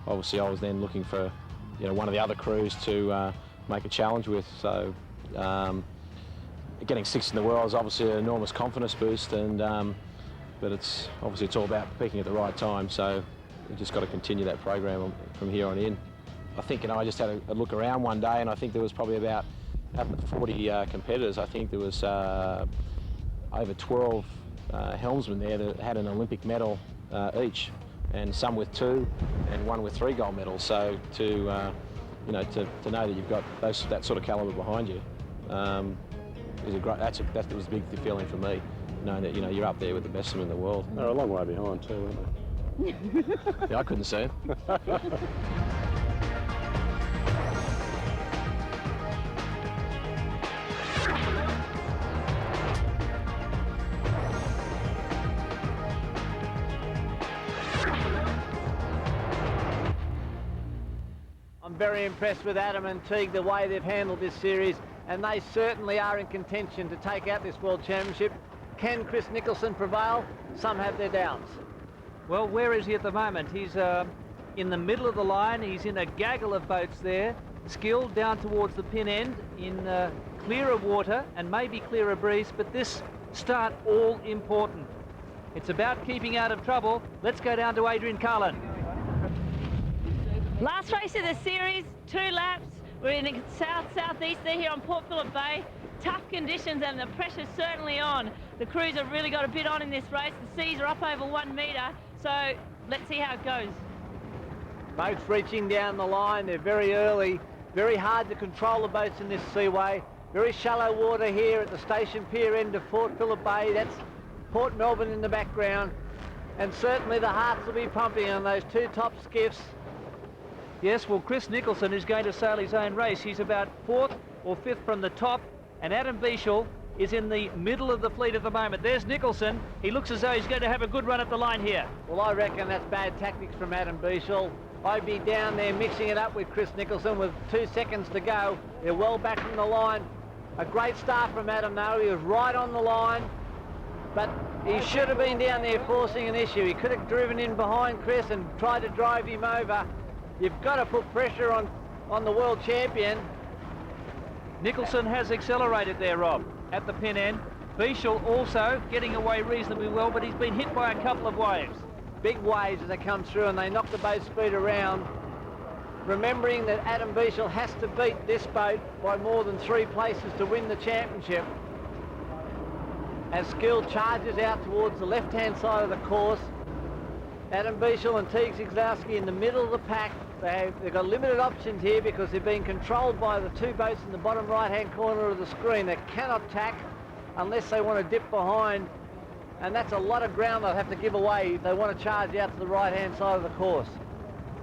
obviously, I was then looking for, you know, one of the other crews to make a challenge with. So getting 6th in the world is obviously an enormous confidence boost, and but it's all about peaking at the right time. So we've just got to continue that program from here on in. I think, you know, I just had a look around one day, and I think there was probably about 40 competitors. I think there was over 12 helmsmen there that had an Olympic medal each, and some with 2 and one with 3 gold medals. So to you know, to know that you've got that sort of calibre behind you is a great. That was a big feeling for me, knowing that, you know, you're up there with the best of them in the world. They're a long way behind too, aren't they? Yeah, I couldn't see it. I'm very impressed with Adam and Teague, the way they've handled this series, and they certainly are in contention to take out this World Championship. Can Chris Nicholson prevail? some have their doubts. Well, where is he at the moment? He's in the middle of the line. He's in a gaggle of boats there. Skilled down towards the pin end in clearer water and maybe clearer breeze, but this start all important. It's about keeping out of trouble. Let's go down to Adrian Carlin. Last race of the series, 2 laps. We're in the south-southeast there here on Port Phillip Bay. Tough conditions and the pressure's certainly on. The crews have really got a bit on in this race. The seas are up over 1 metre, so let's see how it goes. Boats reaching down the line, they're very early. Very hard to control the boats in this seaway. Very shallow water here at the station pier end of Port Phillip Bay. That's Port Melbourne in the background. And certainly the hearts will be pumping on those 2 top skiffs. Yes, well, Chris Nicholson is going to sail his own race. He's about 4th or 5th from the top, and Adam Bieshel is in the middle of the fleet at the moment. There's Nicholson. He looks as though he's going to have a good run at the line here. Well, I reckon that's bad tactics from Adam Bieshel. I'd be down there mixing it up with Chris Nicholson with 2 seconds to go. They're well back from the line. A great start from Adam, though. He was right on the line, but he should have been down there forcing an issue. He could have driven in behind Chris and tried to drive him over. You've got to put pressure on the world champion. Nicholson has accelerated there, Rob, at the pin end. Bieshel also getting away reasonably well, but he's been hit by a couple of waves. Big waves as they come through and they knock the boat speed around. Remembering that Adam Bieshel has to beat this boat by more than 3 places to win the championship. As Skill charges out towards the left-hand side of the course, Adam Bieshel and Teague Zigzowski in the middle of the pack. They've got limited options here because they're being controlled by the 2 boats in the bottom right-hand corner of the screen. They cannot tack unless they want to dip behind. And that's a lot of ground they'll have to give away if they want to charge out to the right-hand side of the course.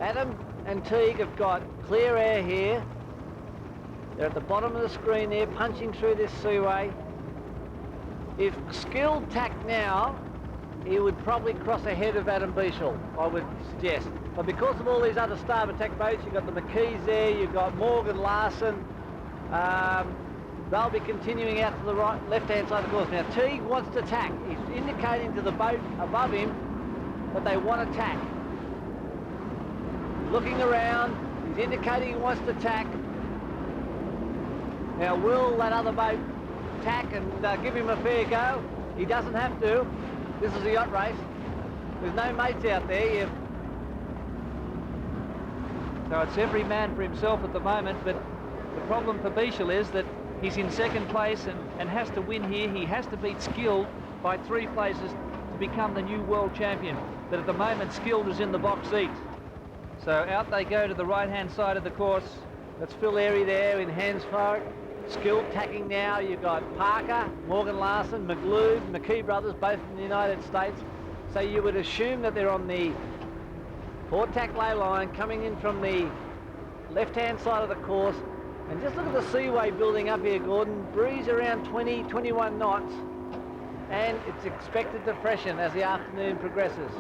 Adam and Teague have got clear air here. They're at the bottom of the screen there, punching through this seaway. If Skill tacked now, he would probably cross ahead of Adam Bieshel, I would suggest. But because of all these other starboard tack boats, you've got the McKees there, you've got Morgan Larson, they'll be continuing out to the right, left-hand side of the course. Now, Teague wants to tack. He's indicating to the boat above him that they want to tack. Looking around, he's indicating he wants to tack. Now, will that other boat tack and give him a fair go? He doesn't have to. This is a yacht race. There's no mates out there. So it's every man for himself at the moment, but the problem for Bieshel is that he's in 2nd place and has to win here. He has to beat Skilled by 3 places to become the new world champion. But at the moment, Skilled is in the box seat. So out they go to the right-hand side of the course. That's Phil Airy there in hands forward. Skilled tacking now. You've got Parker, Morgan Larson, McLeod, McKee brothers, both in the United States. So you would assume that they're on the port tack lay line coming in from the left-hand side of the course. And just look at the seaway building up here, Gordon. Breeze around 20, 21 knots. And it's expected to freshen as the afternoon progresses.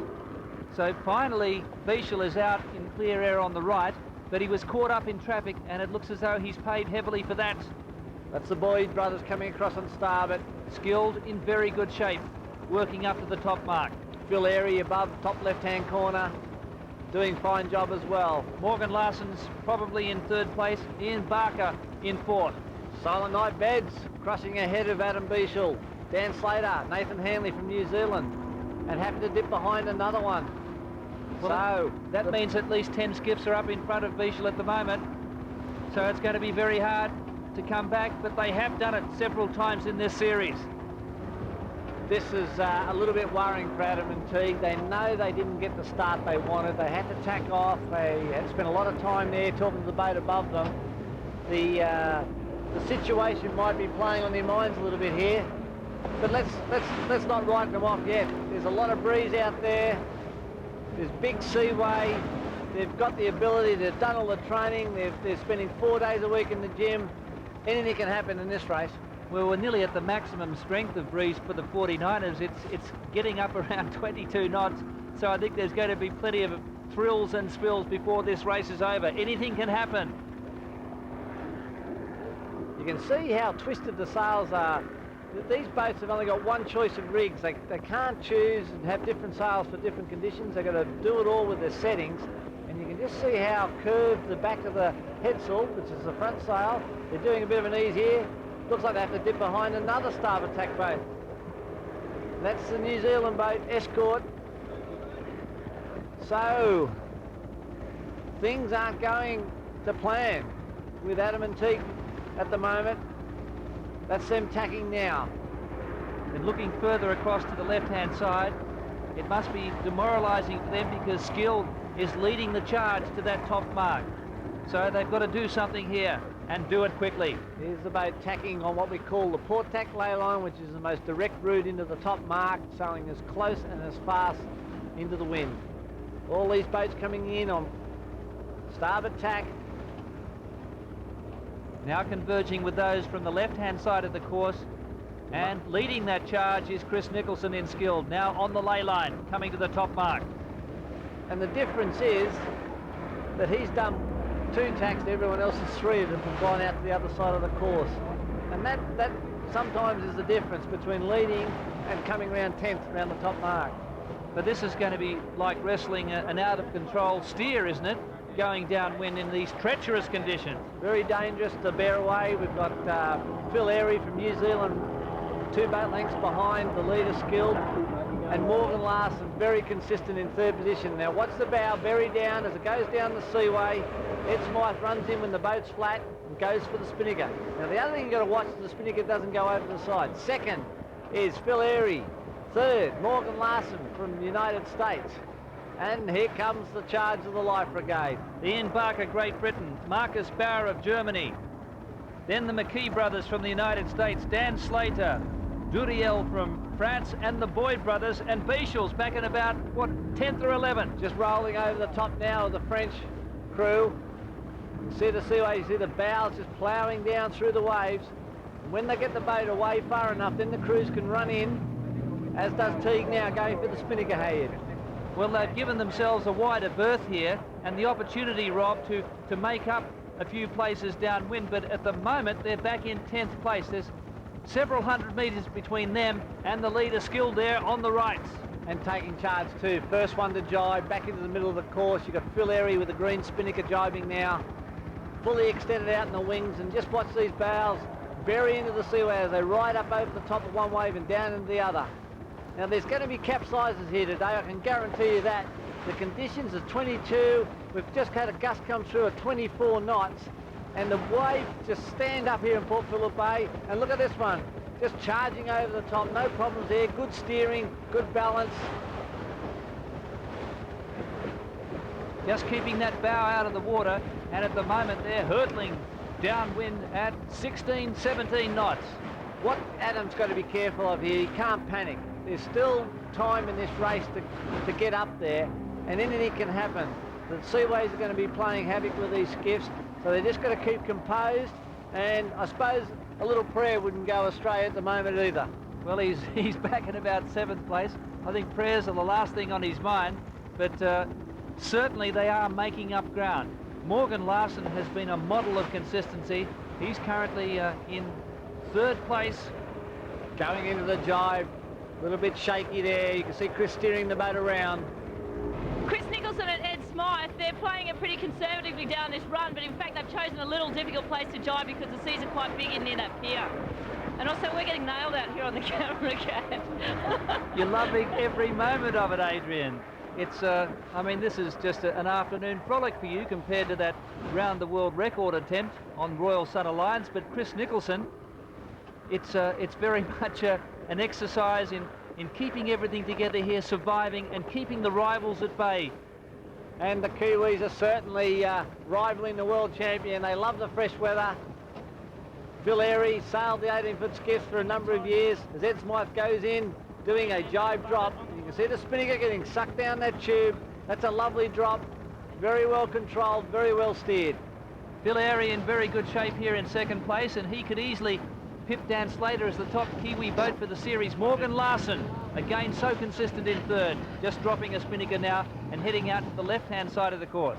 So finally, Bieshel is out in clear air on the right, but he was caught up in traffic, and it looks as though he's paid heavily for that. That's the Boyd brothers coming across on starboard. Skilled, in very good shape, working up to the top mark. Phil Airy above, top left-hand corner, doing fine job as well. Morgan Larson's probably in 3rd place. Ian Barker in 4th. Silent Night Beds crossing ahead of Adam Bieshel. Dan Slater, Nathan Hanley from New Zealand, and happy to dip behind another one. Well, so that means at least 10 skiffs are up in front of Bieshel at the moment. So it's going to be very hard to come back, but they have done it several times in this series. This is a little bit worrying for Adam and Teague. They know they didn't get the start they wanted. They had to tack off. They had to spend a lot of time there talking to the boat above them. The situation might be playing on their minds a little bit here, but let's not write them off yet. There's a lot of breeze out there. There's big seaway. They've got the ability. They've done all the training. They're spending 4 days a week in the gym. Anything can happen in this race. Well, we're nearly at the maximum strength of breeze for the 49ers. It's getting up around 22 knots. So I think there's going to be plenty of thrills and spills before this race is over. Anything can happen. You can see how twisted the sails are these boats have only got one choice of rigs. They can't choose and have different sails for different conditions. They've got to do it all with their settings. And you can just see how curved the back of the headsail, which is the front sail. They're doing a bit of an ease here. Looks like they have to dip behind another starboard tack boat. And that's the New Zealand boat, Escort. So, things aren't going to plan with Adam and Teague at the moment. That's them tacking now. And looking further across to the left-hand side, it must be demoralising for them because skill is leading the charge to that top mark. So they've got to do something here and do it quickly. Here's the boat tacking on what we call the port tack ley line, which is the most direct route into the top mark, sailing as close and as fast into the wind. All these boats coming in on starboard tack. Now converging with those from the left-hand side of the course, and leading that charge is Chris Nicholson in skill, now on the ley line, coming to the top mark. And the difference is that he's done 2 tacks to everyone else's 3 of them have gone out to the other side of the course. And that sometimes is the difference between leading and coming around 10th around the top mark. But this is going to be like wrestling an out-of-control steer, isn't it? Going downwind in these treacherous conditions. Very dangerous to bear away. We've got Phil Airy from New Zealand 2 boat lengths behind the leader Skill, and Morgan Larson very consistent in 3rd position. Now watch the bow very down as it goes down the seaway. Ed Smythe runs in when the boat's flat and goes for the spinnaker. Now the other thing you've got to watch is the spinnaker doesn't go over the side. 2nd is Phil Airy. 3rd, Morgan Larson from the United States. And here comes the charge of the Life Brigade. Ian Barker, Great Britain. Marcus Bauer of Germany. Then the McKee brothers from the United States. Dan Slater, Duriel from France, and the Boyd brothers, and Bichels back in about, what, 10th or 11th. Just rolling over the top now of the French crew. You see the seaway, you see the bows just ploughing down through the waves. And when they get the boat away far enough, then the crews can run in, as does Teague now, going for the spinnaker head. Well, they've given themselves a wider berth here and the opportunity, Rob, to make up a few places downwind, but at the moment they're back in 10th place. There's several hundred metres between them and the leader Skill there on the right. And taking charge too. First one to jibe, back into the middle of the course. You've got Phil Airy with the green spinnaker jibing now. Fully extended out in the wings, and just watch these bows bury into the seaway as they ride up over the top of one wave and down into the other. Now there's going to be capsizes here today, I can guarantee you that. The conditions are 22, we've just had a gust come through at 24 knots, and the waves just stand up here in Port Phillip Bay, and look at this one, just charging over the top, no problems there, good steering, good balance. Just keeping that bow out of the water, and at the moment they're hurtling downwind at 16, 17 knots. What Adam's got to be careful of here, he can't panic. There's still time in this race to get up there, and anything can happen. The seaways are going to be playing havoc with these skiffs, so they're just got to keep composed, and I suppose a little prayer wouldn't go astray at the moment either. Well, he's back in about 7th place. I think prayers are the last thing on his mind, but certainly they are making up ground. Morgan Larson has been a model of consistency. He's currently in 3rd place. Going into the jibe. A little bit shaky there. You can see Chris steering the boat around. Chris Nicholson and Ed Smythe, they're playing it pretty conservatively down this run, but in fact they've chosen a little difficult place to jibe because the seas are quite big in near that pier. And also we're getting nailed out here on the camera, Cat. You're loving every moment of it, Adrian. It's, I mean, this is just an afternoon frolic for you compared to that round-the-world record attempt on Royal Sun Alliance, but Chris Nicholson, it's very much an exercise in keeping everything together here, surviving and keeping the rivals at bay. And the Kiwis are certainly rivaling the world champion. They love the fresh weather. Phil Airy sailed the 18-foot skiff for a number of years. As Ed Smythe goes in, doing a jibe drop, you can see the spinnaker getting sucked down that tube. That's a lovely drop. Very well controlled, very well steered. Phil Airy in very good shape here in 2nd place, and he could easily pip Dan Slater as the top Kiwi boat for the series. Morgan Larson, again so consistent in 3rd, just dropping a spinnaker now and heading out to the left-hand side of the course.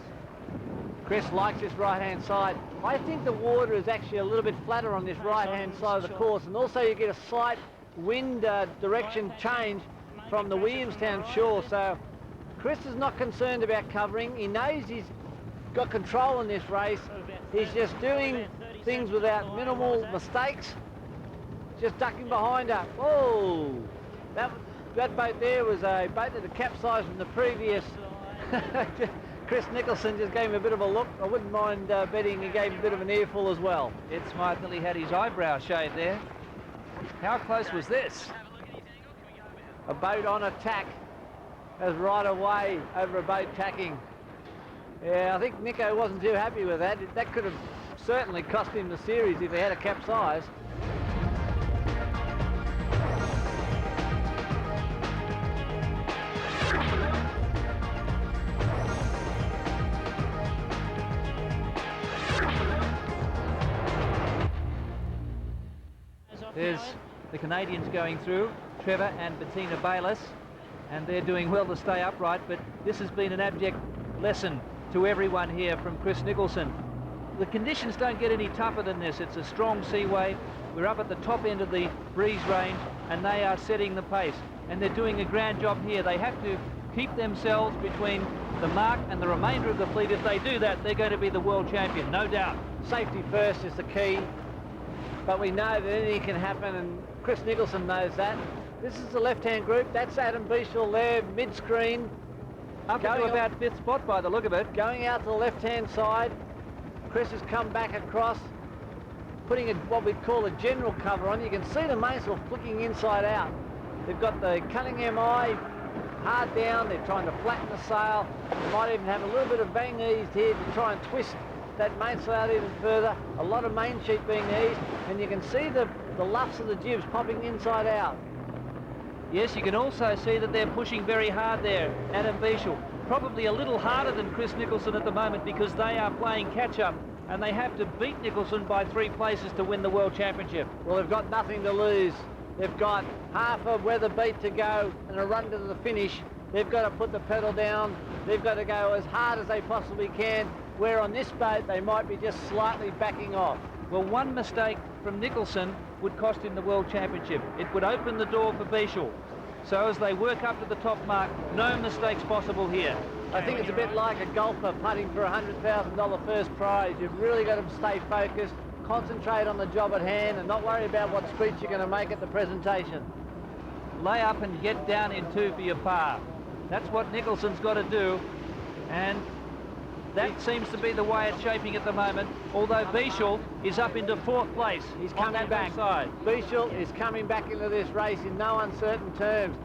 Chris likes this right-hand side. I think the water is actually a little bit flatter on this right-hand side of the course, and also you get a slight wind direction change from the Williamstown shore. So Chris is not concerned about covering. He knows he's got control in this race. He's just doing things without minimal mistakes. Just ducking behind her. Oh, that boat there was a boat that had capsized from the previous. Chris Nicholson just gave him a bit of a look. I wouldn't mind betting he gave him a bit of an earful as well. Ed Smythe nearly had his eyebrow shaved there. How close was this? A boat on attack as right away over a boat tacking. Yeah, I think Nico wasn't too happy with that. That could have certainly cost him the series if he had a capsize. There's the Canadians going through, Trevor and Bettina Bayliss, and they're doing well to stay upright, but this has been an abject lesson to everyone here from Chris Nicholson. The conditions don't get any tougher than this. It's a strong seaway. We're up at the top end of the breeze range, and they are setting the pace, and they're doing a grand job here. They have to keep themselves between the mark and the remainder of the fleet. If they do that, they're going to be the world champion, no doubt. Safety first is the key. But we know that anything can happen, and Chris Nicholson knows that. This is the left-hand group. That's Adam Beashall there, mid-screen. Up to about fifth spot by the look of it. Going out to the left-hand side. Chris has come back across, putting what we call a general cover on. You can see the mainsail flicking inside out. They've got the Cunningham eye hard down. They're trying to flatten the sail. They might even have a little bit of bang eased here to try and twist that mainsail out even further. A lot of main sheet being eased, and you can see the luffs of the jibs popping inside out. Yes, you can also see that they're pushing very hard there. Adam Beashall, probably a little harder than Chris Nicholson at the moment because they are playing catch-up, and they have to beat Nicholson by 3 places to win the World Championship. Well, they've got nothing to lose. They've got half a weather beat to go and a run to the finish. They've got to put the pedal down. They've got to go as hard as they possibly can, where on this boat they might be just slightly backing off. Well, one mistake from Nicholson would cost him the World Championship. It would open the door for Beashall. So as they work up to the top mark, no mistakes possible here. I think it's a bit like a golfer putting for a $100,000 first prize. You've really got to stay focused, concentrate on the job at hand, and not worry about what speech you're going to make at the presentation. Lay up and get down in 2 for your par. That's what Nicholson's got to do, and that seems to be the way it's shaping at the moment, although Beashall is up into 4th place. He's coming back. Beashall is coming back into this race in no uncertain terms.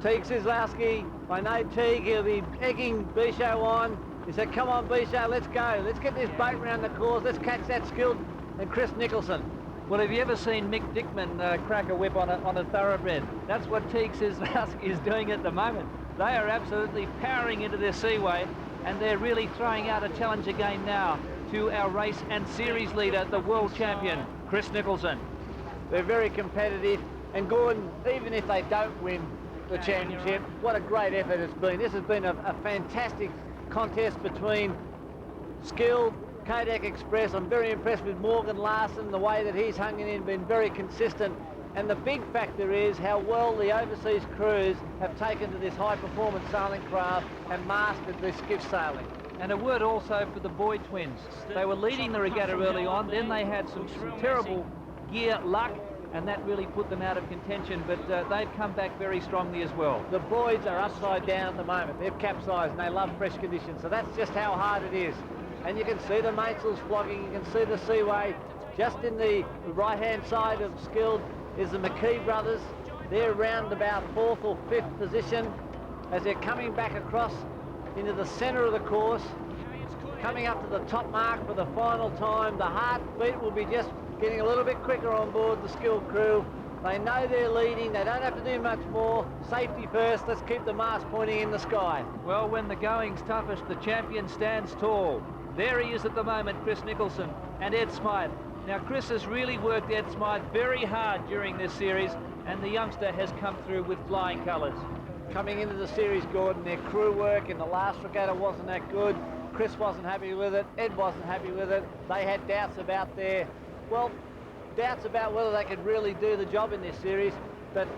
Teague Sislowski, I know Teague, he'll be egging Beashall on. He said, come on Beashall, let's go. Let's get this boat round the course. Let's catch that Skilled and Chris Nicholson. Well, have you ever seen Mick Dickman crack a whip on a thoroughbred? That's what Teague Sislowski is doing at the moment. They are absolutely powering into their seaway, and they're really throwing out a challenge again now to our race and series leader, the world champion, Chris Nicholson. They're very competitive, and Gordon, even if they don't win the championship, what a great effort it's been. This has been a fantastic contest between Skilled, Kodak Express. I'm very impressed with Morgan Larson, the way that he's hung in, been very consistent. And the big factor is how well the overseas crews have taken to this high-performance sailing craft and mastered this skiff sailing. And a word also for the Boyd twins. They were leading the regatta early on, then they had some terrible gear luck, and that really put them out of contention, but they've come back very strongly as well. The Boyds are upside down at the moment. They've capsized and they love fresh conditions, so that's just how hard it is. And you can see the mainsails flogging, you can see the seaway. Just in the right-hand side of Skilled is the McKee brothers. They're around about 4th or 5th position as they're coming back across into the centre of the course, coming up to the top mark for the final time. The heartbeat will be just getting a little bit quicker on board the Skilled crew. They know they're leading, they don't have to do much more. Safety first, let's keep the mast pointing in the sky. Well, when the going's toughest, the champion stands tall. There he is at the moment, Chris Nicholson and Ed Smythe. Now, Chris has really worked Ed Smythe very hard during this series, and the youngster has come through with flying colours. Coming into the series, Gordon, their crew work in the last regatta wasn't that good. Chris wasn't happy with it. Ed wasn't happy with it. They had doubts about doubts about whether they could really do the job in this series. But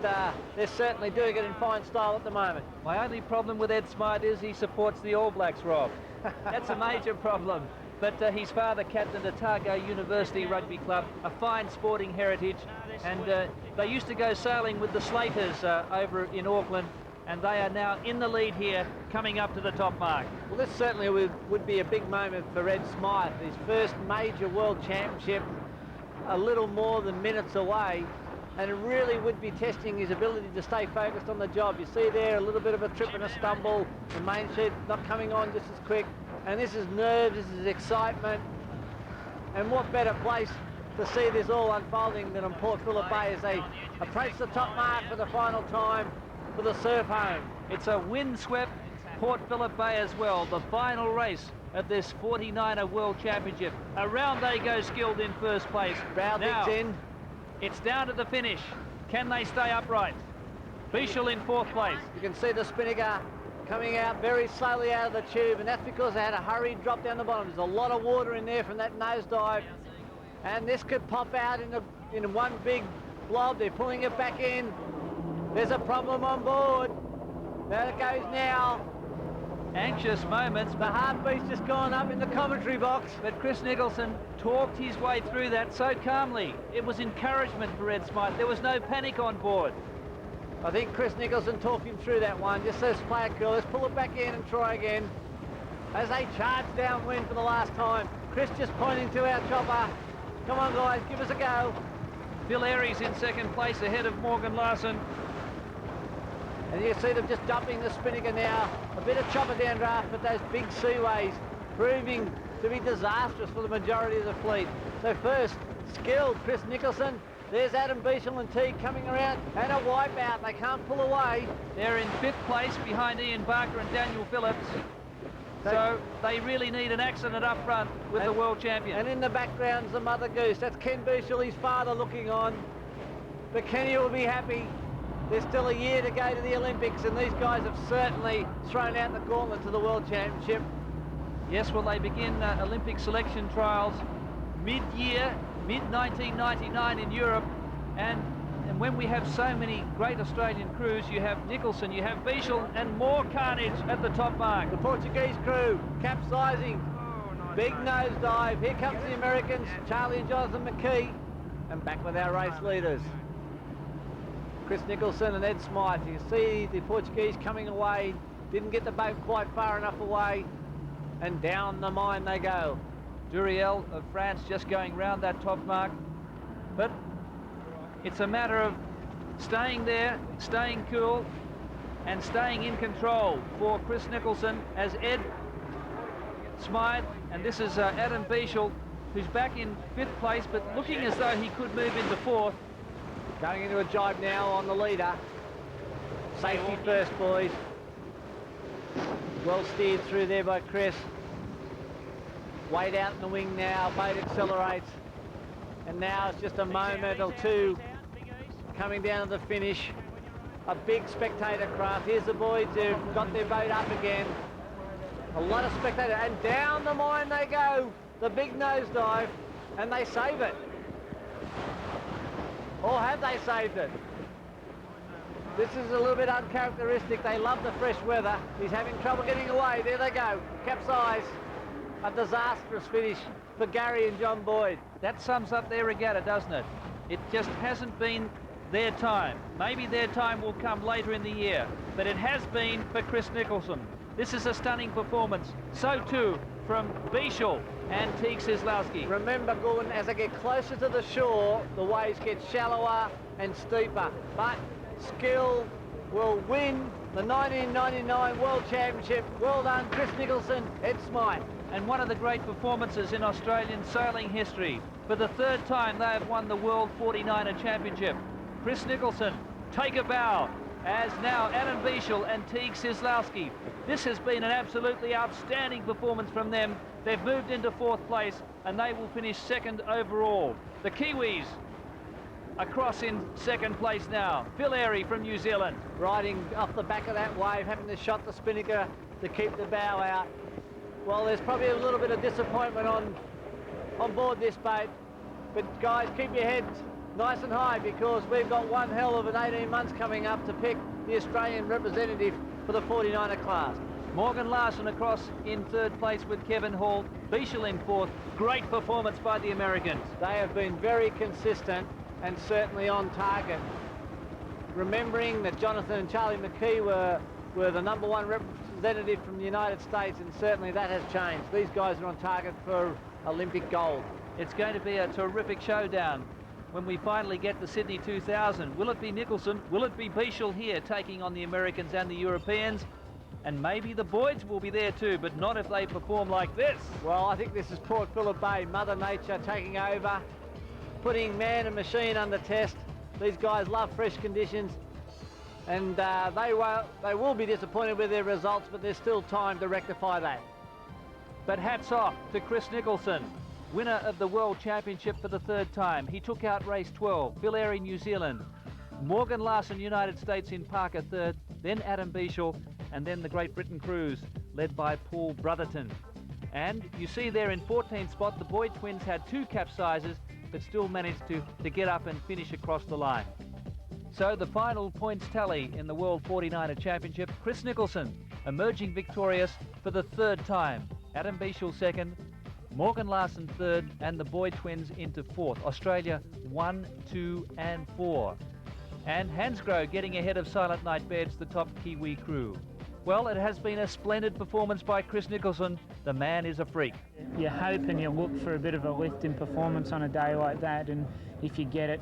they're certainly doing it in fine style at the moment. My only problem with Ed Smythe is he supports the All Blacks, Rob. That's a major problem. But his father captained Otago University Rugby Club, a fine sporting heritage, and they used to go sailing with the Slaters over in Auckland, and they are now in the lead here, coming up to the top mark. Well, this certainly would be a big moment for Ed Smythe, his first major World Championship, a little more than minutes away, and it really would be testing his ability to stay focused on the job. You see there a little bit of a trip and a stumble, the main sheet not coming on just as quick, and this is nerves, this is excitement, and what better place to see this all unfolding than on Port Phillip Bay as they approach the top mark for the final time for the surf home. It's a windswept Port Phillip Bay as well, the final race at this 49er World Championship. Around they go, Skilled in first place. Now, in. It's down to the finish. Can they stay upright? Bichel in fourth place. You can see the Spinnaker coming out very slowly out of the tube, and that's because they had a hurried drop down the bottom. There's a lot of water in there from that nosedive, and this could pop out in one big blob. They're pulling it back in. There's a problem on board. There it goes now. Anxious moments. The heartbeat's just gone up in the commentary box. But Chris Nicholson talked his way through that so calmly. It was encouragement for Ed Smythe. There was no panic on board. I think Chris Nicholson talked him through that one. Just says, play it cool. Let's pull it back in and try again. As they charge downwind for the last time. Chris just pointing to our chopper. Come on, guys, give us a go. Phil Airy's in second place ahead of Morgan Larson. And you see them just dumping the Spinnaker now. A bit of chopper downdraft, but those big seaways proving to be disastrous for the majority of the fleet. So first, Skilled, Chris Nicholson. There's Adam Bichel and Teague coming around, and a wipeout. They can't pull away. They're in fifth place behind Ian Barker and Daniel Phillips. So they really need an accident up front with the world champion. And in the background's the Mother Goose. That's Ken Bichel, his father, looking on. But Kenny will be happy. There's still a year to go to the Olympics, and these guys have certainly thrown out the gauntlet to the World Championship. Yes, well, they begin Olympic selection trials mid-year, mid-1999 in Europe, and when we have so many great Australian crews, you have Nicholson, you have Bichel, and more carnage at the top mark. The Portuguese crew capsizing, big nosedive. Here comes the Americans, Charlie and Jonathan McKee, and back with our race leaders. Chris Nicholson and Ed Smythe. You can see the Portuguese coming away, didn't get the boat quite far enough away, and down the mine they go. Duriel of France just going round that top mark, but it's a matter of staying there, staying cool, and staying in control for Chris Nicholson as Ed Smythe, and this is Adam Bichel, who's back in fifth place, but looking as though he could move into fourth. Going into a jibe now on the leader. Safety first, boys. Well steered through there by Chris. Weight out in the wing now, boat accelerates. And now it's just a moment or two coming down to the finish. A big spectator craft. Here's the boys who've got their boat up again. A lot of spectators, and down the mine they go. The big nosedive, and they save it. Or have they saved it? This is a little bit uncharacteristic. They love the fresh weather. He's having trouble getting away. There they go. Capsize. A disastrous finish for Gary and John Boyd. That sums up their regatta, doesn't it? It just hasn't been their time. Maybe their time will come later in the year, but it has been for Chris Nicholson. This is a stunning performance. So too from Bichel and Teague Sislowski. Remember, Gordon, as they get closer to the shore, the waves get shallower and steeper. But skill will win the 1999 World Championship. Well done, Chris Nicholson, Ed Smythe. And one of the great performances in Australian sailing history. For the third time, they have won the World 49er Championship. Chris Nicholson, take a bow, as now Adam Bichel and Teague Sislowski. This has been an absolutely outstanding performance from them. They've moved into fourth place, and they will finish second overall. The Kiwis across in second place now. Phil Airy from New Zealand. Riding off the back of that wave, having to shot the Spinnaker to keep the bow out. Well, there's probably a little bit of disappointment on board this boat. But guys, keep your heads nice and high, because we've got one hell of an 18 months coming up to pick the Australian representative for the 49er class. Morgan Larson across in third place with Kevin Hall. Bichel in fourth. Great performance by the Americans. They have been very consistent and certainly on target. Remembering that Jonathan and Charlie McKee were the #1 representative from the United States, and certainly that has changed. These guys are on target for Olympic gold. It's going to be a terrific showdown when we finally get to Sydney 2000. Will it be Nicholson? Will it be Bichel here taking on the Americans and the Europeans? And maybe the Boyds will be there too, but not if they perform like this. Well, I think this is Port Phillip Bay, Mother Nature taking over, putting man and machine under test. These guys love fresh conditions, and they will be disappointed with their results, but there's still time to rectify that. But hats off to Chris Nicholson, winner of the World Championship for the third time. He took out race 12, Phil Airy, New Zealand, Morgan Larson, United States in Parker third, then Adam Bichel, and then the Great Britain Cruise, led by Paul Brotherton. And you see there in 14th spot, the Boyd twins had 2 capsizes, but still managed to get up and finish across the line. So the final points tally in the World 49er Championship, Chris Nicholson emerging victorious for the third time. Adam Bichel second, Morgan Larson third, and the Boyd twins into fourth. Australia 1, 2 and 4. And Hansgrohe getting ahead of Silent Night Beds, the top Kiwi crew. Well, it has been a splendid performance by Chris Nicholson. The man is a freak. You hope and you look for a bit of a lift in performance on a day like that, and if you get it,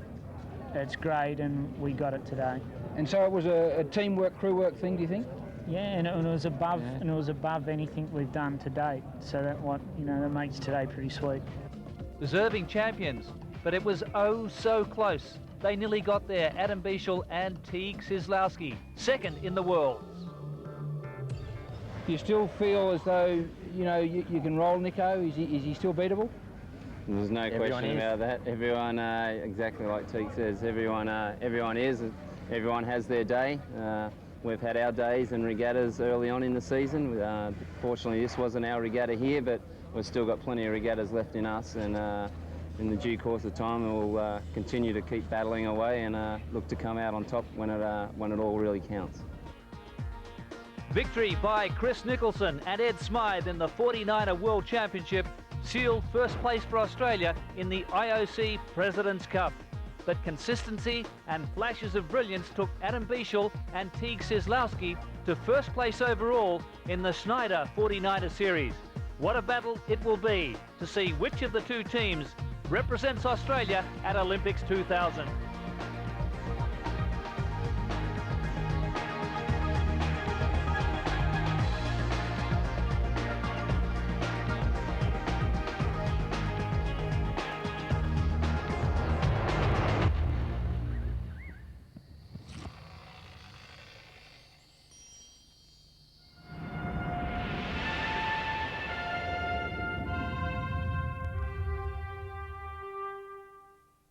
it's great, and we got it today. And so it was a teamwork, crew work thing, do you think? Yeah, and it was above anything we've done to date. So that makes today pretty sweet. Deserving champions, but it was oh so close. They nearly got there. Adam Bichel and Teague Sislowski, second in the world. Do you still feel as though you can roll Nico? Is he still beatable? There's no question about that. Everyone, exactly like Teague says, everyone is. Everyone has their day. We've had our days in regattas early on in the season. Fortunately, this wasn't our regatta here, but we've still got plenty of regattas left in us, and in the due course of time, we'll continue to keep battling away and look to come out on top when it all really counts. Victory by Chris Nicholson and Ed Smythe in the 49er World Championship sealed first place for Australia in the IOC President's Cup. But consistency and flashes of brilliance took Adam Bichel and Teague Sislowski to first place overall in the Schneider 49er Series. What a battle it will be to see which of the two teams represents Australia at Olympics 2000.